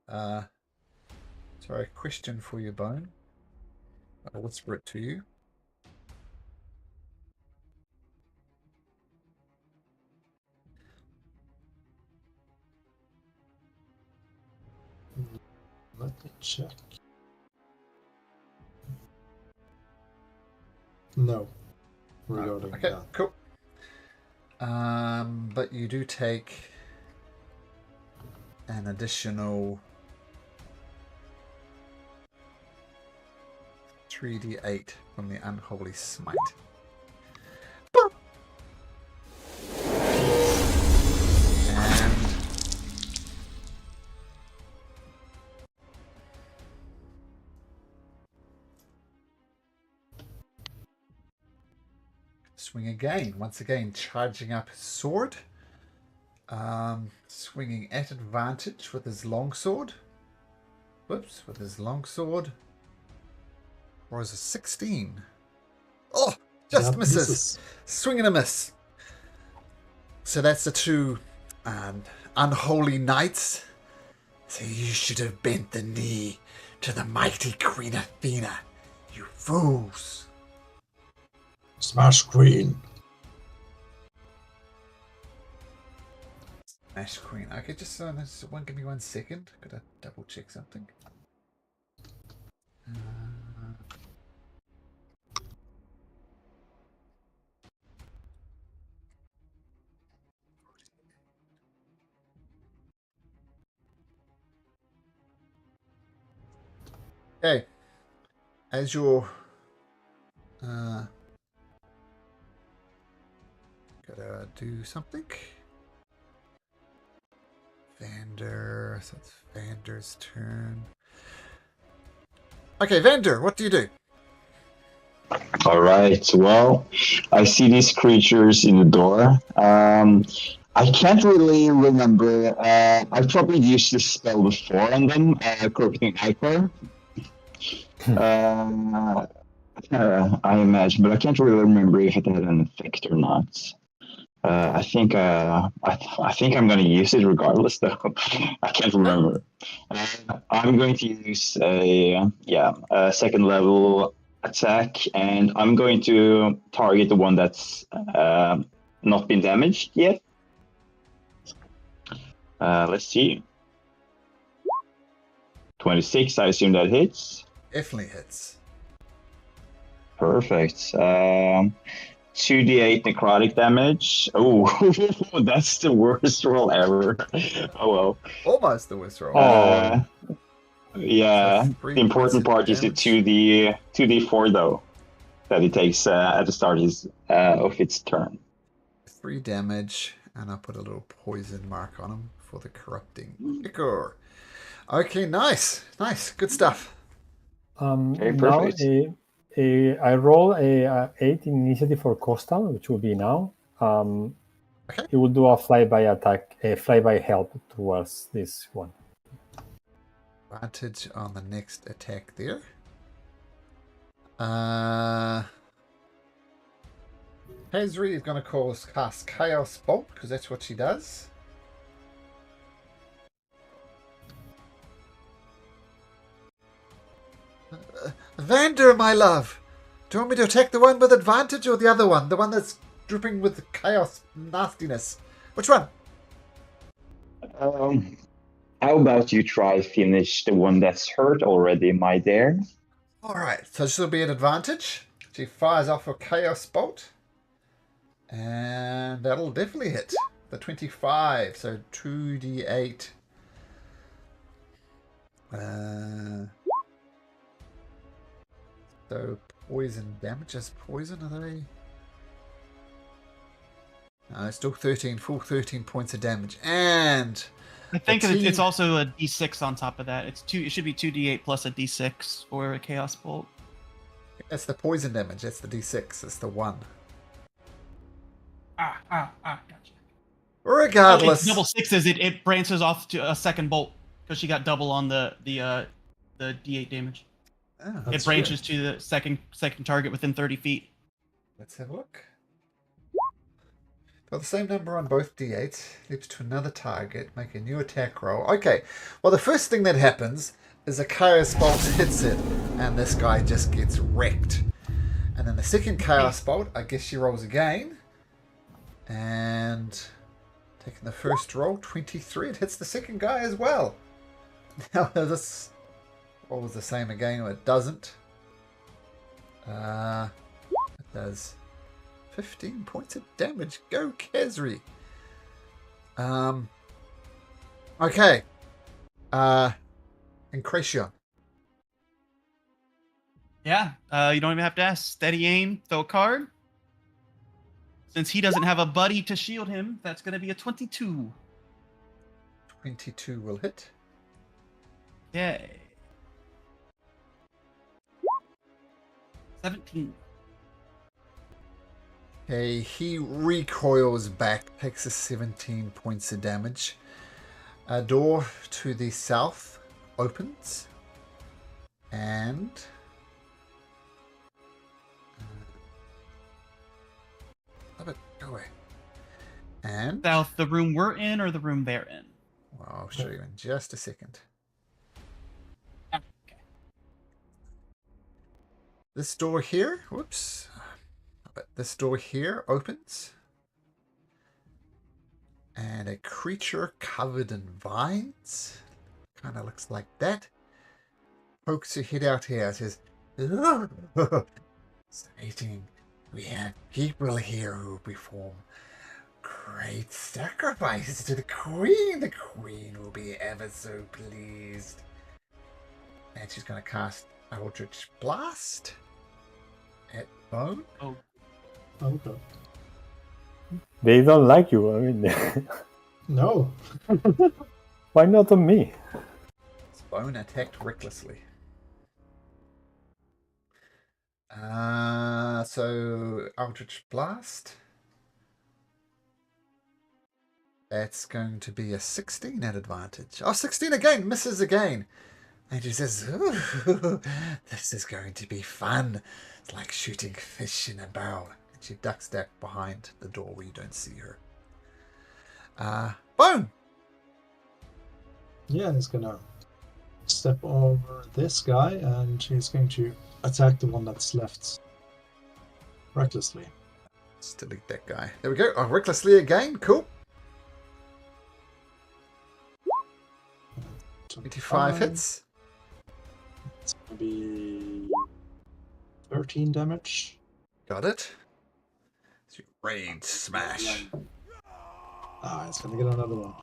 sorry, question for you, Bone. I'll whisper it to you. Let me check. No. Regarding okay, that. cool. But you do take an additional 3d8 from the Unholy Smite. And swing again. Once again, charging up his sword. Swinging at advantage with his longsword. Whoops, with his longsword. Or is it 16? Oh, just misses. Swing and a miss. So that's the two and unholy knights. So you should have bent the knee to the mighty Queen Athena, you fools. Smash Queen. Smash Queen. Okay, just give me 1 second. Gotta double check something. Okay. As your gotta do something. Vander, so it's Vander's turn. Okay, Vander, what do you do? All right. Well, I see these creatures in the door. I can't really remember. I've probably used this spell before on them, Corrupting Ichor. I imagine, but I can't really remember if it had an effect or not. I think I'm going to use it regardless, though. I can't remember. I'm going to use a second level attack, and I'm going to target the one that's not been damaged yet. Let's see. 26. I assume that hits. Definitely hits. Perfect. 2d8 necrotic damage. Oh, that's the worst roll ever. Oh well. Almost the worst roll. Yeah. So The important part is the 2d4 though, that it takes at the start of its turn. 3 damage, and I'll put a little poison mark on him for the corrupting ichor. Okay, nice, good stuff. Okay, now perfect. I roll a 8 in initiative for Coastal, which will be now. Okay. He will do a flyby attack, a flyby help towards this one. Advantage on the next attack there. Hazri is going to cast Chaos Bolt, because that's what she does. Vander, my love! Do you want me to attack the one with advantage or the other one? The one that's dripping with chaos nastiness? Which one? How about you try finish the one that's hurt already, my dear? Alright, so this will be an advantage. She fires off a Chaos Bolt. And that'll definitely hit. The 25, so 2d8. So poison damage as poison, are they? No, still 13, full 13 points of damage. And I think it's also a d6 on top of that. It should be 2d8 plus a d6 for a Chaos Bolt. That's the poison damage. That's the d6. That's the 1. Gotcha. Regardless. It's double sixes. It branches off to a second bolt because she got double on the d8 damage. Oh, it branches to the second target within 30 feet. Let's have a look. Got the same number on both d8s. Leaps to another target. Make a new attack roll. Okay. Well, the first thing that happens is a Chaos Bolt hits it, and this guy just gets wrecked. And then the second Chaos Bolt, I guess she rolls again. And taking the first roll, 23, it hits the second guy as well. Now this roll was the same again, or it doesn't. It does 15 points of damage. Go, Kezri. Okay. Incretion. Yeah, you don't even have to ask. Steady aim, throw a card. Since he doesn't have a buddy to shield him, that's going to be a 22. 22 will hit. Yay. 17. Okay, he recoils back, takes a 17 points of damage. A door to the south opens. And go away. And? South, the room we're in or the room they're in? Well, I'll show you in just a second. Okay. This door here, whoops. But this door here opens. And a creature covered in vines. Kind of looks like that. Pokes her head out here. Says, stating, we have people here who perform great sacrifices to the queen. The queen will be ever so pleased. And she's going to cast Eldritch Blast at Bone. Oh, Okay. They don't like you. I mean, No. why not on me? Bone attacked recklessly. So Eldritch Blast. That's going to be a 16 at advantage. Oh, 16 again! Misses again! And she says, ooh, this is going to be fun. It's like shooting fish in a barrel. And she ducks back behind the door where you don't see her. Bone! Yeah, he's gonna step over this guy and he's going to attack the one that's left recklessly. Let's delete that guy. There we go. Oh, recklessly again. Cool. 25 hits. It's gonna be 13 damage. Got it. It's your rage smash. Ah, it's gonna get another one.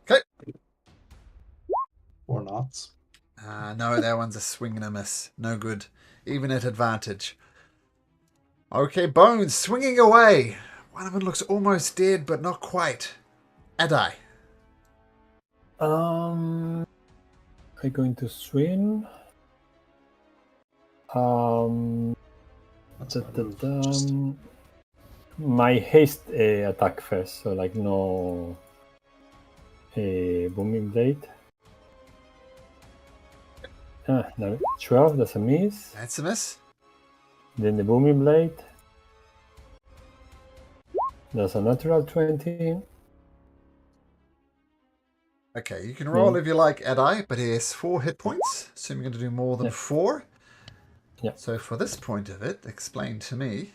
Okay. Or not. No, that one's a swing and a miss. No good. Even at advantage. Okay, Bones swinging away. One of them looks almost dead, but not quite. Adai. I'm going to swing. That's my move first. My haste attack first, so like no booming blade. No, 12, that's a miss. That's a miss. Then the booming blade. That's a natural 20. Okay, you can roll if you like, Adai, but he has 4 hit points, so you're going to do more than 4. Yeah. So for this point of it, explain to me.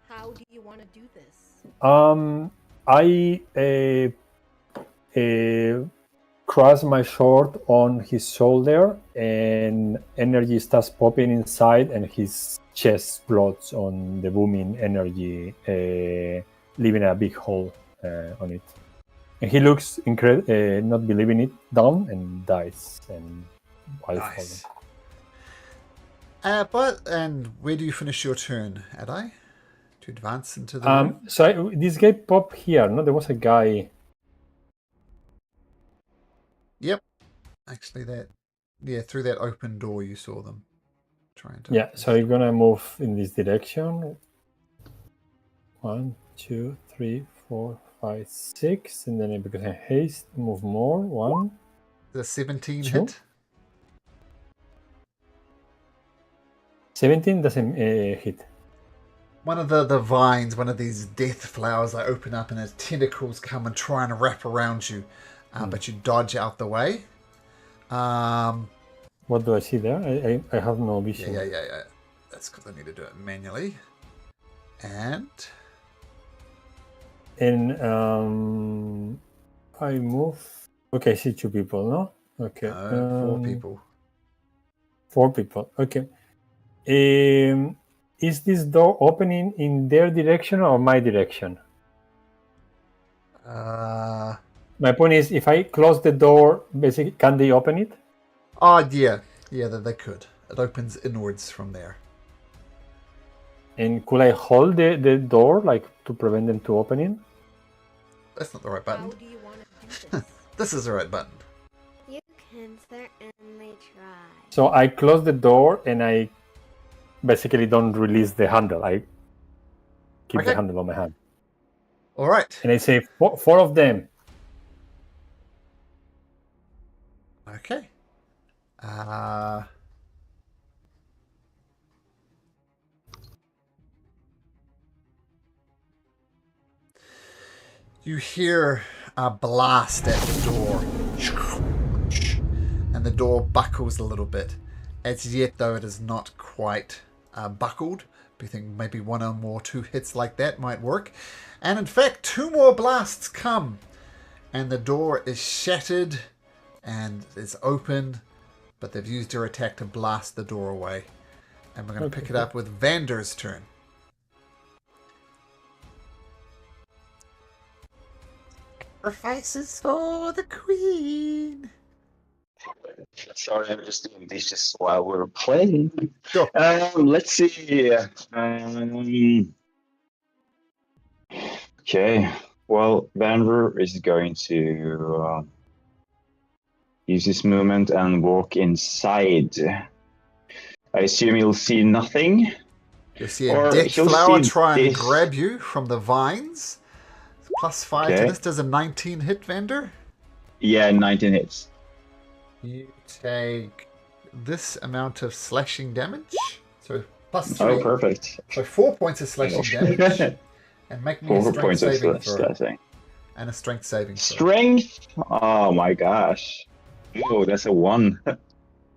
How do you want to do this? I cross my sword on his shoulder, and energy starts popping inside, and his chest explodes on the booming energy, leaving a big hole on it. And he looks not believing it, down, and dies. And I Nice. follow. And where do you finish your turn, Adai? To advance into the room? So this guy popped here. No, there was a guy. Yep. Actually, through that open door you saw them trying to. Yeah, so you're gonna move in this direction. 1, 2, 3, 4, 5, 6, and then because I haste, move more. 1. The 17 Two. hit. 17 doesn't hit. One of the vines, one of these death flowers, they open up and its tentacles come and try and wrap around you, but you dodge out the way. What do I see there? I have no vision. Yeah. That's because I need to do it manually. And I move. Okay, I see 2 people, no? Okay. 4 people. 4 people. Okay. Is this door opening in their direction or my direction? My point is, if I close the door, basically, can they open it? Yeah, they could. It opens inwards from there. And could I hold the door, like, to prevent them to opening? That's not the right button. How do you want to do this? This is the right button. You can certainly try. So I close the door and I basically don't release the handle. I keep the handle on my hand. All right. And I say 4 of them. Okay. You hear a blast at the door. And the door buckles a little bit. As yet, though, it is not quite buckled. You think maybe one or more 2 hits like that might work. And in fact, 2 more blasts come. And the door is shattered and it's open. But they've used their attack to blast the door away. And we're going to pick it up with Vander's turn. Sacrifices for the queen. Sorry, I'm just doing this just while we're playing. Sure. Let's see. Okay. Well, Vander is going to use his movement and walk inside. I assume he'll see nothing. You'll see a dead flower try and grab you from the vines. +5 to this. Does a 19 hit, Vander? Yeah, 19 hits. You take this amount of slashing damage. So +3. Oh, perfect. So 4 points of slashing damage. And make me a strength saving throw. And a strength saving throw. Strength? Oh my gosh. Oh, that's a 1. The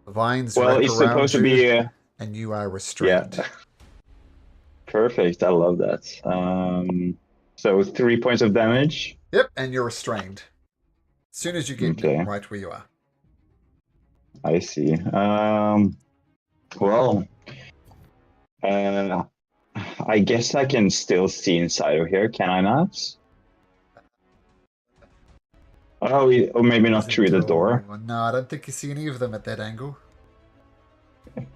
vines well, wrap it's around supposed to be and you are restrained. Yeah. Perfect. I love that. So 3 points of damage. Yep, and you're restrained. As soon as you get right where you are. I see. Well, I guess I can still see inside of here, can I not? Oh, or maybe not through the door. No, I don't think you see any of them at that angle.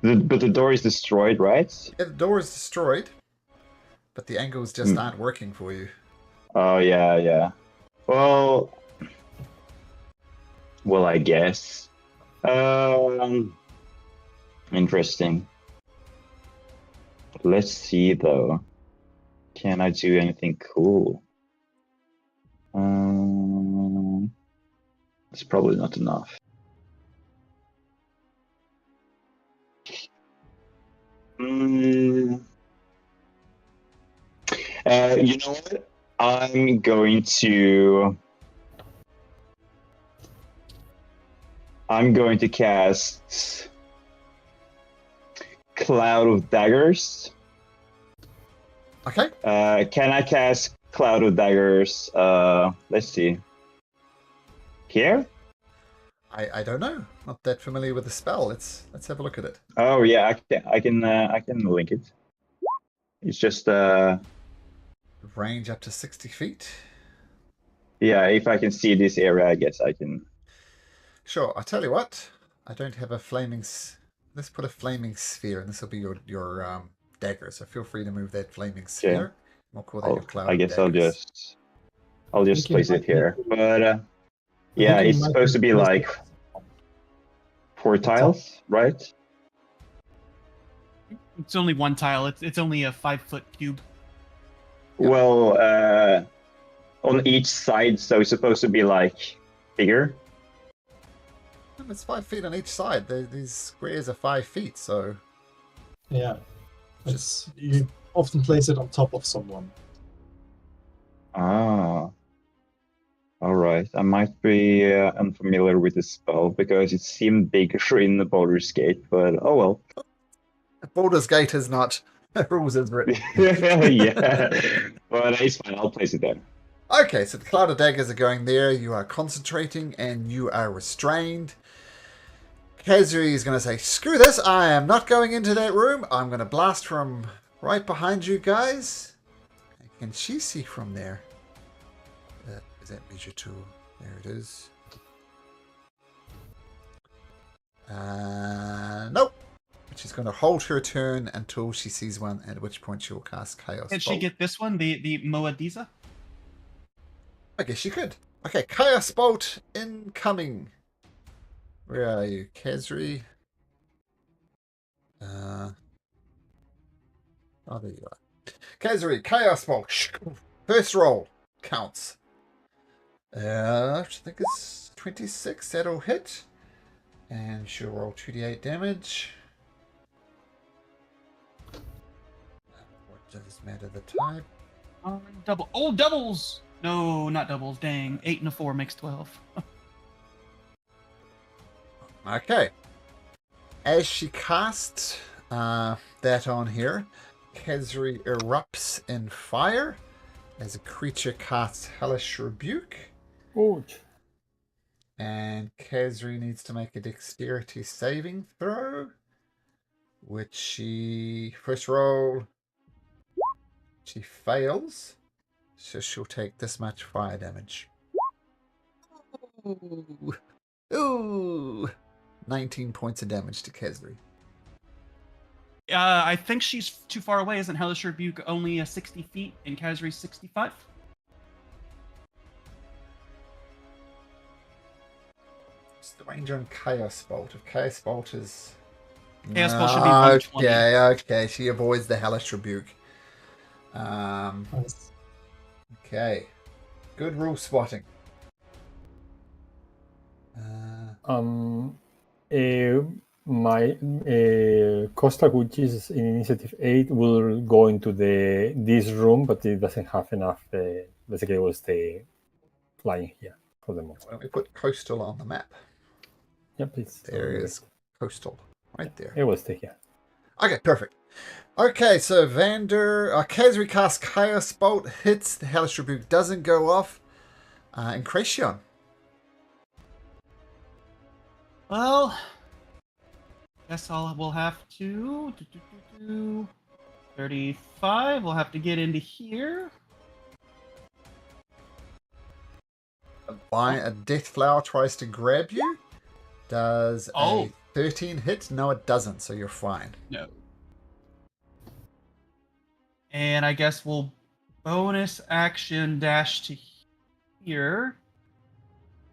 But the door is destroyed, right? Yeah, the door is destroyed. But the angles just aren't working for you. Oh, yeah. Well, I guess. Interesting. Let's see, though. Can I do anything cool? It's probably not enough. You know what? I'm going to cast Cloud of Daggers. Okay. Can I cast Cloud of Daggers? Let's see. Here? I don't know. Not that familiar with the spell. Let's have a look at it. Oh yeah, I can link it. It's just range up to 60 feet. Yeah, if I can see this area, I guess I can. Sure. I'll tell you what. I don't have a flaming. Let's put a flaming sphere, and this will be your dagger. So feel free to move that flaming sphere. Yeah. We'll call that your cloud. I guess daggers. I'll just place it here. But yeah, it's supposed to be like 4 tiles, right? It's only 1 tile. It's only a 5-foot cube. Well, on each side, so it's supposed to be like bigger. It's 5 feet on each side. These squares are 5 feet, so. Yeah, you often place it on top of someone. Ah. All right. I might be unfamiliar with the spell because it seemed bigger in the Baldur's Gate, but oh well. Baldur's Gate is not rules as written. Yeah, but it's fine. I'll place it there. Okay, so the cloud of daggers are going there. You are concentrating and you are restrained. Kazuri is going to say, screw this. I am not going into that room. I'm going to blast from right behind you guys. Can she see from there? Is that measure tool? There it is. Nope. She's going to hold her turn until she sees one, at which point she will cast Chaos Can Bolt. she get this one, the Moadiza? I guess she could. Okay, Chaos Bolt incoming. Where are you, Kazri? Oh, there you are. Kazri, Chaos Bolt. First roll counts. I think it's 26. That'll hit. And she'll roll 2d8 damage. What does matter the type? Double. Oh, doubles! No, not doubles. Dang. 8 and a 4 makes 12. Okay. As she casts that on here, Kezri erupts in fire as a creature casts Hellish Rebuke. Ouch. And Kezri needs to make a dexterity saving throw, which she first roll she fails, so she'll take this much fire damage. Ooh. 19 points of damage to Kezri. I think she's too far away. Isn't Hellish Rebuke only 60 feet and Kazri's 65? It's the range on Chaos Bolt. If Chaos Bolt is... Chaos Bolt should be 120. Okay. She avoids the Hellish Rebuke. Nice. Okay. Good rule spotting. My Costa, which is in Initiative 8, will go into this room, but it doesn't have enough. Basically, it will stay flying here for the moment. Why don't we put Coastal on the map? Yeah, please. There is Coastal. Right there. It will stay here. Okay, perfect. Okay, so Kezri casts Chaos Bolt, hits, the Hellish Rebuke doesn't go off. And Kracion. Well, guess we'll have to 35. We'll have to get into here. A Death Flower tries to grab you. Does a 13 hit? No, it doesn't, so you're fine. No. And I guess we'll bonus action dash to here.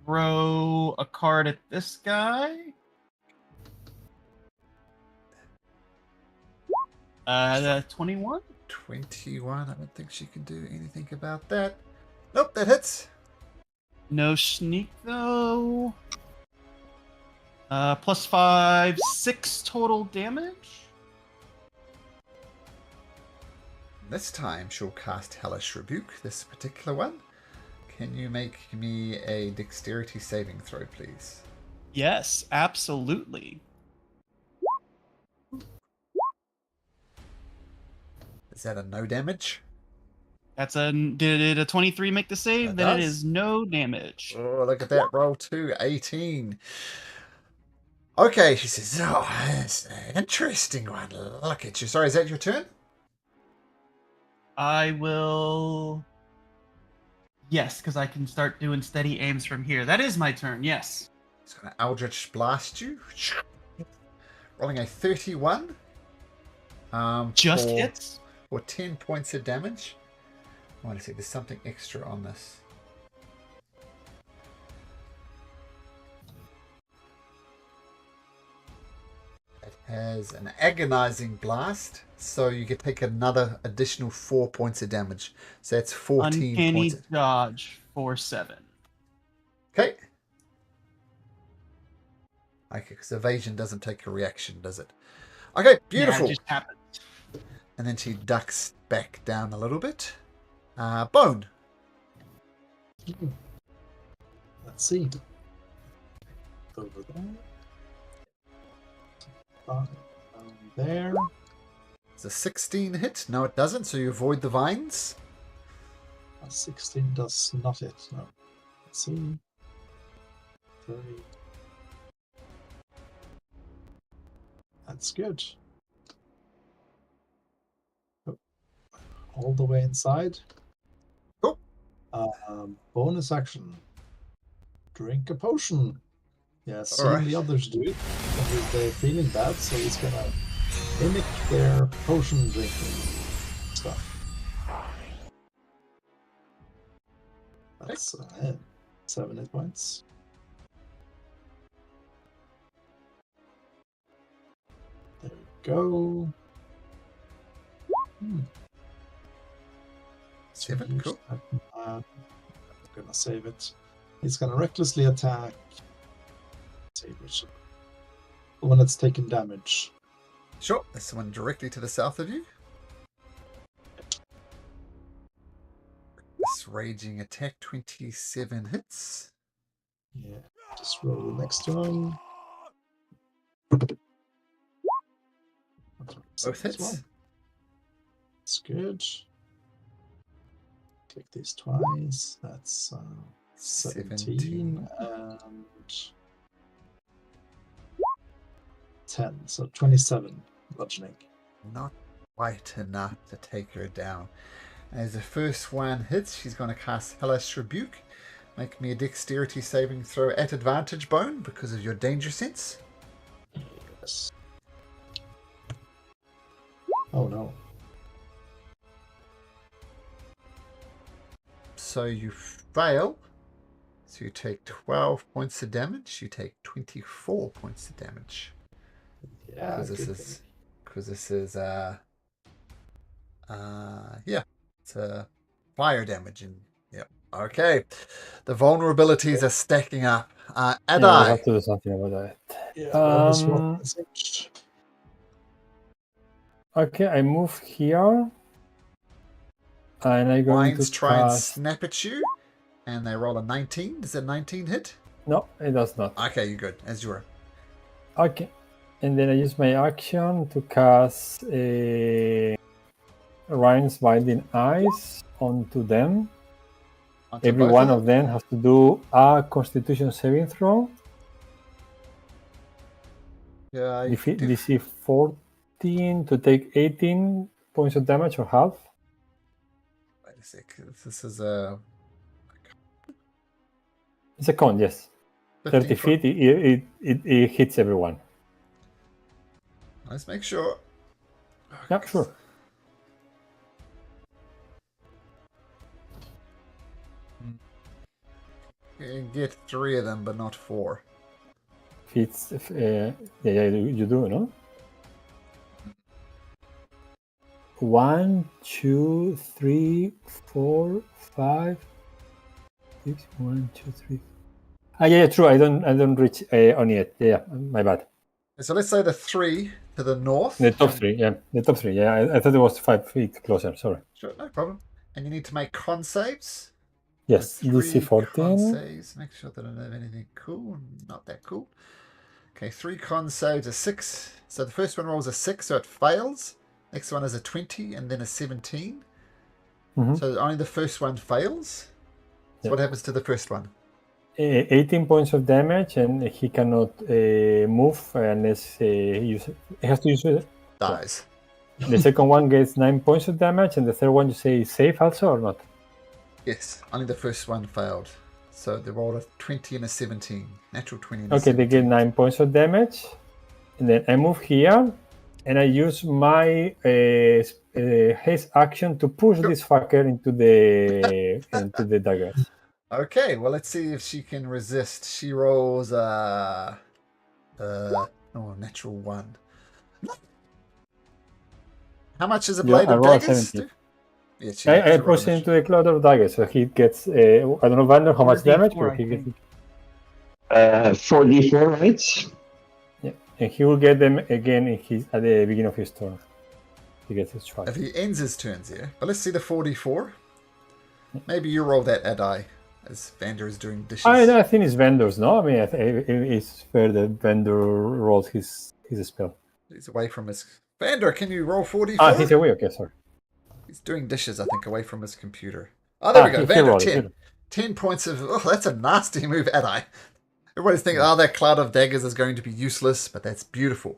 Throw a card at this guy. 21? 21. I don't think she can do anything about that. Nope, that hits. No sneak though. +5, 6 total damage. This time she'll cast Hellish Rebuke, this particular one. Can you make me a dexterity saving throw, please? Yes, absolutely. Is that a no damage? Did a 23 make the save? That Then it does. is no damage. Oh, look at that roll too. 18. Okay, she says, oh, that's an interesting one. Look at you. Sorry, is that your turn? I will... Yes, because I can start doing steady aims from here. That is my turn, yes. It's going to Eldritch Blast you. Rolling a 31. Just hits? For 10 points of damage. I want to see, there's something extra on this. It has an agonizing blast, so you can take another additional 4 points of damage. So that's 14 Uncanny points. dodge for 7. Okay. Okay, because evasion doesn't take a reaction, does it? Okay, beautiful. Yeah, it just happens. And then she ducks back down a little bit. Bone. Let's see. Over there. Down there. It's a 16 hit. No, it doesn't, so you avoid the vines. A 16 does not hit. No. Let's see. 30. That's good. Oh. All the way inside. Cool. Bonus action. Drink a potion. Yeah, seeing Alright. the others do it. They're feeling bad, so he's gonna mimic their potion drinking stuff. That's 7 hit points. There we go. 7, cool. I'm gonna save it. He's gonna recklessly attack. Let's see which one that's taken damage. Sure, there's one directly to the south of you. This First raging attack, 27 hits. Yeah, just roll the next one. Both hits. Well. That's good. Click these twice. That's 17 and 10. So 27 bludgeoning. Not quite enough to take her down. As the first one hits, she's going to cast Hellish Rebuke. Make me a dexterity saving throw at advantage, Bone, because of your danger sense. Yes. Oh no. So you fail. So you take 12 points of damage. You take 24 points of damage. Yeah, because this is it's fire damage. And yep. Okay. The vulnerabilities are stacking up. Yeah, we Adai. have to do something about that. Yeah, Okay, I move here. And I'm going Vines to try and cast... snap at you. And they roll a 19. Does a 19 hit? No, it does not. Okay, you're good. As you were. Okay. And then I use my action to cast Ryan's Binding Eyes onto them. Onto Every both one of them has to do a Constitution saving throw. Yeah, DC 14 to take 18 points of damage or half. Wait a sec. This is a... It's a con, yes. 30 feet, it hits everyone. Let's make sure. Yeah, sure. You can get 3 of them, but not 4. Fits, yeah, you do, no? 1, 2, 3, 4, 5, 6. 1, 2, 3. Yeah, true. I don't reach on it. Yeah, my bad. So let's say the 3 to the north. The top 3, yeah. The top 3, yeah. I thought it was 5 feet closer. Sorry. Sure, no problem. And you need to make con saves. Yes, So DC 14. Con saves. Make sure that I don't have anything cool. Not that cool. Okay, 3 con saves, a 6. So the first one rolls a 6, so it fails. Next one is a 20, and then a 17. Mm-hmm. So only the first one fails. So what happens to the first one? 18 points of damage, and he cannot move unless he has to use it. Dies. The second one gets 9 points of damage, and the third one, you say, is safe also or not? Yes, only the first one failed. So they rolled a 20 and a 17. Natural 20 and a 17. Okay, they get 9 points of damage. And then I move here, and I use my haste action to push this fucker into the daggers. Okay, well, let's see if she can resist. She rolls natural 1. How much is a blade of daggers? Yeah, I push into the cloud of daggers, so he gets, I don't know, Vander, how much damage, but he gets 4d4, right? Yeah, and he will get them again at the beginning of his turn. He gets his try. If he ends his turns, yeah. But let's see the 4d4. Maybe you roll that Adai, as Vander is doing dishes. I think it's Vander's, no? I mean, it's fair that Vander rolls his spell. He's away from his... Vander, can you roll 4d4? He's away, okay, sorry. He's doing dishes, I think, away from his computer. Oh, there we go. Vander, 10. 10 points of... Oh, that's a nasty move, Adai. Everybody's thinking, that cloud of daggers is going to be useless, but that's beautiful.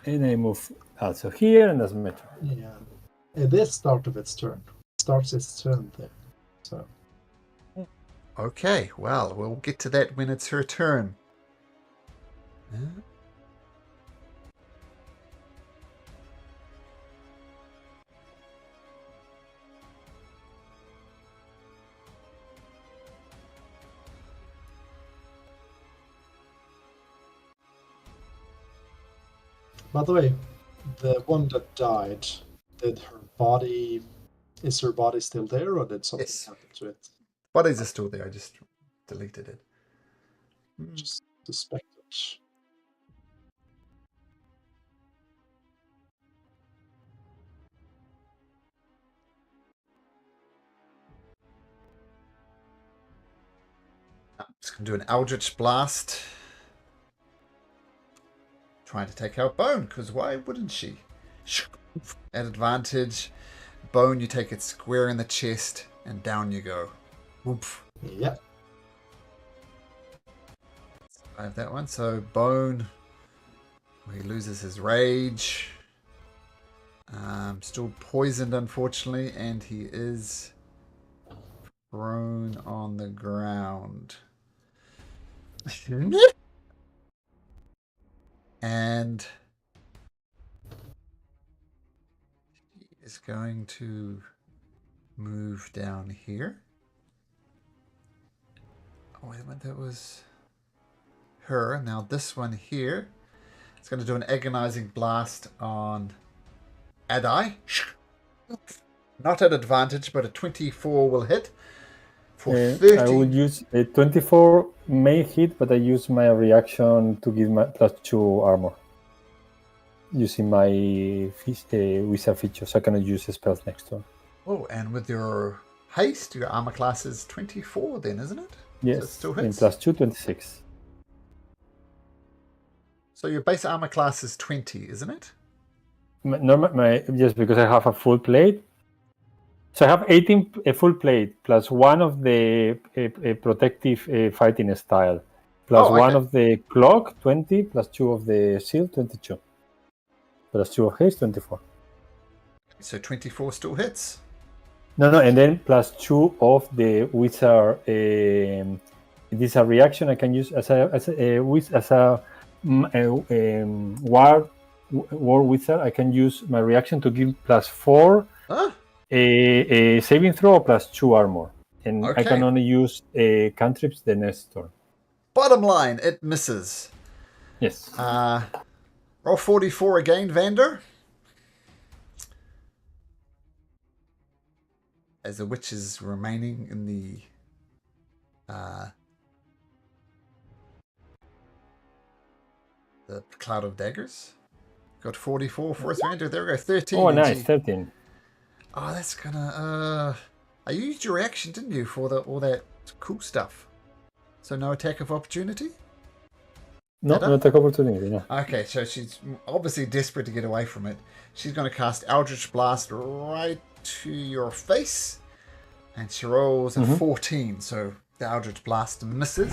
And I move also here, and doesn't matter. Yeah. It is start of its turn. Starts its turn there. So. Okay, well, we'll get to that when it's her turn. By the way, the one that died, is her body still there, or did something happen to it? Bodies are still there, I just deleted it. Just suspected. Do an Eldritch Blast. Trying to take out Bone, because why wouldn't she? At advantage. Bone, you take it square in the chest, and down you go. Oof. Yep. I have that one. So Bone, he loses his rage. Still poisoned, unfortunately, and he is prone on the ground. And he is going to move down here. Oh, wait a minute, that was her. Now this one here, it's going to do an agonizing blast on Adai. Not at advantage, but a 24 will hit. For 30. I would use a 24 may hit, but I use my reaction to give my +2 armor. Using my wizard feature, so I cannot use spells next turn. Oh, and with your haste, your armor class is 24 then, isn't it? Yes, So it still in hits. +2, 26. So your base armor class is 20, isn't it? Yes, because I have a full plate. So I have 18 a full plate plus 1 of the protective fighting style, plus 1 of the cloak, 20, plus 2 of the shield, 22, plus 2 of haste, 24. So 24 still hits. No, and then plus 2 of the wizard. It is a reaction I can use as a war wizard. I can use my reaction to give +4 a saving throw plus 2 armor, and I can only use cantrips the next turn. Bottom line, it misses. Yes. Roll 44 again, Vander. As the witch is remaining in the cloud of daggers. Got 44 for us, Vander. There we go, 13. Oh, nice, 13. Oh, that's gonna. I used your reaction, didn't you, for all that cool stuff? So no attack of opportunity? No attack opportunity, no. Okay, so she's obviously desperate to get away from it. She's going to cast Eldritch Blast right to your face. And she rolls a 14, so the Eldritch Blast misses.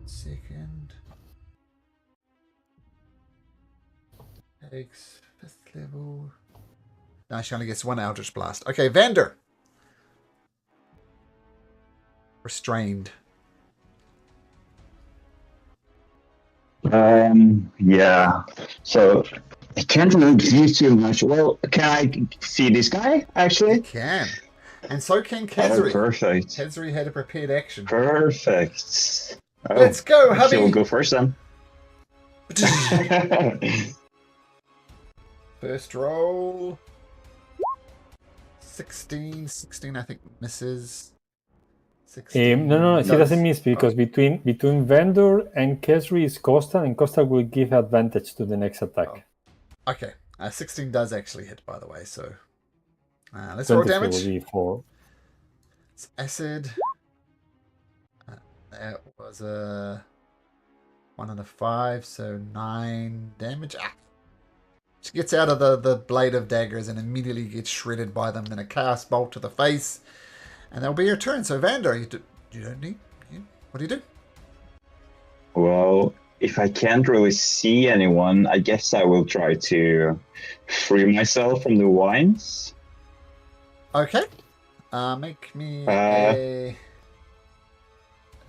Second. Takes 5th level. No, she only gets 1 Eldritch Blast. Okay, Vander. Restrained. Yeah. So I can't really do too much. Well, can I see this guy actually? You can. And so can Kezri. Oh, perfect. Kezri had a prepared action. Perfect. Oh, Let's go, hubby. We'll go first then. First roll. 16. 16, I think, misses. 16. No, she doesn't miss because between Vendor and Kezri is Costa, and Costa will give advantage to the next attack. Oh. Okay. 16 does actually hit, by the way, so let's roll damage. Will be 4. It's acid. That was a 1 and a 5, so 9 damage. She gets out of the blade of daggers and immediately gets shredded by them. Then a chaos bolt to the face. And that'll be your turn. So, Vander, you don't need... What do you do? Well, if I can't really see anyone, I guess I will try to free myself from the vines. Okay. Make me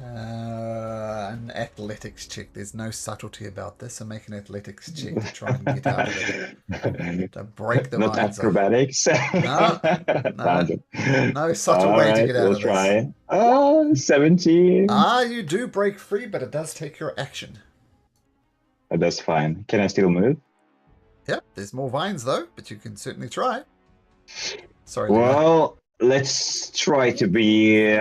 an athletics check. There's no subtlety about this, so make an athletics check to try and get out of it. To break the Not vines acrobatics. No subtle way to get out of this. We'll try. 17. You do break free, but it does take your action. That's fine. Can I still move? Yep, there's more vines though, but you can certainly try. Sorry. Well, let's try to be...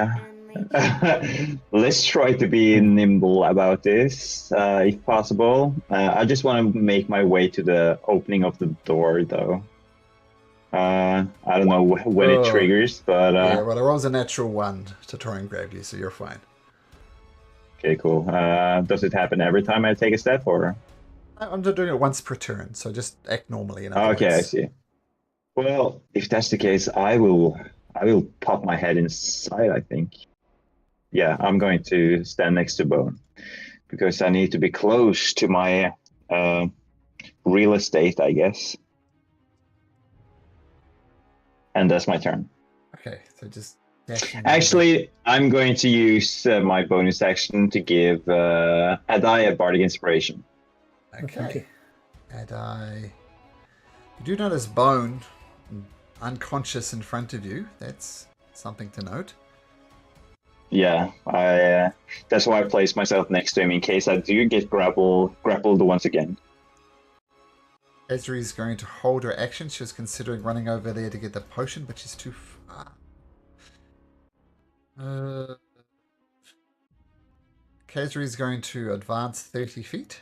Let's try to be nimble about this, if possible. I just want to make my way to the opening of the door, though. I don't know when it triggers, but yeah. Well, it rolls a natural 1 to try and grab you, so you're fine. Okay, cool. Does it happen every time I take a step, or? I'm just doing it once per turn, so just act normally. Okay, I see. Well, if that's the case, I will pop my head inside, I think. Yeah, I'm going to stand next to Bone because I need to be close to my real estate, I guess. And that's my turn. Okay, so just actually, I'm going to use my bonus action to give Adai a bardic inspiration. Okay. Adai. You do notice Bone unconscious in front of you. That's something to note. Yeah, that's why I placed myself next to him in case I do get grappled once again. Ezri is going to hold her action. She was considering running over there to get the potion, but she's too far. Ezri is going to advance 30 feet.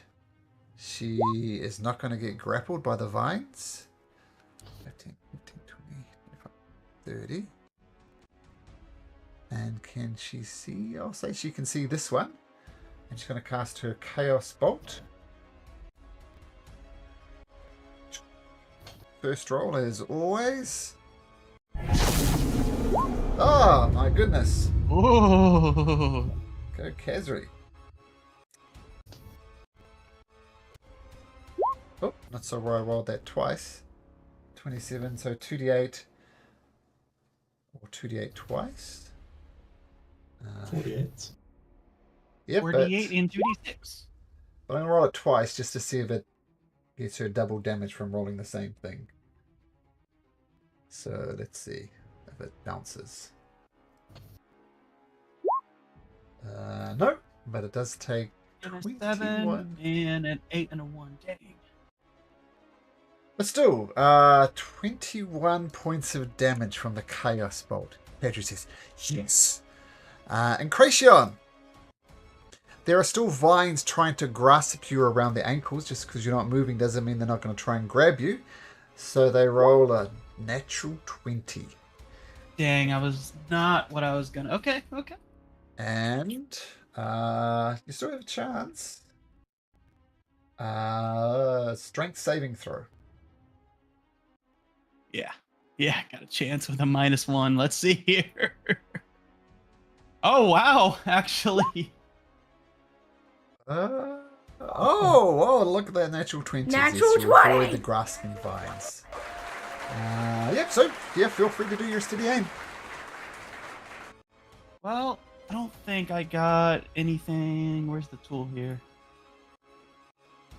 She is not going to get grappled by the vines. 15, 15, 20, 25, 30. And can she see? I'll say she can see this one. And she's going to cast her Chaos Bolt. First roll, as always. Oh, my goodness. Ooh. Go Khazri. Oh, not so where I rolled that twice. 27, so 2d8. Or 2d8 twice. 48. Yep, 48 and 2d6. but I'm going to roll it twice just to see if it gets her double damage from rolling the same thing. So let's see if it bounces. No, but it does take And a 21. 7 and an 8 and a 1. Dang. But still, 21 points of damage from the Chaos Bolt. Pedro says, yes. And Cracion, there are still vines trying to grasp you around the ankles. Just because you're not moving doesn't mean they're not going to try and grab you. So they roll a natural 20. Dang, I was not what I was gonna. Okay. And you still have a chance. Strength saving throw. Yeah, got a chance with a -1. Let's see here. Oh, wow, actually. Look at that natural 20. Natural Yes, you avoid 20! the grasping vines. Feel free to do your steady aim. Well, I don't think I got anything. Where's the tool here?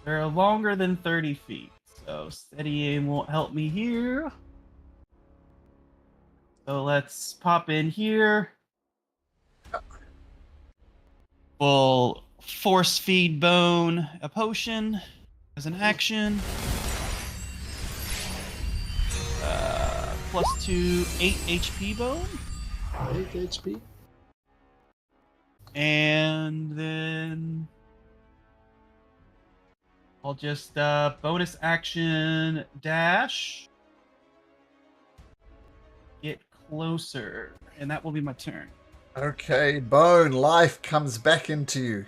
They're longer than 30 feet, so steady aim won't help me here. So let's pop in here. We'll force feed Bone a potion as an action. +2, 8 HP Bone. 8 HP. And then I'll just bonus action dash. Get closer. And that will be my turn. Okay, Bone, life comes back into you.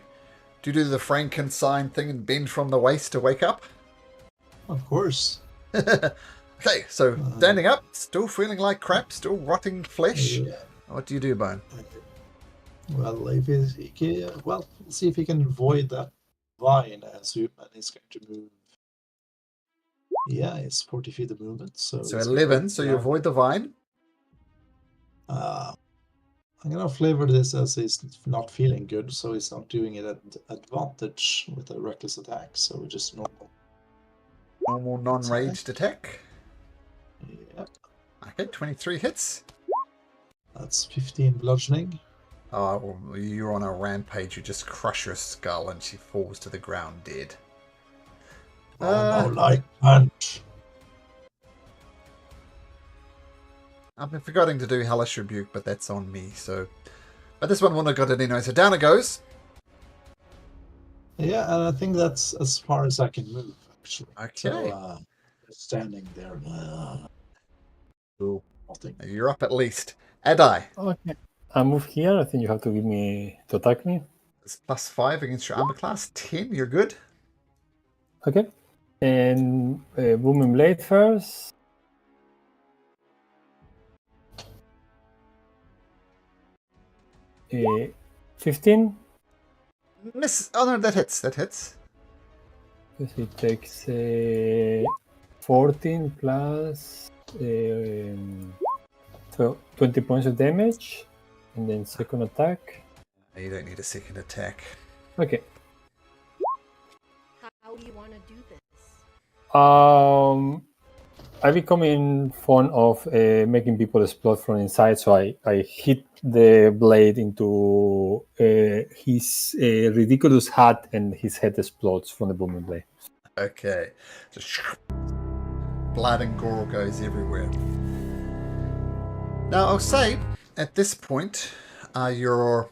Do you do the Frankenstein thing and bend from the waist to wake up? Of course. Okay, so standing up, still feeling like crap, still rotting flesh. Yeah. What do you do, Bone? Well, if we'll see if he can avoid that vine. I assume, and he's going to move. Yeah, it's 40 feet of movement. So 11, so you avoid the vine. I'm gonna flavor this as he's not feeling good, so he's not doing it at advantage with a reckless attack. So just normal. Normal non-raged attack. Yep. Okay, 23 hits. That's 15 bludgeoning. Oh, well, you're on a rampage. You just crush her skull and she falls to the ground dead. Oh, no, like punch. I've been forgetting to do Hellish Rebuke, but that's on me, so... But this one wouldn't have got it anyway, so down it goes. Yeah, and I think that's as far as I can move, actually. Okay. So, standing there. Cool. Nothing. You're up at least. Adai. Okay. I move here. I think you have to give me to attack me. It's +5 against your armor class. 10, you're good. Okay. And booming blade first. Uh, 15. Miss. Oh no, that hits. That hits. Because it takes 14 plus so 20 points of damage. And then second attack. You don't need a second attack. Okay. How do you want to do this? I becoming fond of making people explode from inside, so I hit the blade into his ridiculous hat, and his head explodes from the booming blade. Okay. Just blood and gore goes everywhere. Now I'll say at this point, you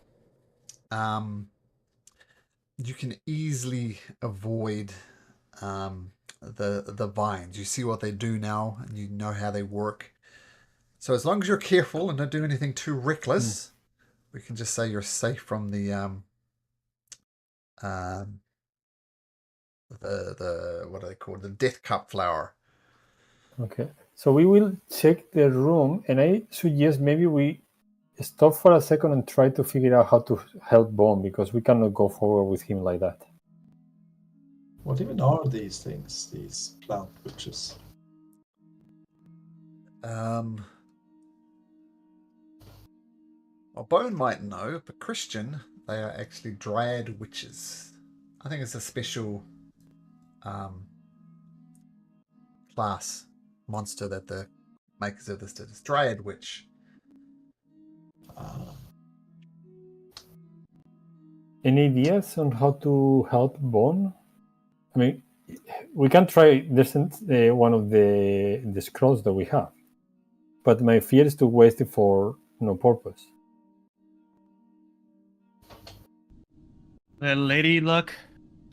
can easily avoid the vines. You see what they do now, and you know how they work. So as long as you're careful and don't do anything too reckless, we can just say you're safe from the what are they called? The death cup flower. Okay, so we will check the room, and I suggest maybe we stop for a second and try to figure out how to help Bone, because we cannot go forward with him like that. What even are these things? These plant witches? Well, Bone might know, but Christian, they are actually dryad witches. I think it's a special class monster that the makers of this did. It's dryad witch. Any ideas on how to help Bone? I mean, we can try. There's one of the scrolls that we have, but my fear is to waste it for no purpose. Well, Lady Luck,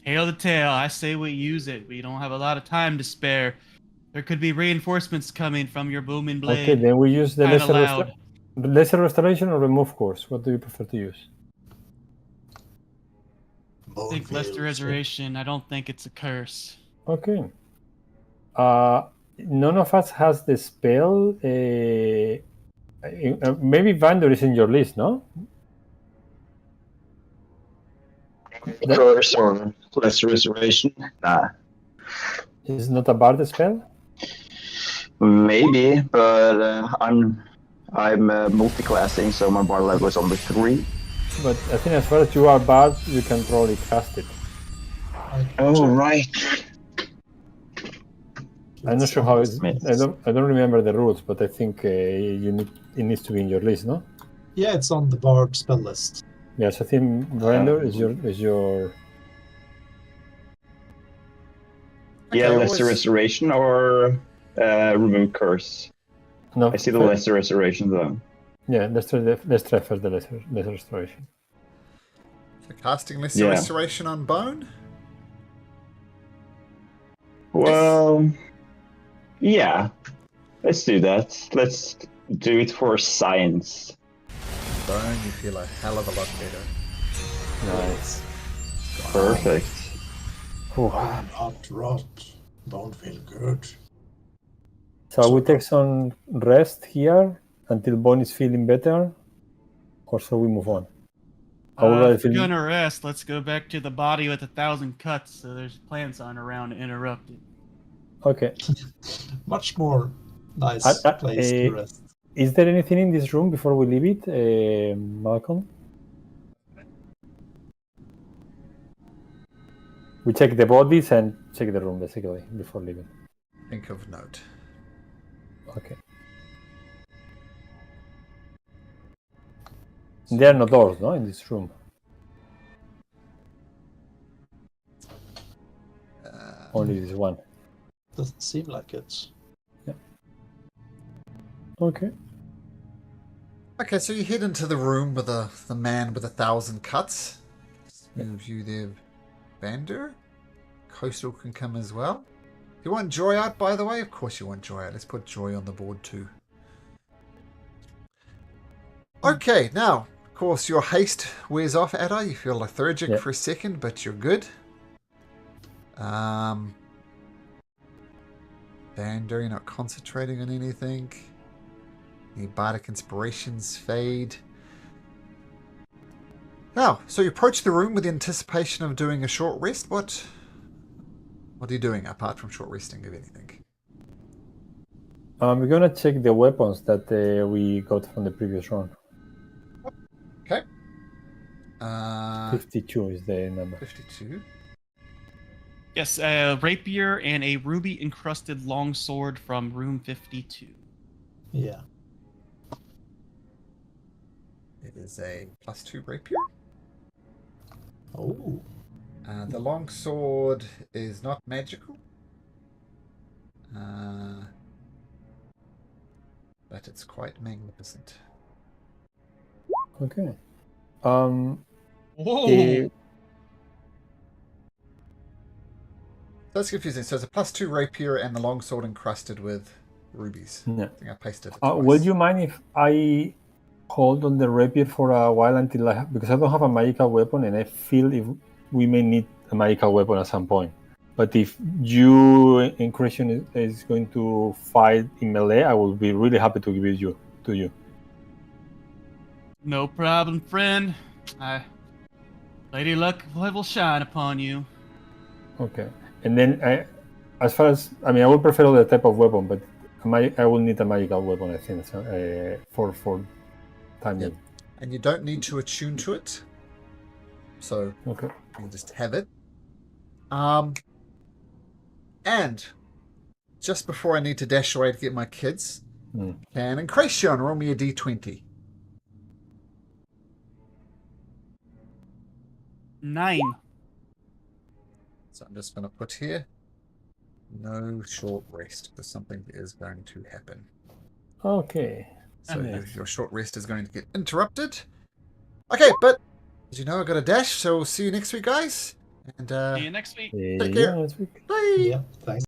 tail to tail. I say we use it. We don't have a lot of time to spare. There could be reinforcements coming from your booming blade. Okay, then we use the Kinda lesser restoration or remove course. What do you prefer to use? I think lesser restoration. I don't think it's a curse. Okay. None of us has the spell. Maybe Vandor is in your list, no? Curse or lesser restoration? Nah. It's not a bard spell? Maybe, but I'm multi-classing, so my bar level is only 3. But I think as far as you are bard, you can probably cast it. Oh, right. I'm not sure how it's. I don't remember the rules, but I think it needs to be in your list, no? Yeah, it's on the bard spell list. Yes, I think Vendor is your. Yeah, lesser restoration or remove curse. No, I see the lesser restoration though. Yeah, let's try first the lesser restoration. So casting lesser restoration on Bone? Well, yeah. Let's do that. Let's do it for science. Bone, you feel a hell of a lot better. Nice. Perfect. I'm not rot. Don't feel good. So we take some rest here until Bone is feeling better, or so we move on. If we're gonna rest, let's go back to the body with 1,000 cuts, so there's plants on around to interrupt it. Okay. Much more nice place to rest. Is there anything in this room before we leave it, Malcolm? We check the bodies and check the room basically before leaving. Think of note. Okay. There are no doors, no, in this room. Only this one. Doesn't seem like it. Yeah. Okay. Okay, so you head into the room with the man with 1,000 cuts. Move you there, Vander. Coastal can come as well. You want Joy out, by the way? Of course you want Joy out. Let's put Joy on the board too. Okay, now, of course, your haste wears off, Ada. You feel lethargic Yep. for a second, but you're good. Vander, you're not concentrating on anything. Any bardic inspirations fade. Now, so you approach the room with the anticipation of doing a short rest. What are you doing apart from short resting, if anything? We're gonna check the weapons that we got from the previous round. Okay. 52 is the number. 52. Yes, a rapier and a ruby encrusted longsword from room 52. Yeah. It is a +2 rapier. Oh. The longsword is not magical. But it's quite magnificent. Okay. Whoa! That's confusing. So it's a +2 rapier and the longsword encrusted with rubies. Yeah. I think I pasted it twice. Would you mind if I hold on the rapier for a while until because I don't have a magical weapon and I feel if we may need a magical weapon at some point. But if you in question is going to fight in melee, I will be really happy to give it to you. No problem, friend. Lady Luck will shine upon you. Okay. And then as far as I would prefer other type of weapon, but I will need a magical weapon, I think, for timing. Yep. And you don't need to attune to it. So okay. You can just have it. And just before I need to dash away to get my kids, can Incration roll me a d20? 9. So I'm just going to put here, no short rest, because something is going to happen. Okay. So your short rest is going to get interrupted. Okay, but as you know, I got a dash, so we'll see you next week, guys. And See you next week. take care. Next week. Bye. Yeah. Thanks.